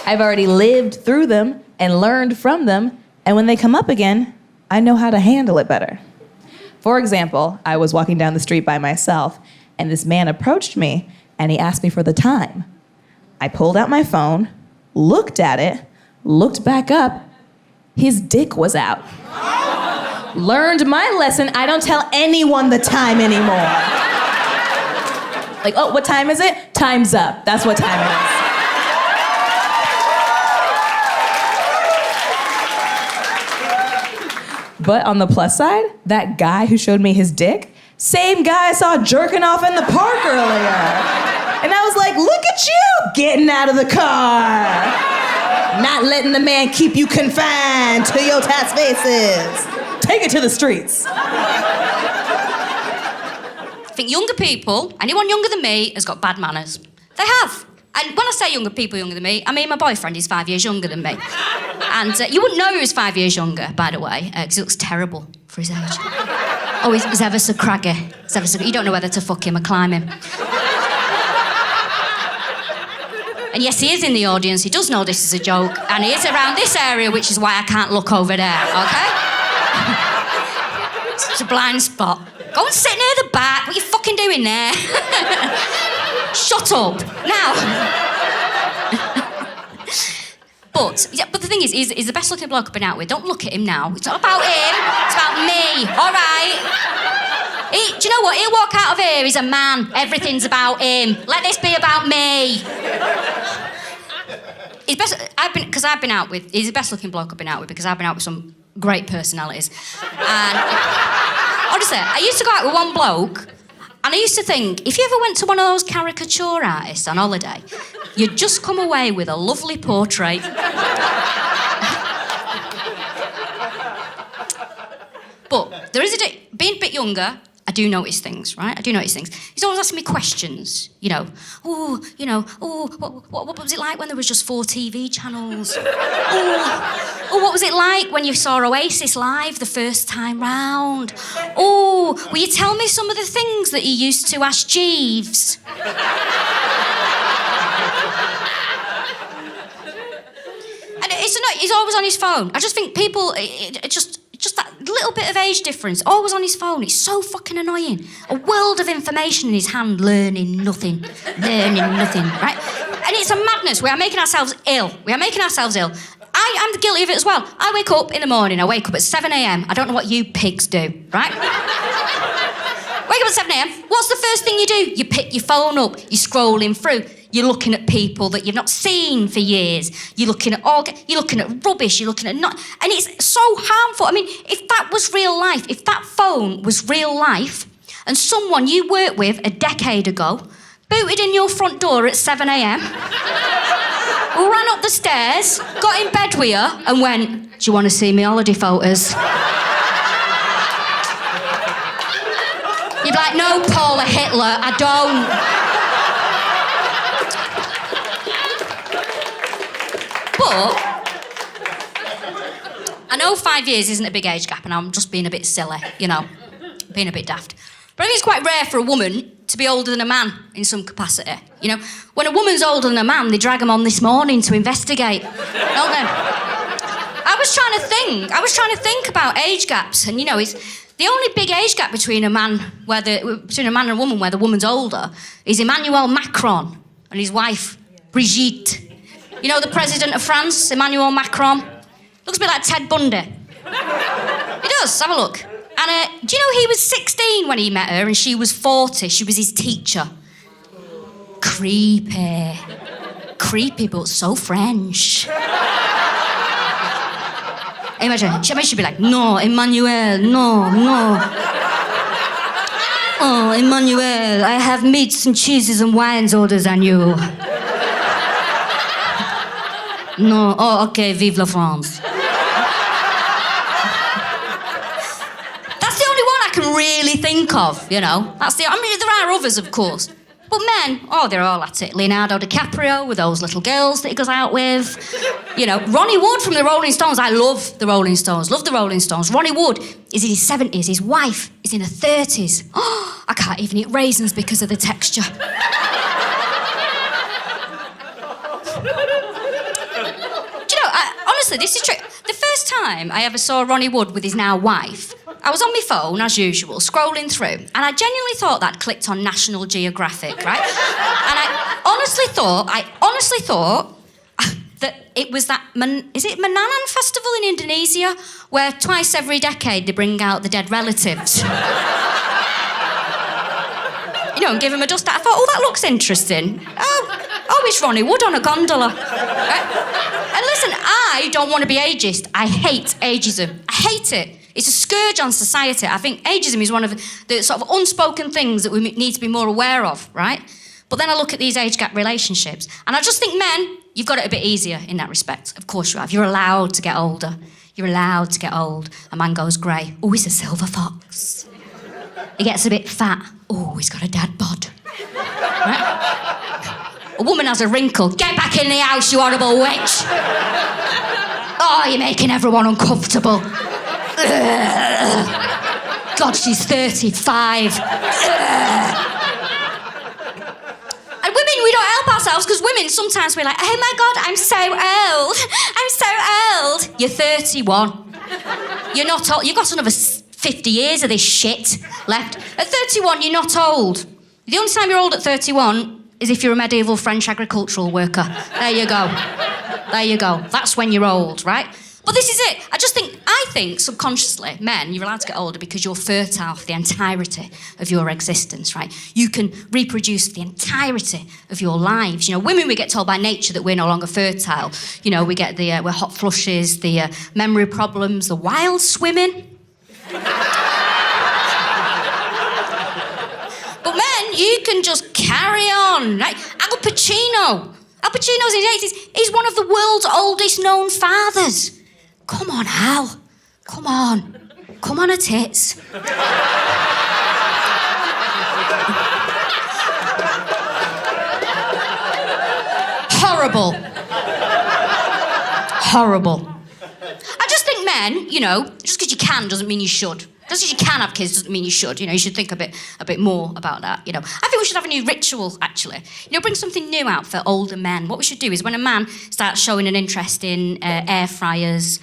I've already lived through them and learned from them, and when they come up again, I know how to handle it better. For example, I was walking down the street by myself, and this man approached me, and he asked me for the time. I pulled out my phone, looked at it, looked back up, his dick was out. Learned my lesson, I don't tell anyone the time anymore. Like, oh, what time is it? Time's up. That's what time it is. But on the plus side, that guy who showed me his dick Same guy I saw jerking off in the park earlier. And I was like, look at you getting out of the car. Not letting the man keep you confined to your tight spaces. Take it to the streets. I think younger people, anyone younger than me, has got bad manners. They have. And when I say younger people younger than me, I mean my boyfriend is 5 years younger than me. And you wouldn't know he was 5 years younger, by the way, because he looks terrible for his age. Oh, he's ever so craggy. You don't know whether to fuck him or climb him. And yes, he is in the audience. He does know this is a joke. And he is around this area, which is why I can't look over there, okay? It's a blind spot. Go and sit near the back. What are you fucking doing there? Shut up. Now. But the thing is, he's the best looking bloke I've been out with. Don't look at him now. It's not about him. It's about me. All right? Do you know what? He'll walk out of here. He's a man. Everything's about him. Let this be about me. He's the best looking bloke I've been out with because I've been out with some great personalities. And honestly, I used to go out with one bloke. And I used to think, if you ever went to one of those caricature artists on holiday, you'd just come away with a lovely portrait. But there is being a bit younger, I do notice things, right? He's always asking me questions, what was it like when there was just 4 TV channels? What was it like when you saw Oasis live the first time round? Will you tell me some of the things that you used to ask Jeeves? And he's always on his phone. I just think people, just that little bit of age difference, always on his phone. It's so fucking annoying. A world of information in his hand, learning nothing, right? And it's a madness. We are making ourselves ill. I'm guilty of it as well. I wake up in the morning. I wake up at 7 a.m. I don't know what you pigs do, right? Wake up at 7 a.m. What's the first thing you do? You pick your phone up. You're scrolling through. You're looking at people that you've not seen for years. You're looking at rubbish. You're looking at and it's so harmful. I mean, if that was real life, if that phone was real life, and someone you worked with a decade ago booted in your front door at 7 a.m., ran up the stairs, got in bed with you, and went, "Do you want to see me holiday photos?" You'd be like, "No, Paula Hitler, I don't." But I know 5 years isn't a big age gap, and I'm just being a bit silly, being a bit daft. But I think it's quite rare for a woman to be older than a man in some capacity. When a woman's older than a man, they drag them on this morning to investigate, don't they? I was trying to think about age gaps, and it's the only big age gap between a man and a woman where the woman's older is Emmanuel Macron and his wife Brigitte. The president of France, Emmanuel Macron. Looks a bit like Ted Bundy. He does, have a look. And do you know he was 16 when he met her and she was 40? She was his teacher. Creepy, but so French. Imagine, she'd be like, "No, Emmanuel, no. Oh, Emmanuel, I have meats and cheeses and wines older than you. No, oh, okay, vive la France." That's the only one I can really think of, there are others, of course. But men, they're all at it. Leonardo DiCaprio with those little girls that he goes out with. Ronnie Wood from the Rolling Stones. I love the Rolling Stones. Ronnie Wood is in his 70s. His wife is in her 30s. Oh, I can't even eat raisins because of the texture. Honestly, this is true. The first time I ever saw Ronnie Wood with his now wife, I was on my phone, as usual, scrolling through, and I genuinely thought that clicked on National Geographic, right? And I honestly thought that it was that, is it Mananan Festival in Indonesia, where twice every decade they bring out the dead relatives. And give him a dust. I thought, that looks interesting. Oh, it's Ronnie Wood on a gondola. Right? And listen, I don't want to be ageist. I hate ageism. I hate it. It's a scourge on society. I think ageism is one of the sort of unspoken things that we need to be more aware of, right? But then I look at these age gap relationships, and I just think men, you've got it a bit easier in that respect. Of course you have. You're allowed to get older. You're allowed to get old. A man goes grey. Oh, he's a silver fox. He gets a bit fat. Oh, he's got a dad bod. Right? A woman has a wrinkle. Get back in the house, you horrible witch. Oh, you're making everyone uncomfortable. God, she's 35. And women, we don't help ourselves because women, sometimes we're like, oh my God, I'm so old. I'm so old. You're 31. You're not old. You've got another 50 years of this shit left. At 31, you're not old. The only time you're old at 31 is if you're a medieval French agricultural worker. There you go. There you go. That's when you're old, right? But this is it. I think subconsciously, men, you're allowed to get older because you're fertile for the entirety of your existence, right? You can reproduce the entirety of your lives. You know, women, we get told by nature that we're no longer fertile. You know, we get we're hot flushes, the memory problems, the wild swimming. But men, you can just carry on, right? Al Pacino's in his 80s. He's one of the world's oldest known fathers. Come on, Al. Come on. Come on, a tits. Horrible. Horrible. I just think men, you know, just because you can doesn't mean you should. Just because you can have kids doesn't mean you should. You know, you should think a bit more about that, you know. I think we should have a new ritual, actually. You know, bring something new out for older men. What we should do is when a man starts showing an interest in air fryers,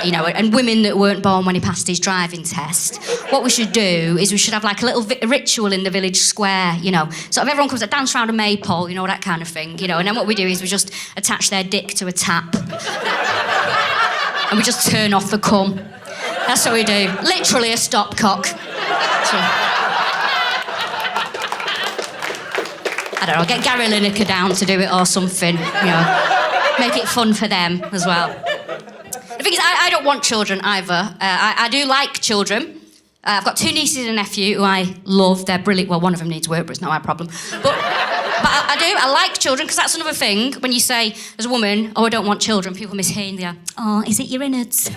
you know, and women that weren't born when he passed his driving test, what we should do is we should have like a little ritual in the village square, you know. So if everyone comes to dance around a maypole, you know, that kind of thing, you know. And then what we do is we just attach their dick to a tap. And we just turn off the cum. That's what we do. Literally a stopcock. I don't know, get Gary Lineker down to do it or something, you know. Make it fun for them as well. The thing is, I don't want children either. I do like children. I've got 2 nieces and a nephew who I love. They're brilliant. Well, one of them needs work, but it's not my problem. But I do. I like children because that's another thing. When you say, as a woman, oh, I don't want children, people mishear you. Oh, is it your innards?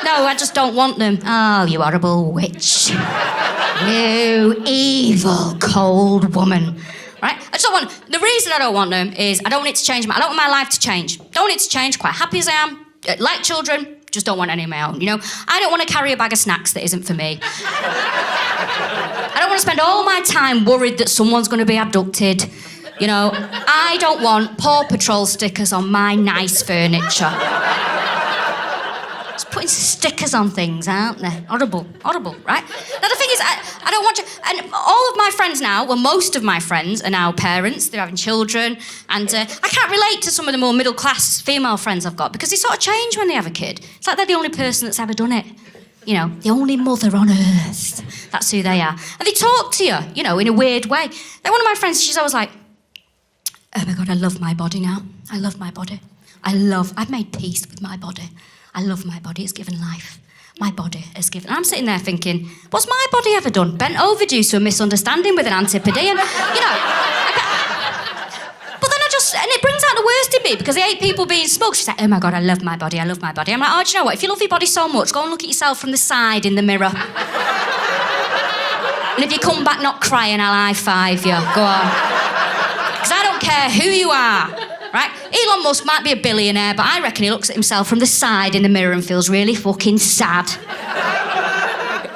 No, I just don't want them. Oh, you horrible witch. You evil, cold woman. Right? I just don't want... The reason I don't want them is I don't want it to change. I don't want my life to change. Don't want it to change. Quite happy as I am. Like children, just don't want any of my own, you know? I don't want to carry a bag of snacks that isn't for me. I don't want to spend all my time worried that someone's going to be abducted. You know, I don't want Paw Patrol stickers on my nice furniture. Just putting stickers on things, aren't they? Horrible, horrible, right? Now, the thing is, I don't want to... And all of my friends now, well, most of my friends are now parents. They're having children. And I can't relate to some of the more middle-class female friends I've got because they sort of change when they have a kid. It's like they're the only person that's ever done it. You know, the only mother on earth. That's who they are. And they talk to you, you know, in a weird way. Like one of my friends, she's always like, oh my God, I love my body now. I love my body. I've made peace with my body. I love my body. It's given life. My body has given... And I'm sitting there thinking, what's my body ever done? Bent over due to a misunderstanding with an Antipodean? You know... But then and it brings out the worst in me because I hate people being smug. She's like, oh my God, I love my body. I love my body. I'm like, oh, do you know what? If you love your body so much, go and look at yourself from the side in the mirror. And if you come back not crying, I'll high-five you. Go on. Because I don't care who you are. Right? Elon Musk might be a billionaire, but I reckon he looks at himself from the side in the mirror and feels really fucking sad.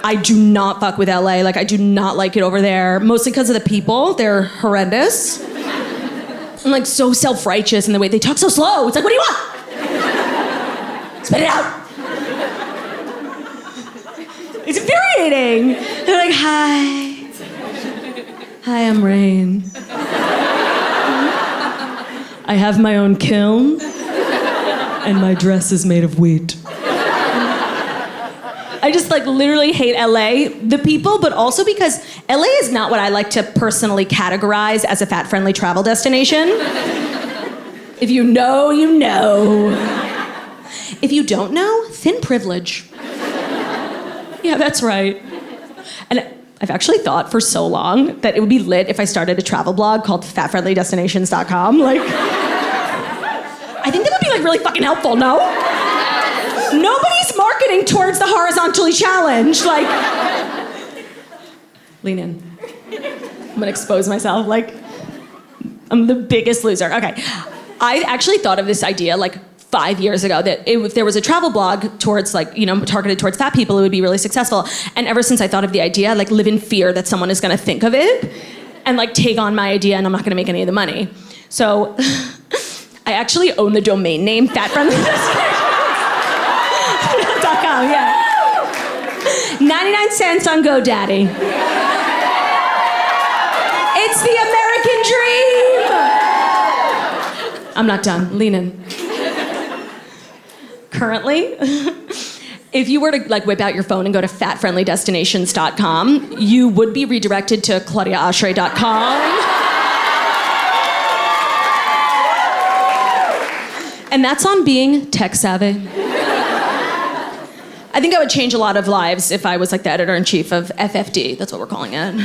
I do not fuck with LA. Like, I do not like it over there. Mostly because of the people. They're horrendous. And, like, so self-righteous in the way they talk so slow. It's like, what do you want? Spit it out. It's infuriating. They're like, hi. Hi, I'm Rain. I have my own kiln, and my dress is made of wheat. I just like literally hate LA, the people, but also because LA is not what I like to personally categorize as a fat-friendly travel destination. If you know, you know. If you don't know, thin privilege. Yeah, that's right. And I've actually thought for so long that it would be lit if I started a travel blog called fatfriendlydestinations.com. Like, I think that would be like really fucking helpful, no? Nobody's marketing towards the horizontally challenged. Like, lean in. I'm gonna expose myself. Like, I'm the biggest loser. Okay. I actually thought of this idea like 5 years ago that if there was a travel blog towards like, you know, targeted towards fat people, it would be really successful. And ever since I thought of the idea, I like live in fear that someone is gonna think of it and like take on my idea and I'm not gonna make any of the money. So I actually own the domain name fatfriendlydestinations.com, yeah. 99 cents on GoDaddy. It's the American dream! I'm not done, lean in. Currently, if you were to like whip out your phone and go to fatfriendlydestinations.com, you would be redirected to claudiaoshry.com. And that's on being tech savvy. I think I would change a lot of lives if I was like the editor-in-chief of FFD. That's what we're calling it.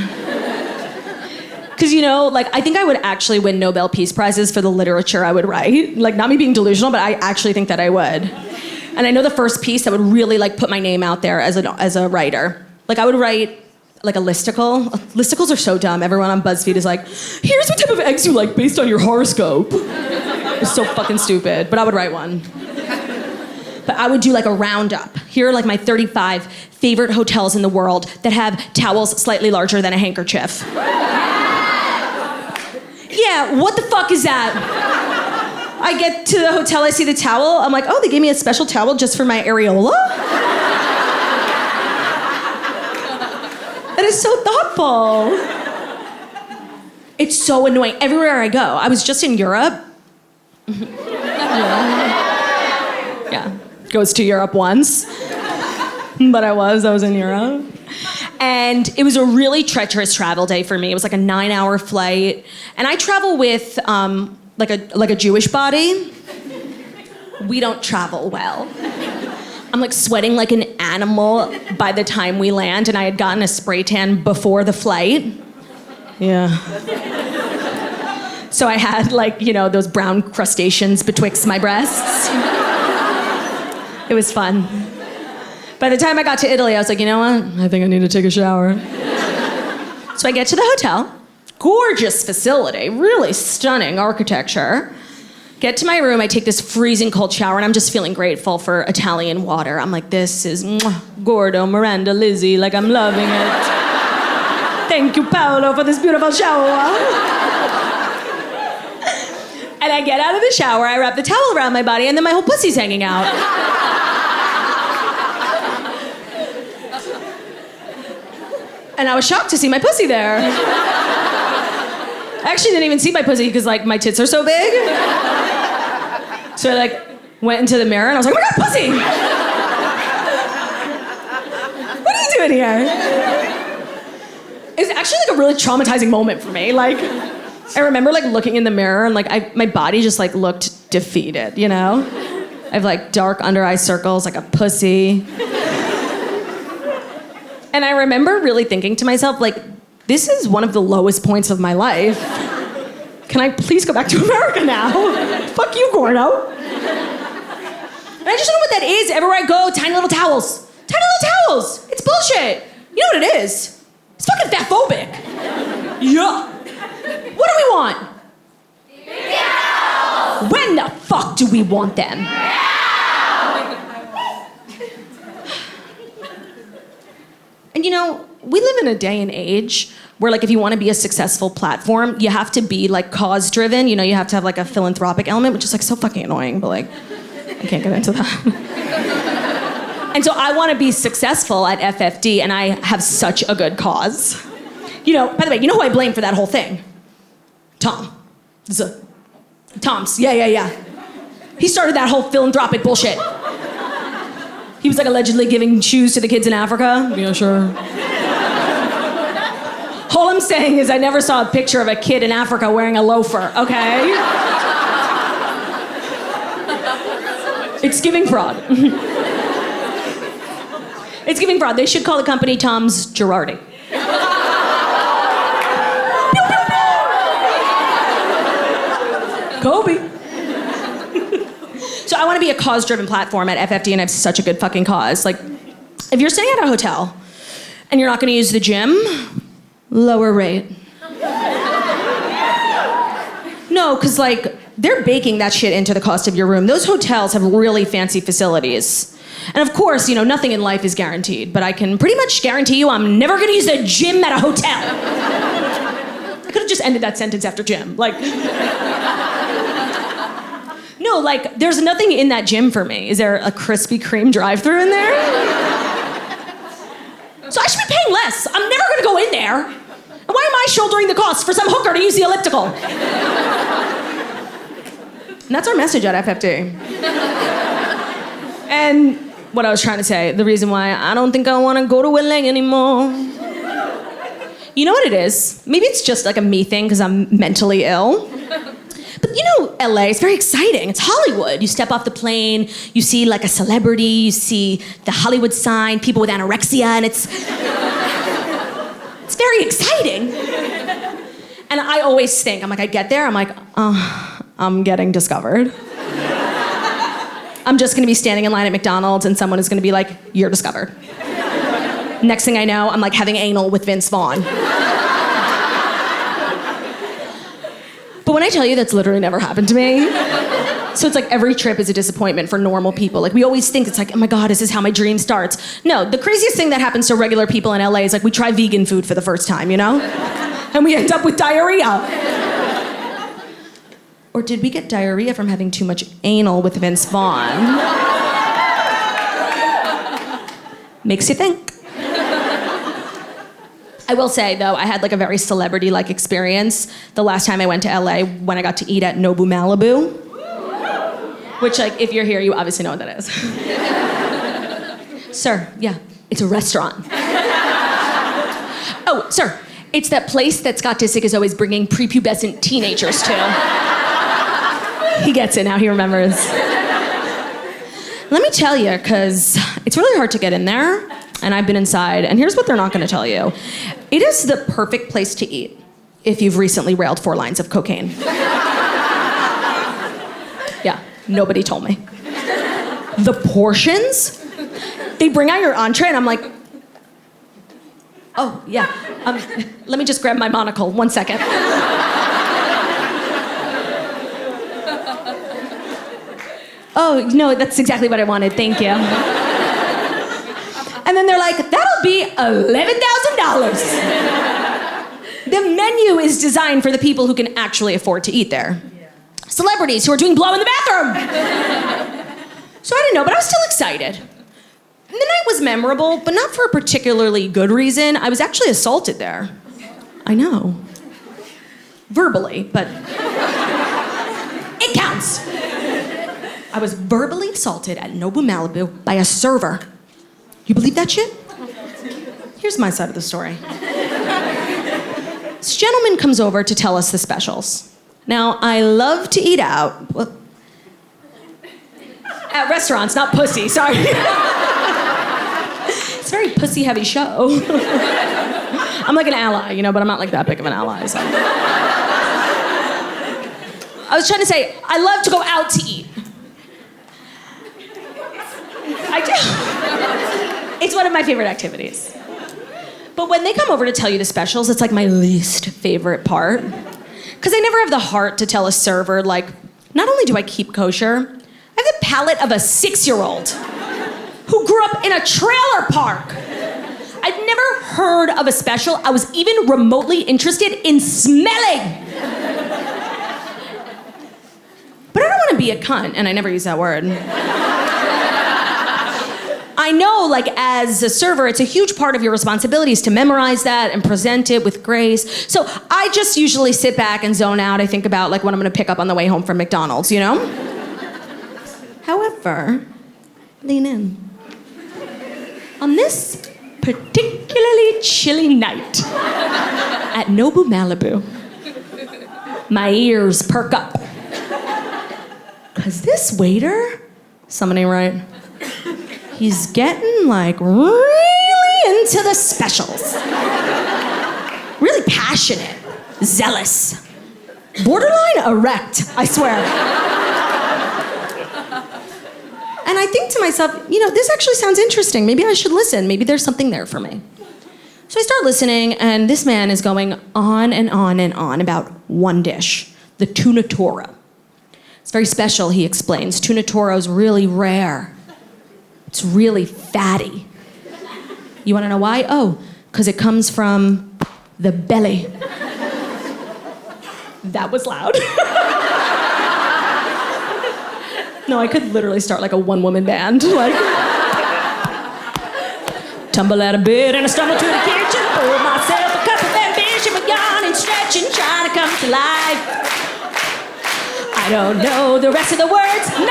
Because, you know, like, I think I would actually win Nobel Peace Prizes for the literature I would write. Like, not me being delusional, but I actually think that I would. And I know the first piece that would really, like, put my name out there as a writer. Like, I would write, like, a listicle. Listicles are so dumb. Everyone on BuzzFeed is like, here's what type of eggs you like based on your horoscope. It's so fucking stupid, but I would write one. But I would do, like, a roundup. Here are, like, my 35 favorite hotels in the world that have towels slightly larger than a handkerchief. Yeah, what the fuck is that? I get to the hotel, I see the towel. I'm like, oh, they gave me a special towel just for my areola? That is so thoughtful. It's so annoying. Everywhere I go. I was just in Europe. Yeah. Goes to Europe once. But I was in Europe. And it was a really treacherous travel day for me. It was like a 9-hour flight. And I travel with like a Jewish body. We don't travel well. I'm like sweating like an animal by the time we land, and I had gotten a spray tan before the flight. Yeah. So I had like, you know, those brown crustaceans betwixt my breasts. It was fun. By the time I got to Italy, I was like, you know what? I think I need to take a shower. So I get to the hotel. Gorgeous facility, really stunning architecture. Get to my room, I take this freezing cold shower, and I'm just feeling grateful for Italian water. I'm like, this is Gordo, Miranda, Lizzie, like I'm loving it. Thank you, Paolo, for this beautiful shower. And I get out of the shower, I wrap the towel around my body, and then my whole pussy's hanging out. And I was shocked to see my pussy there. I actually didn't even see my pussy because like my tits are so big. So I like went into the mirror and I was like, oh my God, pussy! What are you doing here? It was actually like a really traumatizing moment for me. Like, I remember like looking in the mirror and like my body just like looked defeated, you know? I have like dark under eye circles, like a pussy. And I remember really thinking to myself, like, this is one of the lowest points of my life. Can I please go back to America now? Fuck you, Gordo. And I just don't know what that is. Everywhere I go, tiny little towels. Tiny little towels. It's bullshit. You know what it is? It's fucking fatphobic. Yeah. What do we want? Towels. When the fuck do we want them? And you know, we live in a day and age where like if you want to be a successful platform, you have to be like cause driven. You know, you have to have like a philanthropic element, which is like so fucking annoying, but like I can't get into that. And so I want to be successful at FFD, and I have such a good cause. You know, by the way, you know who I blame for that whole thing? Tom. Tom's. Yeah. He started that whole philanthropic bullshit. He was like allegedly giving shoes to the kids in Africa. Yeah, sure. All I'm saying is I never saw a picture of a kid in Africa wearing a loafer, okay? It's giving fraud. It's giving fraud. They should call the company Tom's Girardi. Kobe. So I want to be a cause-driven platform at FFD, and I have such a good fucking cause. Like, if you're staying at a hotel and you're not going to use the gym, lower rate. No, because like they're baking that shit into the cost of your room. Those hotels have really fancy facilities. And of course, you know, nothing in life is guaranteed, but I can pretty much guarantee you I'm never going to use the gym at a hotel. I could have just ended that sentence after gym. Like, no, like, there's nothing in that gym for me. Is there a Krispy Kreme drive-thru in there? So I should be paying less. I'm never gonna go in there. And why am I shouldering the cost for some hooker to use the elliptical? And that's our message at FFD. And what I was trying to say, the reason why I don't think I wanna go to LA anymore. You know what it is? Maybe it's just like a me thing because I'm mentally ill. But you know, LA is very exciting. It's Hollywood. You step off the plane, you see like a celebrity, you see the Hollywood sign, people with anorexia, and it's very exciting. And I always think, I'm like, I get there, I'm like, I'm getting discovered. I'm just gonna be standing in line at McDonald's and someone is gonna be like, you're discovered. Next thing I know, I'm like having anal with Vince Vaughn. But when I tell you, that's literally never happened to me. So it's like every trip is a disappointment for normal people. Like we always think it's like, oh my God, this is how my dream starts. No, the craziest thing that happens to regular people in LA is like we try vegan food for the first time, you know? And we end up with diarrhea. Or did we get diarrhea from having too much anal with Vince Vaughn? Makes you think. I will say, though, I had like a very celebrity-like experience the last time I went to LA when I got to eat at Nobu Malibu. Which, like, if you're here, you obviously know what that is. Sir, yeah, it's a restaurant. Oh, sir, it's that place that Scott Disick is always bringing prepubescent teenagers to. He gets it now, he remembers. Let me tell you, because it's really hard to get in there. And I've been inside, and here's what they're not gonna tell you. It is the perfect place to eat if you've recently railed 4 lines of cocaine. Yeah, nobody told me. The portions, they bring out your entree, and I'm like, oh, yeah, let me just grab my monocle, 1 second. Oh, no, that's exactly what I wanted, thank you. And then they're like, that'll be $11,000. The menu is designed for the people who can actually afford to eat there. Celebrities who are doing blow in the bathroom. So I didn't know, but I was still excited. And the night was memorable, but not for a particularly good reason. I was actually assaulted there. I know. Verbally, but it counts. I was verbally assaulted at Nobu Malibu by a server. You believe that shit? Here's my side of the story. This gentleman comes over to tell us the specials. Now, I love to eat out. Well, at restaurants, not pussy, sorry. It's a very pussy-heavy show. I'm like an ally, you know, but I'm not like that big of an ally, so. I was trying to say, I love to go out to eat. I do. It's one of my favorite activities. But when they come over to tell you the specials, it's like my least favorite part. Because I never have the heart to tell a server, like, not only do I keep kosher, I have the palate of a 6-year-old who grew up in a trailer park. I've never heard of a special I was even remotely interested in smelling. But I don't want to be a cunt, and I never use that word. I know, like, as a server, it's a huge part of your responsibilities to memorize that and present it with grace. So I just usually sit back and zone out. I think about, like, what I'm gonna pick up on the way home from McDonald's, you know? However, lean in. On this particularly chilly night at Nobu Malibu, my ears perk up. 'Cause this waiter Somebody right? He's getting like really into the specials. Really passionate, zealous, borderline erect, I swear. And I think to myself, this actually sounds interesting. Maybe I should listen. Maybe there's something there for me. So I start listening, and this man is going on and on and on about one dish, the tuna toro. It's very special, he explains. Tuna toro's really rare. It's really fatty. You want to know why? Oh, because it comes from the belly. That was loud. No, I could literally start like a one-woman band. Like, tumble out of bed and I stumble to the kitchen, pour myself a cup of ambition, but yawning, stretching, trying to come to life. I don't know the rest of the words. 9 to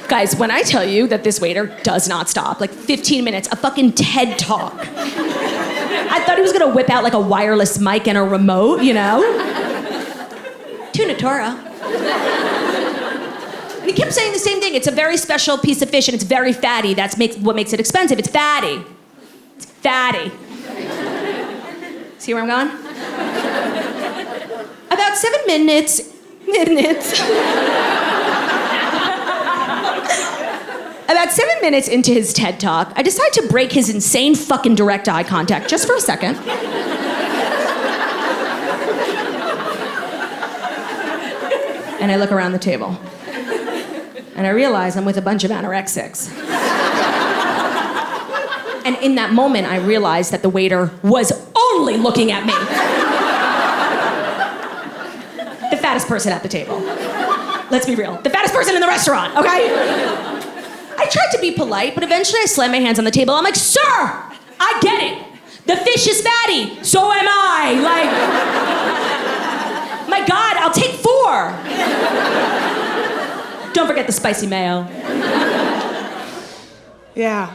5. Guys, when I tell you that this waiter does not stop, like 15 minutes, a fucking TED Talk. I thought he was gonna whip out like a wireless mic and a remote, Tuna toro. And he kept saying the same thing. It's a very special piece of fish and it's very fatty. That's what makes it expensive. It's fatty. It's fatty. See where I'm going? About 7 minutes. About 7 minutes into his TED Talk, I decide to break his insane fucking direct eye contact just for a second. And I look around the table. And I realize I'm with a bunch of anorexics. And in that moment, I realized that the waiter was only looking at me. The fattest person at the table. Let's be real. The fattest person in the restaurant, okay? I tried to be polite, but eventually I slammed my hands on the table. I'm like, sir, I get it. The fish is fatty. So am I. Like, my God, I'll take 4. Don't forget the spicy mayo. Yeah,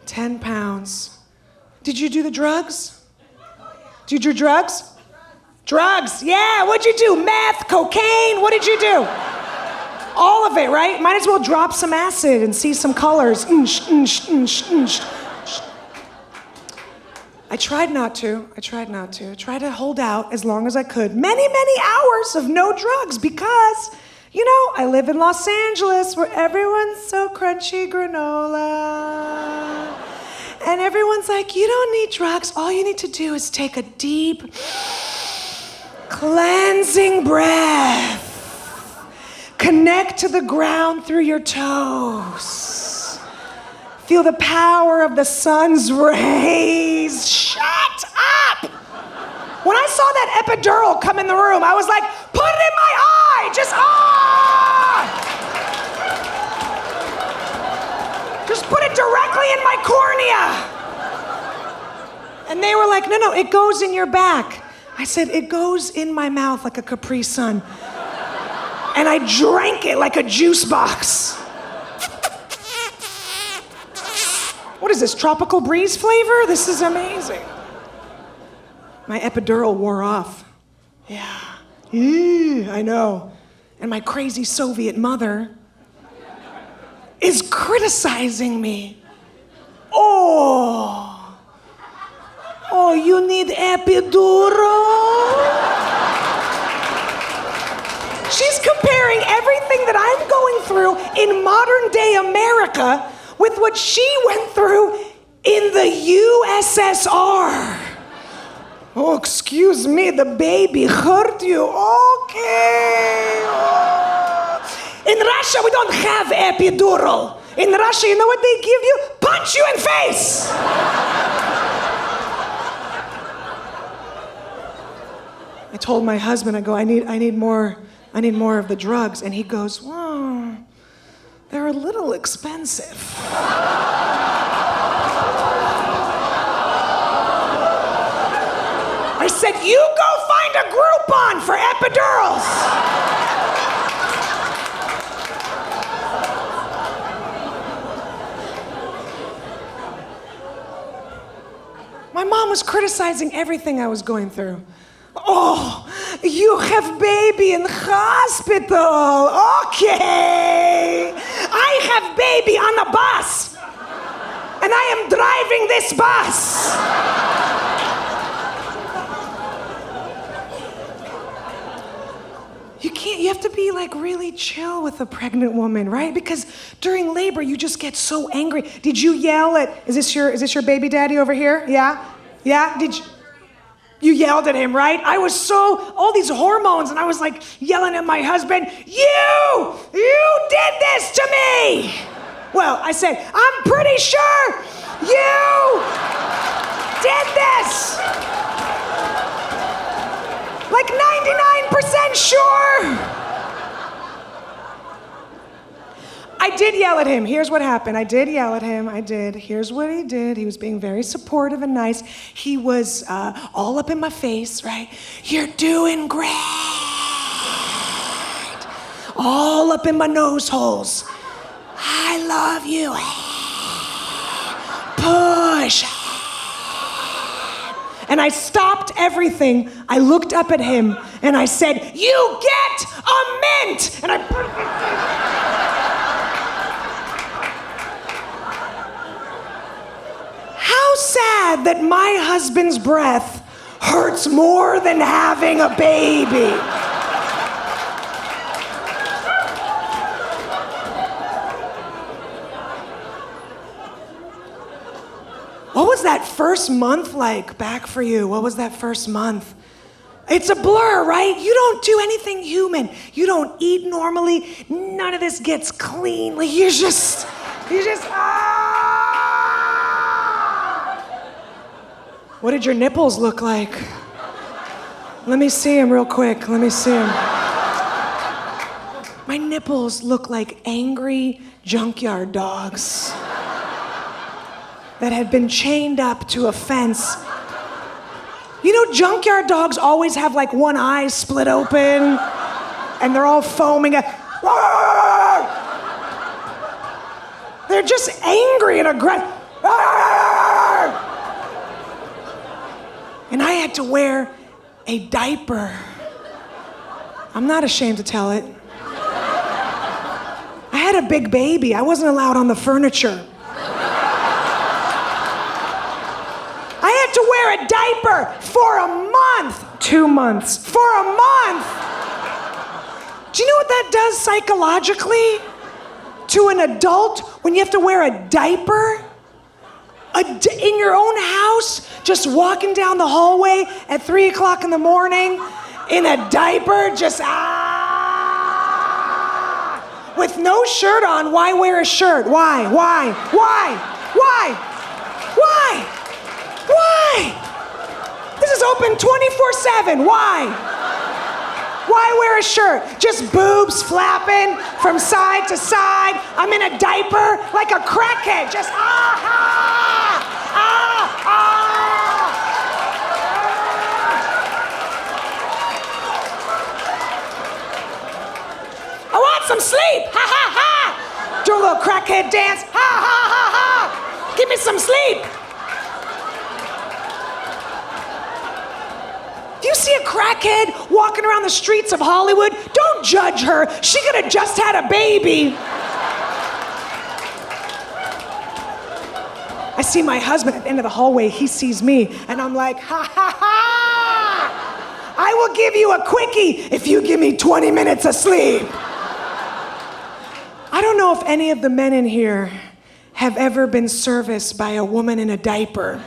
10 pounds. Did you do the drugs? Did you do drugs? Drugs, yeah, what'd you do? Meth, cocaine, what did you do? All of it, right? Might as well drop some acid and see some colors. I tried not to. I tried to hold out as long as I could. Many, many hours of no drugs because, I live in Los Angeles where everyone's so crunchy granola. And everyone's like, you don't need drugs. All you need to do is take a deep, cleansing breath. Connect to the ground through your toes. Feel the power of the sun's rays. Shut up! When I saw that epidural come in the room, I was like, put it in my eye! Just put it directly in my cornea. And they were like, no, it goes in your back. I said, it goes in my mouth like a Capri Sun. And I drank it like a juice box. What is this, tropical breeze flavor? This is amazing. My epidural wore off. Yeah, I know. And my crazy Soviet mother is criticizing me. Oh, you need epidural? She's comparing everything that I'm going through in modern day America with what she went through in the USSR. Oh, excuse me, the baby hurt you. Okay. Oh. In Russia, we don't have epidural. In Russia, you know what they give you? Punch you in face. I told my husband, I go, I need more of the drugs. And he goes, well, they're a little expensive. I said, you go find a Groupon for epidurals. My mom was criticizing everything I was going through. Oh, you have baby in hospital. Okay. I have baby on a bus. And I am driving this bus. You have to be like really chill with a pregnant woman, right? Because during labor, you just get so angry. Did you yell at, is this your baby daddy over here? Yeah? Yeah? You yelled at him, right? I was all these hormones, and I was like yelling at my husband, you did this to me. Well, I said, I'm pretty sure you did this. Like 99% sure. I did yell at him. Here's what happened. I did yell at him. I did. Here's what he did. He was being very supportive and nice. He was all up in my face, right? You're doing great. All up in my nose holes. I love you. Push. And I stopped everything. I looked up at him and I said, you get a mint. And I put it. How sad that my husband's breath hurts more than having a baby. What was that first month like back for you? What was that first month? It's a blur, right? You don't do anything human. You don't eat normally. None of this gets clean. Like you're just What did your nipples look like? Let me see them real quick. Let me see them. My nipples look like angry junkyard dogs that had been chained up to a fence. You know, junkyard dogs always have like one eye split open and they're all foaming. They're just angry and aggressive. And I had to wear a diaper. I'm not ashamed to tell it. I had a big baby. I wasn't allowed on the furniture. I had to wear a diaper for a month. 2 months. For a month. Do you know what that does psychologically to an adult when you have to wear a diaper? In your own house, just walking down the hallway at 3 o'clock in the morning in a diaper, just with no shirt on. Why wear a shirt? Why? This is open 24/7. Why? Why wear a shirt? Just boobs flapping from side to side. I'm in a diaper like a crackhead. Just I want some sleep. Ha ha ha. Do a little crackhead dance. Ha ha ha ha. Give me some sleep. If you see a crackhead walking around the streets of Hollywood, don't judge her. She could have just had a baby. I see my husband at the end of the hallway. He sees me, and I'm like, ha ha ha! I will give you a quickie if you give me 20 minutes of sleep. I don't know if any of the men in here have ever been serviced by a woman in a diaper.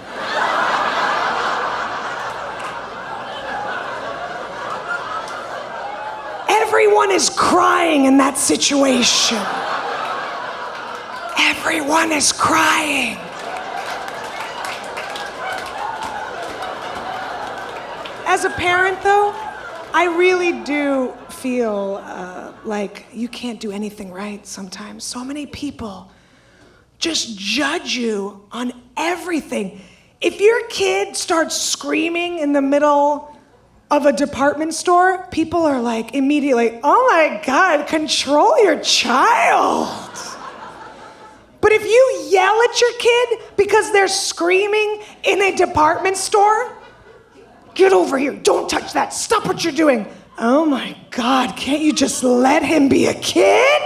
Everyone is crying in that situation. Everyone is crying. As a parent, though, I really do feel like you can't do anything right sometimes. So many people just judge you on everything. If your kid starts screaming in the middle of a department store, people are like immediately, oh my God, control your child. But But if you yell at your kid because they're screaming in a department store, get over here, don't touch that, stop what you're doing. Oh my God, can't you just let him be a kid?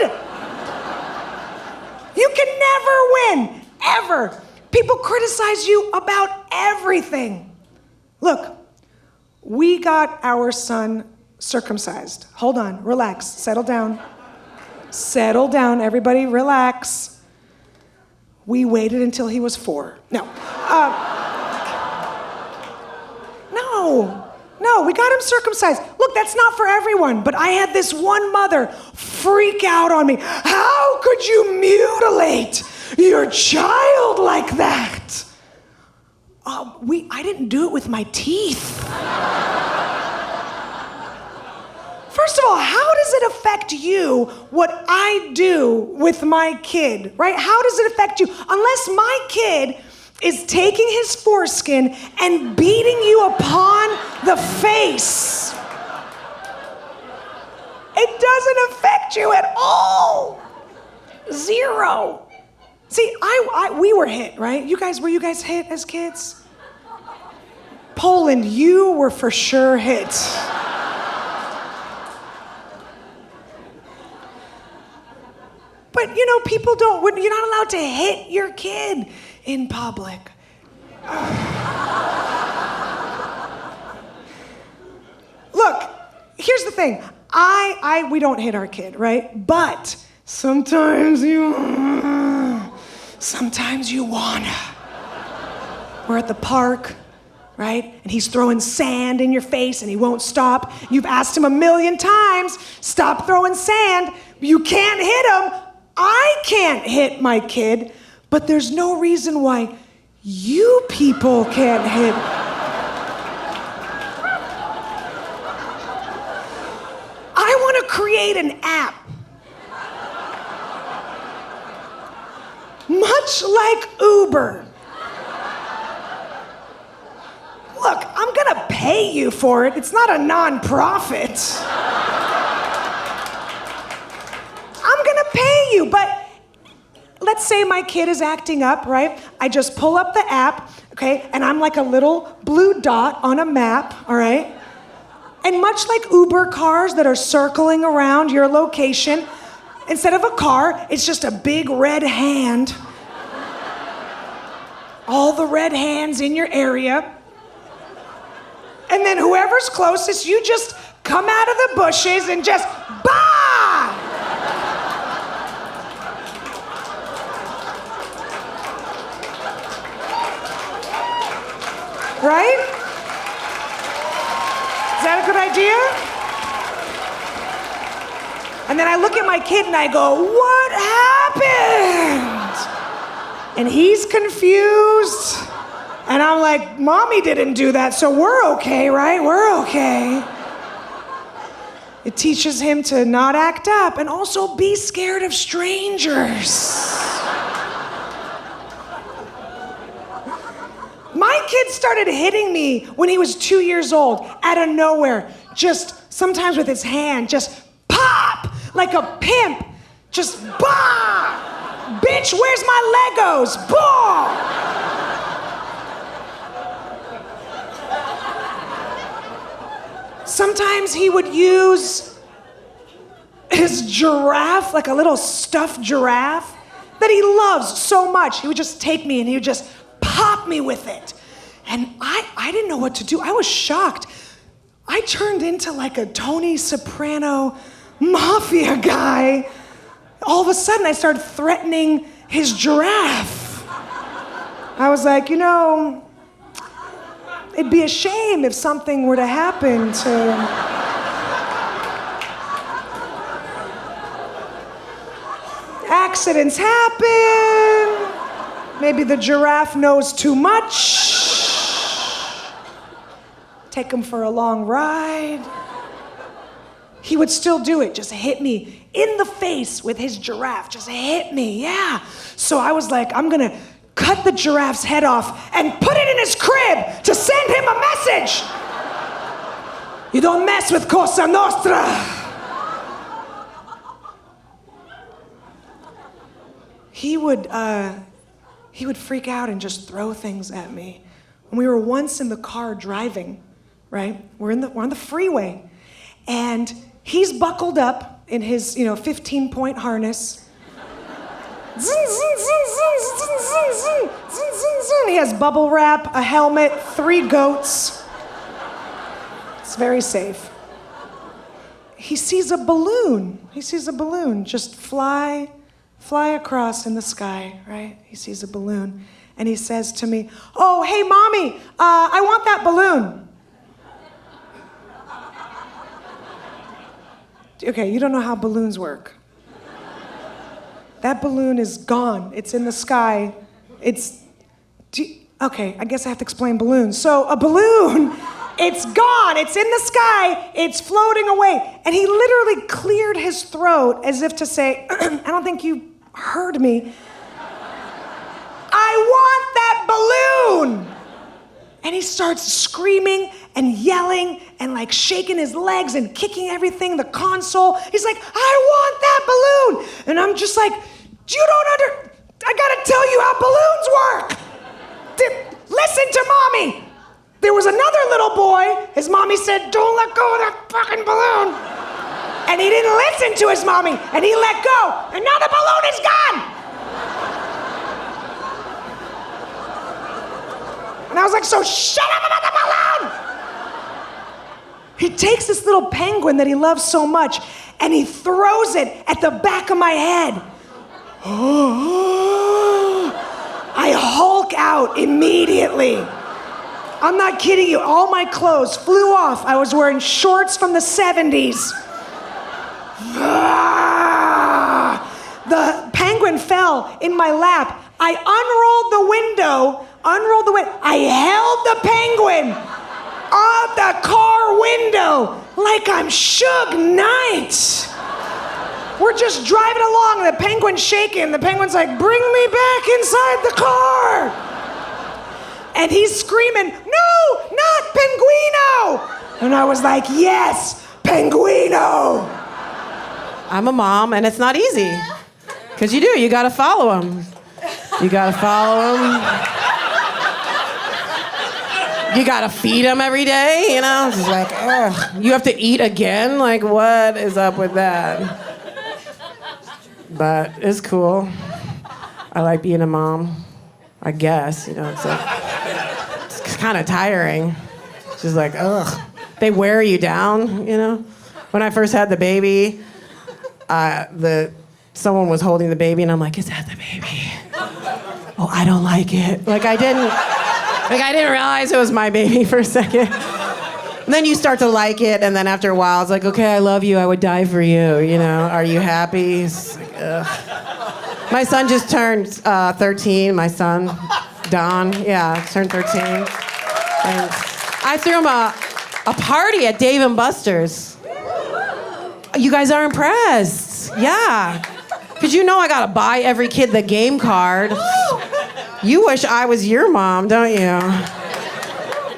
You can never win, ever. People criticize you about everything. Look, we got our son circumcised. Hold on, relax, settle down. Settle down, everybody, relax. We waited until he was 4. No, we got him circumcised. Look, that's not for everyone, but I had this one mother freak out on me. How could you mutilate your child like that? I didn't do it with my teeth. First of all, how does it affect you what I do with my kid, right? How does it affect you? Unless my kid is taking his foreskin and beating you upon the face. It doesn't affect you at all. 0. See, we were hit, right? Were you guys hit as kids? Poland, you were for sure hit. But people you're not allowed to hit your kid in public. Look, here's the thing. We don't hit our kid, right? But sometimes you wanna. We're at the park, right? And he's throwing sand in your face and he won't stop. You've asked him 1,000,000 times, stop throwing sand. You can't hit him. I can't hit my kid, but there's no reason why you people can't hit. I want to create an app. Much like Uber. Look, I'm gonna pay you for it. It's not a non-profit. I'm gonna pay you, but let's say my kid is acting up, right? I just pull up the app, okay, and I'm like a little blue dot on a map, all right? And much like Uber cars that are circling around your location, instead of a car, it's just a big red hand. All the red hands in your area. And then whoever's closest, you just come out of the bushes and just, bah! Right? Is that a good idea? And then I look at my kid and I go, what happened? And he's confused. And I'm like, Mommy didn't do that, so we're okay, right? We're okay. It teaches him to not act up and also be scared of strangers. My kid started hitting me when he was 2 years old, out of nowhere. Just sometimes with his hand, just pop, like a pimp. Just bah! Bitch, where's my Legos? Bah! Sometimes he would use his giraffe, like a little stuffed giraffe, that he loves so much. He would just take me and he would just pop me with it. And I didn't know what to do. I was shocked. I turned into like a Tony Soprano mafia guy. All of a sudden, I started threatening his giraffe. I was like, it'd be a shame if something were to happen to... Accidents happen. Maybe the giraffe knows too much. Take him for a long ride. He would still do it, just hit me in the face with his giraffe. Just hit me, yeah. So I was like, I'm gonna cut the giraffe's head off and put it in his crib to send him a message. You don't mess with Cosa he would freak out and just throw things at me. And we were once in the car driving, right? We're on the freeway, and he's buckled up in his 15-point harness. Zing, zing, zing, zing, zing, zing, zing, zing, zing, zing. He has bubble wrap, a helmet, 3 goats. It's very safe. He sees a balloon. Just fly across in the sky, right? He sees a balloon. And he says to me, "Oh, hey, Mommy, I want that balloon." Okay, you don't know how balloons work. That balloon is gone. It's in the sky. Okay, I guess I have to explain balloons. So a balloon, it's gone. It's in the sky. It's floating away. And he literally cleared his throat as if to say, I don't think you heard me. I want that balloon. And he starts screaming and yelling and like shaking his legs and kicking everything, the console. He's like, I want that balloon. And I'm just like, I gotta tell you how balloons work. Listen to Mommy. There was another little boy. His mommy said, don't let go of that fucking balloon. And he didn't listen to his mommy, and he let go. And now the balloon is gone. And I was like, so shut up about the balloon. He takes this little penguin that he loves so much, and he throws it at the back of my head. I Hulk out immediately. I'm not kidding you. All my clothes flew off. I was wearing shorts from the 70s. The penguin fell in my lap. I unrolled the window. I held the penguin out the car window like I'm Suge Knight. We're just driving along, the penguin's shaking. The penguin's like, bring me back inside the car. And he's screaming, no, not Penguino. And I was like, yes, Penguino. I'm a mom, and it's not easy. Because you gotta follow him. You gotta follow him. You gotta feed him every day, It's just like, ugh. You have to eat again? Like, what is up with that? But it's cool. I like being a mom, I guess. It's kind of tiring. It's just like, ugh. They wear you down, When I first had the baby, someone was holding the baby, and I'm like, is that the baby? Oh, I don't like it. I didn't realize it was my baby for a second. And then you start to like it, and then after a while, it's like, okay, I love you, I would die for you, Are you happy? It's like, ugh. My son just turned 13, my son, Don, turned 13. And I threw him a party at Dave & Buster's. You guys are impressed. Yeah. Because I gotta buy every kid the game card. You wish I was your mom, don't you?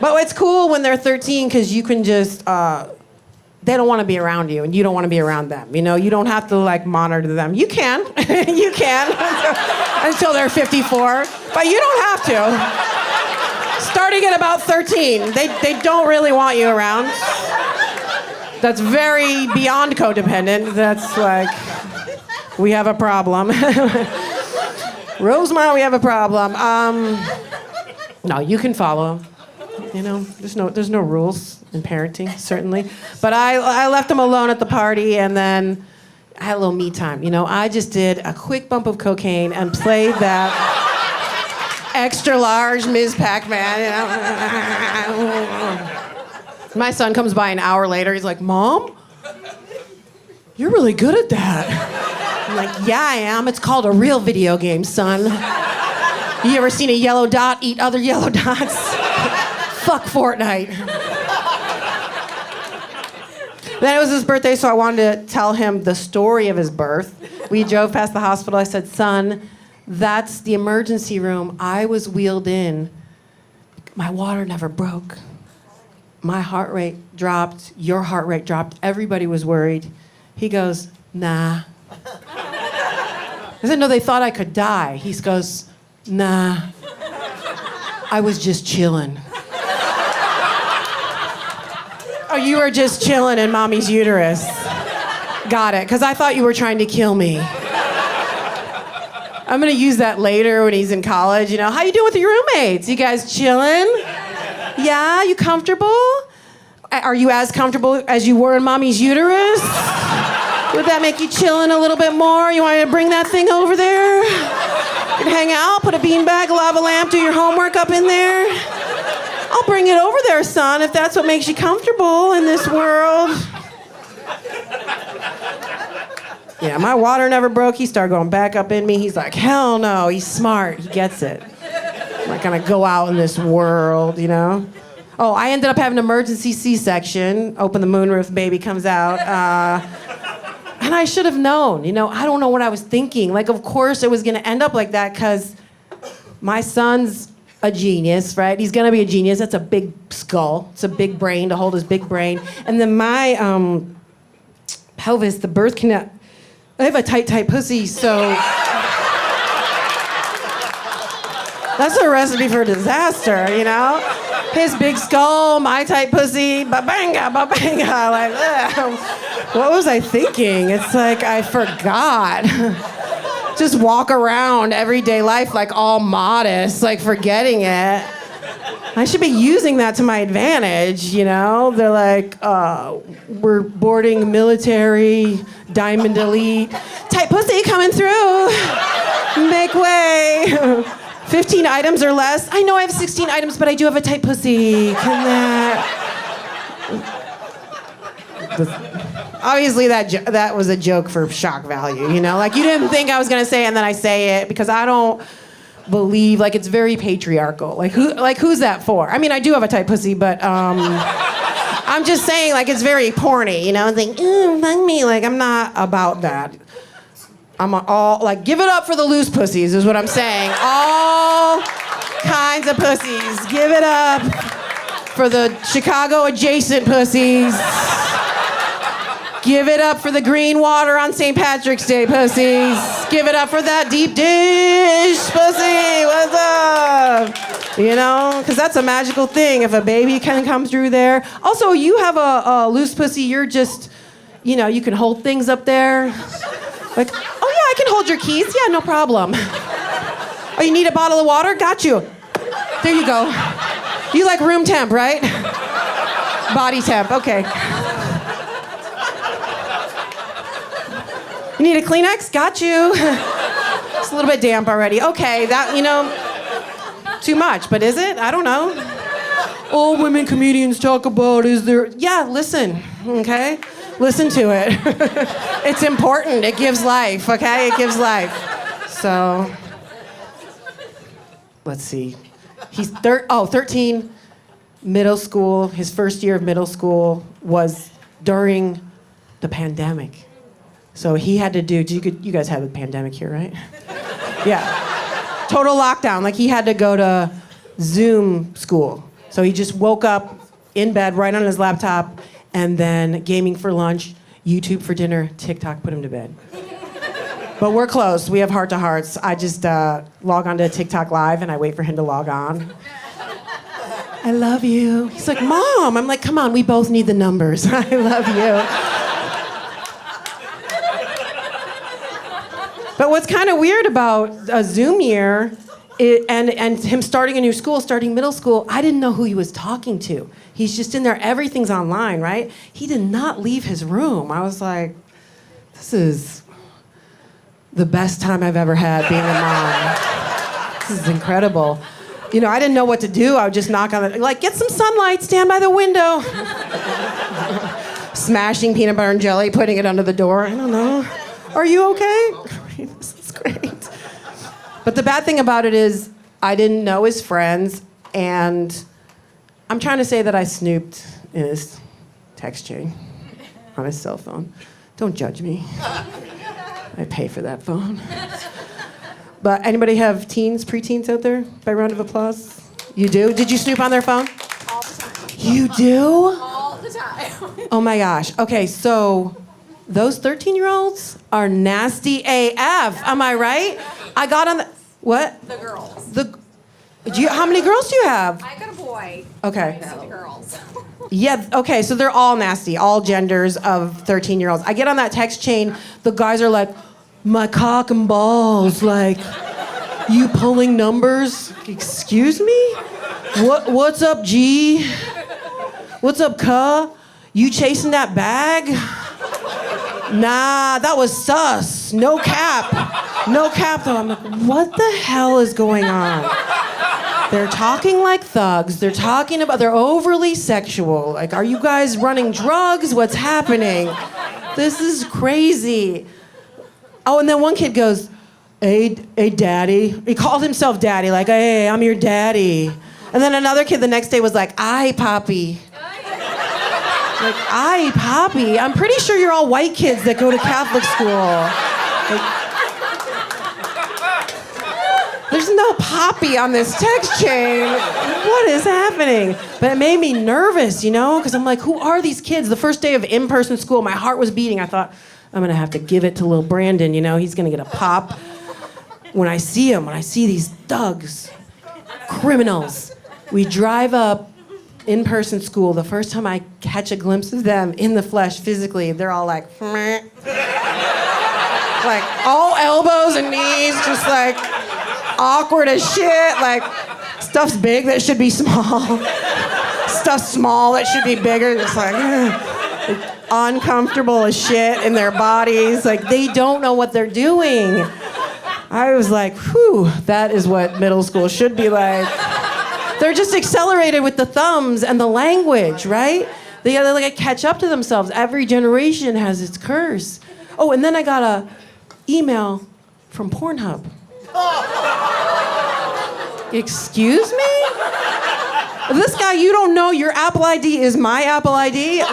But it's cool when they're 13 because you can just, they don't want to be around you and you don't want to be around them. You don't have to monitor them. You can, until they're 54, but you don't have to. Starting at about 13, they don't really want you around. That's very beyond codependent. That's like, we have a problem. Rosemont, we have a problem. No, you can follow him. There's no rules in parenting, certainly. But I left him alone at the party, and then I had a little me time. I just did a quick bump of cocaine and played that extra large Ms. Pac-Man. My son comes by an hour later. He's like, Mom, you're really good at that. I'm like, yeah, I am. It's called a real video game, son. You ever seen a yellow dot eat other yellow dots? Fuck Fortnite. Then it was his birthday, so I wanted to tell him the story of his birth. We drove past the hospital. I said, son, that's the emergency room. I was wheeled in. My water never broke. My heart rate dropped. Your heart rate dropped. Everybody was worried. He goes, nah. I said, no, they thought I could die. He goes, nah, I was just chilling. Oh, you were just chilling in mommy's uterus. Got it, because I thought you were trying to kill me. I'm gonna use that later when he's in college. You know, how you doing with your roommates? You guys chilling? Yeah, you comfortable? Are you as comfortable as you were in mommy's uterus? Would that make you chillin' a little bit more? You want me to bring that thing over there? You can hang out, put a beanbag, a lava lamp, do your homework up in there. I'll bring it over there, son, if that's what makes you comfortable in this world. Yeah, my water never broke. He started going back up in me. He's like, hell no. He's smart. He gets it. I'm not gonna go out in this world, you know? Oh, I ended up having an emergency C-section. Open the moonroof, baby comes out. And I should have known, you know? I don't know what I was thinking. Like, of course it was gonna end up like that because my son's a genius, right? He's gonna be a genius. That's a big skull. It's a big brain to hold his big brain. And then my pelvis, the birth canal, I have a tight pussy, so that's a recipe for disaster, you know? His big skull, my tight pussy, ba-banga, ba-banga. Like, ugh. What was I thinking? It's like I forgot. Just walk around everyday life like all modest, like forgetting it. I should be using that to my advantage, you know? They're like, we're boarding military, diamond elite. Tight pussy coming through. Make way. 15 items or less. I know I have 16 items, but I do have a tight pussy. Can that... Obviously, that was a joke for shock value, you know? Like, you didn't think I was gonna say it, and then I say it, because I don't believe, like, it's very patriarchal. Who's that for? I mean, I do have a tight pussy, but I'm just saying, like, it's very porny, you know? It's like, fuck me. Like, I'm not about that. I'm all, like, give it up for the loose pussies is what I'm saying. All kinds of pussies. Give it up for the Chicago adjacent pussies. Give it up for the green water on St. Patrick's Day pussies. Give it up for that deep dish pussy. What's up? You know, because that's a magical thing if a baby can come through there. Also, you have a loose pussy. You're just, you know, you can hold things up there. Like, oh yeah, I can hold your keys. Yeah, no problem. Oh, you need a bottle of water? Got you. There you go. You like room temp, right? Body temp, okay. You need a Kleenex? Got you. It's a little bit damp already. Okay, that, you know, too much, but is it? I don't know. All women comedians talk about is there... Yeah, listen, okay? Listen to it. It's important. It gives life, okay? It gives life. So, let's see. He's 13, middle school. His first year of middle school was during the pandemic. So he had to do, you guys had the pandemic here, right? Yeah. Total lockdown. Like, he had to go to Zoom school. So he just woke up in bed, right on his laptop, and then gaming for lunch, YouTube for dinner, TikTok put him to bed. But we're close. We have heart-to-hearts. I just log on to TikTok Live, and I wait for him to log on. I love you. He's like, Mom. I'm like, come on, we both need the numbers. I love you. But what's kind of weird about a Zoom year and him starting a new school, starting middle school, I didn't know who he was talking to. He's just in there. Everything's online, right? He did not leave his room. I was like, this is the best time I've ever had being a mom. This is incredible. You know, I didn't know what to do. I would just knock on the, like, get some sunlight, stand by the window. Smashing peanut butter and jelly, putting it under the door. I don't know. Are you okay? This is great. But the bad thing about it is I didn't know his friends, and I'm trying to say that I snooped in his text chain on his cell phone. Don't judge me. I pay for that phone. But anybody have teens, preteens out there? By round of applause. You do? Did you snoop on their phone? All the time. You do? All the time. Oh my gosh. Okay, so those 13-year-olds are nasty AF. Am I right? I got on the... What? The girls. How many girls do you have? I got a boy. Okay. So the girls. Yeah, okay, so they're all nasty, all genders of 13-year-olds. I get on that text chain, the guys are like, my cock and balls, like, you pulling numbers? Excuse me? What's up, G? What's up, cuh? You chasing that bag? Nah, that was sus. No cap. No cap, though. I'm like, what the hell is going on? They're talking like thugs. They're overly sexual. Like, are you guys running drugs? What's happening? This is crazy. Oh, and then one kid goes, hey, daddy. He called himself daddy, like, hey, I'm your daddy. And then another kid the next day was like, aye, poppy. Like, aye, poppy. I'm pretty sure you're all white kids that go to Catholic school. Like, there's no poppy on this text chain. What is happening? But it made me nervous, because I'm like, who are these kids? The first day of in-person school, my heart was beating. I thought, I'm gonna have to give it to little Brandon, he's gonna get a pop. When I see these thugs, criminals, we drive up in-person school. The first time I catch a glimpse of them in the flesh physically, they're all like, meh. Like all elbows and knees, just like awkward as shit. Like stuff's big that should be small. Stuff's small that should be bigger. Just like uncomfortable as shit in their bodies. Like they don't know what they're doing. I was like, whew, that is what middle school should be like. They're just accelerated with the thumbs and the language, right? They gotta like catch up to themselves. Every generation has its curse. Oh, and then I got a email from Pornhub. Excuse me? This guy, you don't know your Apple ID is my Apple ID?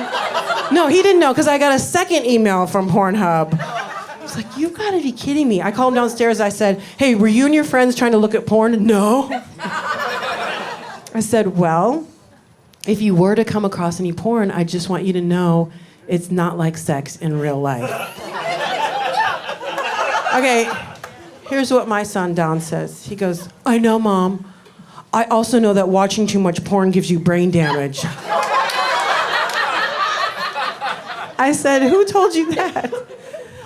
No, he didn't know because I got a second email from Pornhub. I was like, you gotta be kidding me. I called him downstairs. I said, hey, were you and your friends trying to look at porn? No. I said, well, if you were to come across any porn, I just want you to know it's not like sex in real life. Okay, here's what my son Don says. He goes, I know, Mom. I also know that watching too much porn gives you brain damage. I said, who told you that?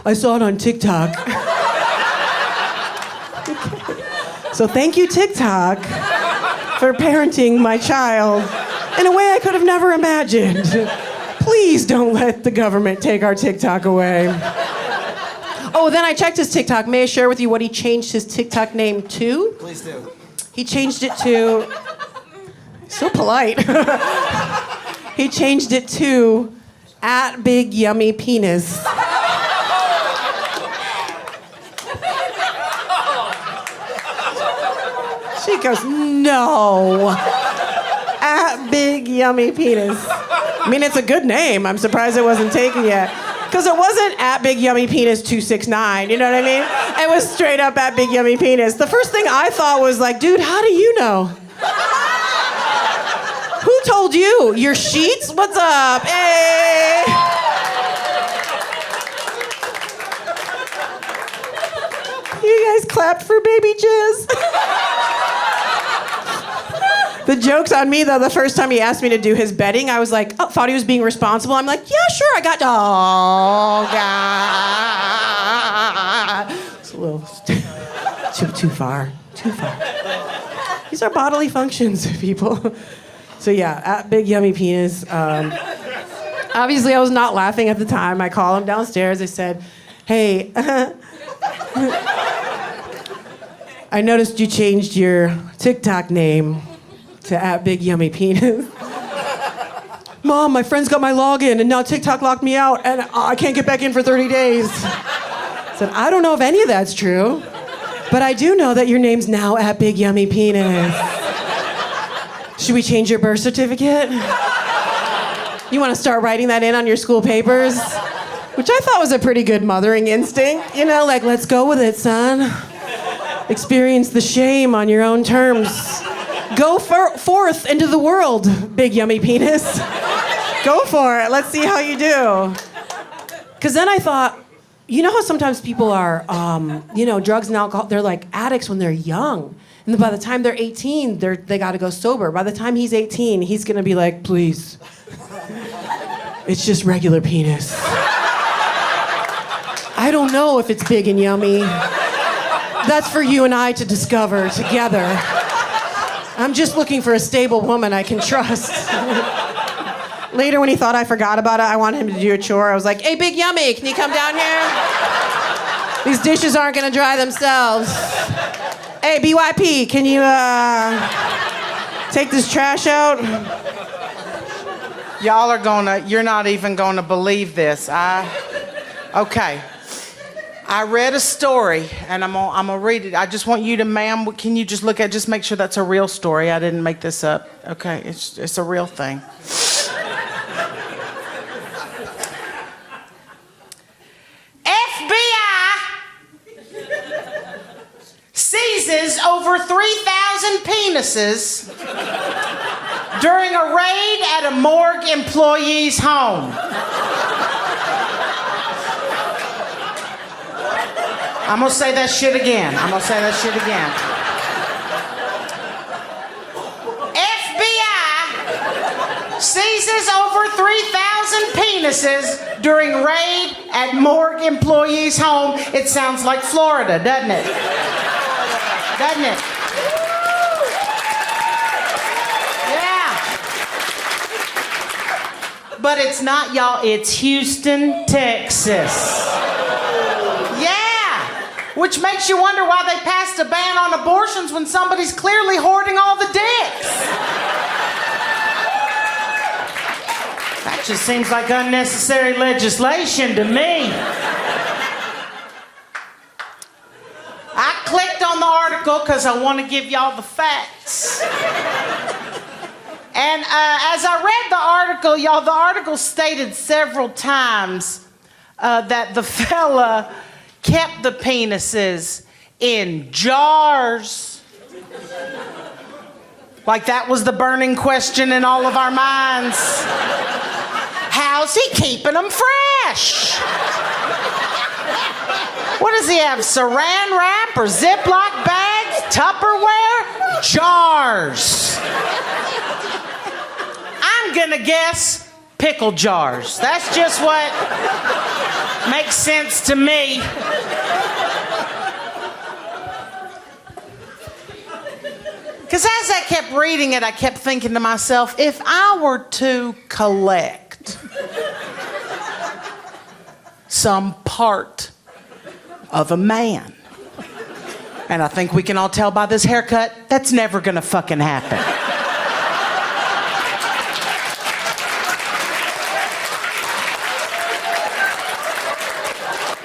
I saw it on TikTok. Okay. So thank you, TikTok, for parenting my child in a way I could have never imagined. Please don't let the government take our TikTok away. Oh, then I checked his TikTok. May I share with you what he changed his TikTok name to? Please do. He changed it to... So polite. He changed it to @BigYummyPenis. She goes, no. @BigYummyPenis. I mean, it's a good name. I'm surprised it wasn't taken yet. Because it wasn't @BigYummyPenis269, you know what I mean? It was straight up @BigYummyPenis. The first thing I thought was like, dude, how do you know? Who told you? Your sheets? What's up? Hey! You guys clapped for baby Jizz? The joke's on me, though. The first time he asked me to do his bedding, I was like, oh, thought he was being responsible. I'm like, yeah, sure, I got... Oh, God. It's a little... too far. Too far. These are bodily functions, people. So, yeah, @BigYummyPenis. Obviously, I was not laughing at the time. I call him downstairs. I said, hey... I noticed you changed your TikTok name to @BigYummyPenis. Mom, my friends got my login and now TikTok locked me out and I can't get back in for 30 days. I said, I don't know if any of that's true, but I do know that your name's now @BigYummyPenis. Should we change your birth certificate? You want to start writing that in on your school papers? Which I thought was a pretty good mothering instinct. You know, like, let's go with it, son. Experience the shame on your own terms. Go forth into the world, big yummy penis. Go for it. Let's see how you do. Because then I thought, you know how sometimes people are, drugs and alcohol, they're like addicts when they're young. And then by the time they're 18, they got to go sober. By the time he's 18, he's going to be like, please, it's just regular penis. I don't know if it's big and yummy. That's for you and I to discover together. I'm just looking for a stable woman I can trust. Later, when he thought I forgot about it, I wanted him to do a chore. I was like, hey, Big Yummy, can you come down here? These dishes aren't going to dry themselves. Hey, BYP, can you take this trash out? You're not even gonna believe this. Okay. I read a story, and I'm gonna read it. I just want you to, ma'am, can you just look at, just make sure that's a real story. I didn't make this up. Okay, it's a real thing. FBI seizes over 3,000 penises during a raid at a morgue employee's home. I'm gonna say that shit again. FBI seizes over 3,000 penises during raid at morgue employee's home. It sounds like Florida, doesn't it? Doesn't it? Yeah. But it's not, y'all. It's Houston, Texas. Which makes you wonder why they passed a ban on abortions when somebody's clearly hoarding all the dicks. That just seems like unnecessary legislation to me. I clicked on the article because I want to give y'all the facts. And as I read the article, y'all, the article stated several times that the fella kept the penises in jars. Like that was the burning question in all of our minds. How's he keeping them fresh? What does he have, saran wrap or Ziploc bags, Tupperware? Jars. I'm gonna guess pickle jars. That's just what makes sense to me. Because as I kept reading it, I kept thinking to myself, if I were to collect some part of a man, and I think we can all tell by this haircut, that's never gonna fucking happen.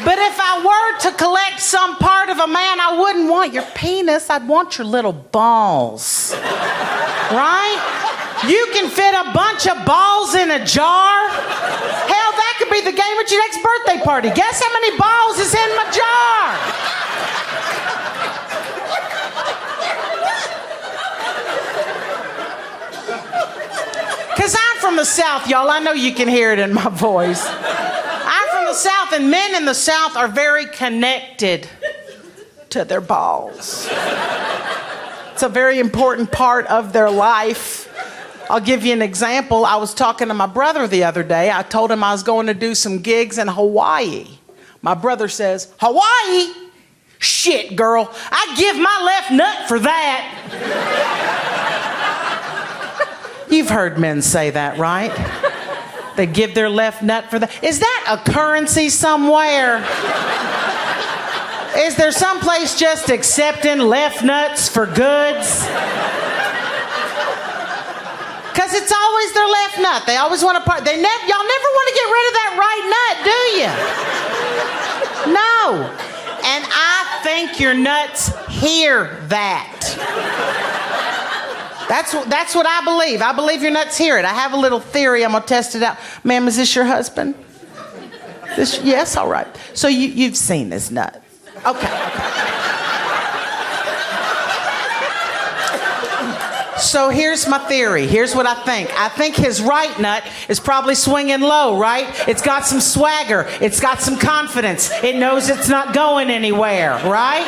But if I were to collect some part of a man, I wouldn't want your penis, I'd want your little balls. Right? You can fit a bunch of balls in a jar. Hell, that could be the game at your next birthday party. Guess how many balls is in my jar? Because I'm from the South, y'all. I know you can hear it in my voice. I'm from the South, and men in the South are very connected to their balls. It's a very important part of their life. I'll give you an example. I was talking to my brother the other day. I told him I was going to do some gigs in Hawaii. My brother says, Hawaii? Shit, girl. I'd give my left nut for that. You've heard men say that, right? They give their left nut for that. Is that a currency somewhere? Is there someplace just accepting left nuts for goods? Because it's always their left nut. They always want to part. Y'all never want to get rid of that right nut, do you? No. And I think your nuts hear that. That's what I believe. I believe your nuts hear it. I have a little theory. I'm going to test it out. Ma'am, is this your husband? Yes? All right. So you've seen this nut. Okay. So here's my theory. Here's what I think. I think his right nut is probably swinging low, right? It's got some swagger. It's got some confidence. It knows it's not going anywhere, right?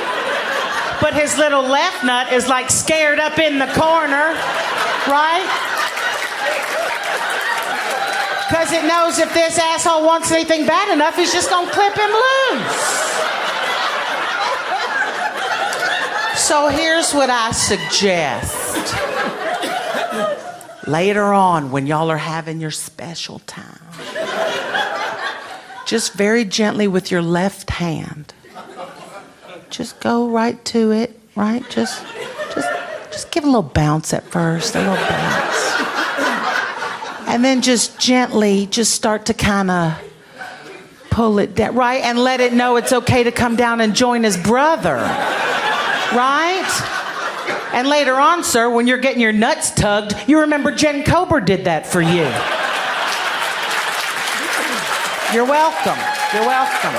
But his little left nut is like scared up in the corner, right? Because it knows if this asshole wants anything bad enough, he's just gonna clip him loose. So here's what I suggest. Later on, when y'all are having your special time, just very gently with your left hand, just go right to it, right? Just give a little bounce at first, a little bounce. And then just gently, just start to kind of pull it down, right? And let it know it's okay to come down and join his brother, right? And later on, sir, when you're getting your nuts tugged, you remember Jen Kober did that for you. You're welcome. You're welcome.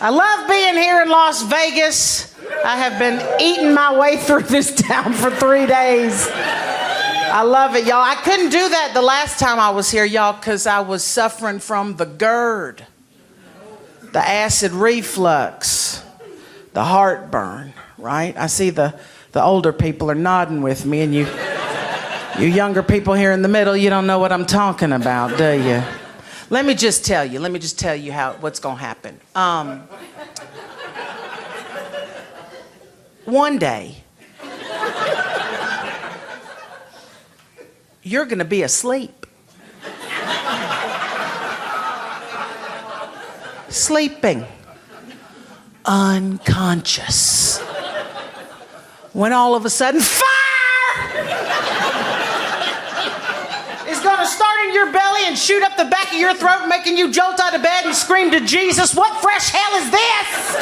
I love being here in Las Vegas. I have been eating my way through this town for 3 days. I love it, y'all. I couldn't do that the last time I was here, y'all, because I was suffering from the GERD, the acid reflux, the heartburn, right? I see the older people are nodding with me, and you younger people here in the middle, you don't know what I'm talking about, do you? Let me just tell you what's going to happen. One day, you're going to be asleep. Sleeping. Unconscious. When all of a sudden, fire! Is going to start in your belly and shoot up the back of your throat, making you jolt out of bed and scream to Jesus, "What fresh hell is this?"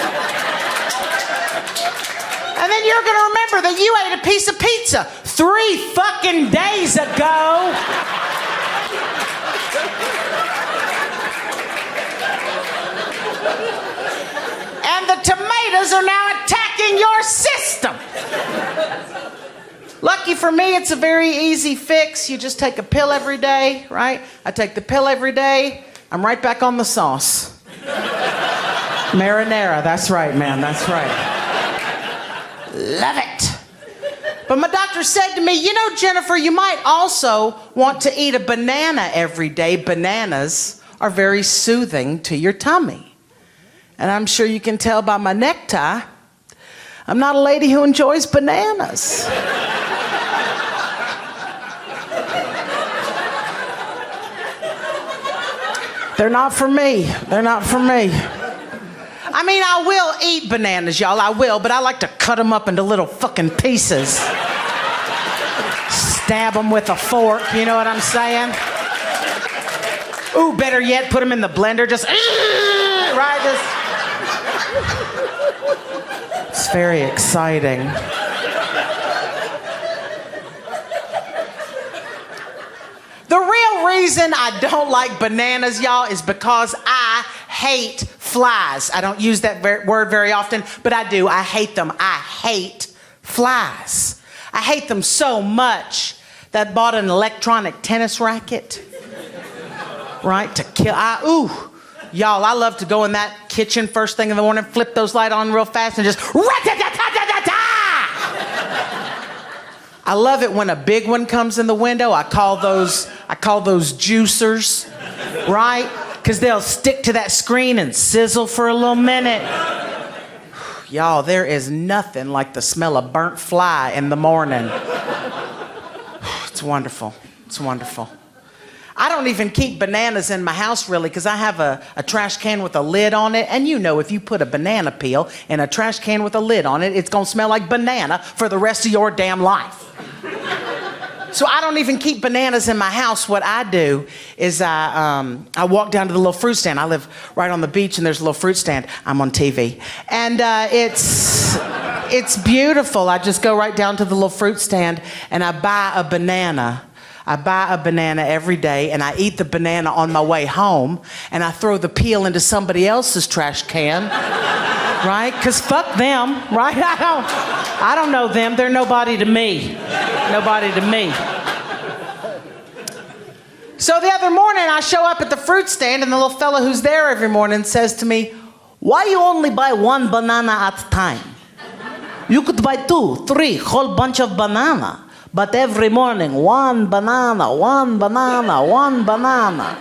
And then you're going to remember that you ate a piece of pizza 3 fucking days ago. And the tomatoes are now attacking your system. Lucky for me, it's a very easy fix. You just take a pill every day, right? I take the pill every day. I'm right back on the sauce. Marinara, that's right, man, that's right. Love it. But my doctor said to me, you know, Jennifer, you might also want to eat a banana every day. Bananas are very soothing to your tummy. And I'm sure you can tell by my necktie, I'm not a lady who enjoys bananas. They're not for me. They're not for me. I mean, I will eat bananas, y'all. I will, but I like to cut them up into little fucking pieces. Stab them with a fork, you know what I'm saying? Ooh, better yet, put them in the blender, just, right? It's very exciting. The real reason I don't like bananas, y'all, is because I hate flies. I don't use that word very often, but I do. I hate them. I hate flies. I hate them so much that I bought an electronic tennis racket, right, to kill. Y'all, I love to go in that kitchen first thing in the morning, flip those lights on real fast, and just rat-a-ta-ta-ta-ta-ta! I love it when a big one comes in the window. I call those juicers, right? Because they'll stick to that screen and sizzle for a little minute. Y'all, there is nothing like the smell of burnt fly in the morning. It's wonderful. It's wonderful. I don't even keep bananas in my house, really, because I have a trash can with a lid on it. And you know, if you put a banana peel in a trash can with a lid on it, it's going to smell like banana for the rest of your damn life. So I don't even keep bananas in my house. What I do is I walk down to the little fruit stand. I live right on the beach, and there's a little fruit stand. I'm on TV. And it's beautiful. I just go right down to the little fruit stand, and I buy a banana. I buy a banana every day and I eat the banana on my way home and I throw the peel into somebody else's trash can, right? Because fuck them, right? I don't know them. They're nobody to me. Nobody to me. So the other morning I show up at the fruit stand and the little fella who's there every morning says to me, "Why you only buy one banana at a time? You could buy 2, 3, whole bunch of banana. But every morning, one banana, one banana, one banana.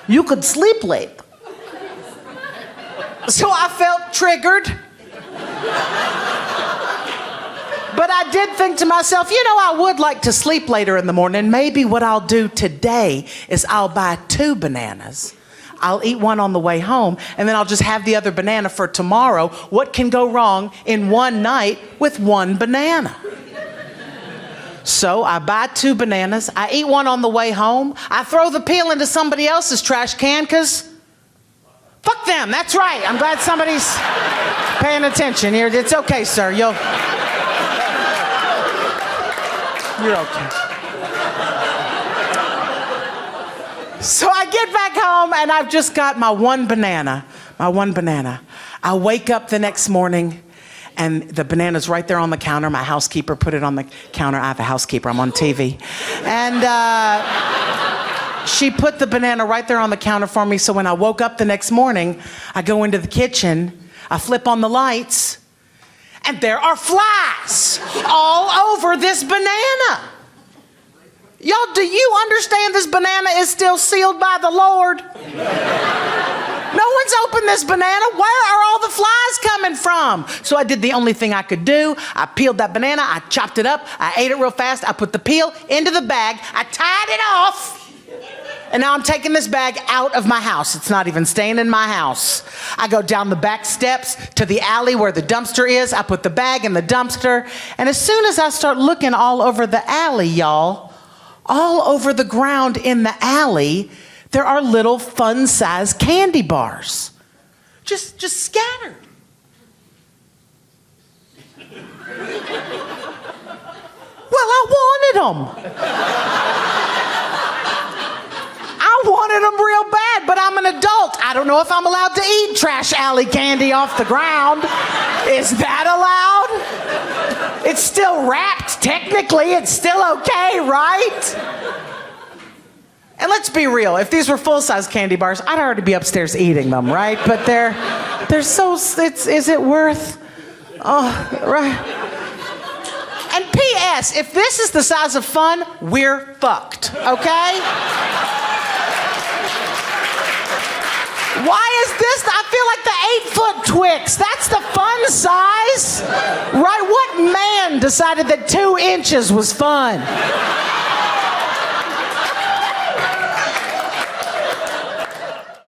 You could sleep late." So I felt triggered. But I did think to myself, I would like to sleep later in the morning. Maybe what I'll do today is I'll buy 2 bananas. I'll eat one on the way home, and then I'll just have the other banana for tomorrow. What can go wrong in one night with one banana? So I buy 2 bananas. I eat one on the way home. I throw the peel into somebody else's trash can because fuck them. That's right. I'm glad somebody's paying attention here. It's okay, sir. You're okay. So I get back home and I've just got my one banana. I wake up the next morning and the banana's right there on the counter. My housekeeper put it on the counter. I have a housekeeper. I'm on TV. And she put the banana right there on the counter for me. So when I woke up the next morning, I go into the kitchen, I flip on the lights, and there are flies all over this banana. Y'all, do you understand this banana is still sealed by the Lord? No one's opened this banana. Where are all the flies coming from? So I did the only thing I could do. I peeled that banana, I chopped it up, I ate it real fast, I put the peel into the bag, I tied it off, and now I'm taking this bag out of my house. It's not even staying in my house. I go down the back steps to the alley where the dumpster is. I put the bag in the dumpster. And as soon as I start looking all over the alley, y'all, all over the ground in the alley, there are little fun-sized candy bars. Just scattered. Well, I wanted them. I wanted them real bad, but I'm an adult. I don't know if I'm allowed to eat trash alley candy off the ground. Is that allowed? It's still wrapped, technically. It's still okay, right? And let's be real. If these were full-size candy bars, I'd already be upstairs eating them, right? But they're so, is it worth? Oh, right. And P.S., if this is the size of fun, we're fucked, okay? Why is this? I feel like the 8-foot Twix. That's the fun size, right? What man decided that 2 inches was fun?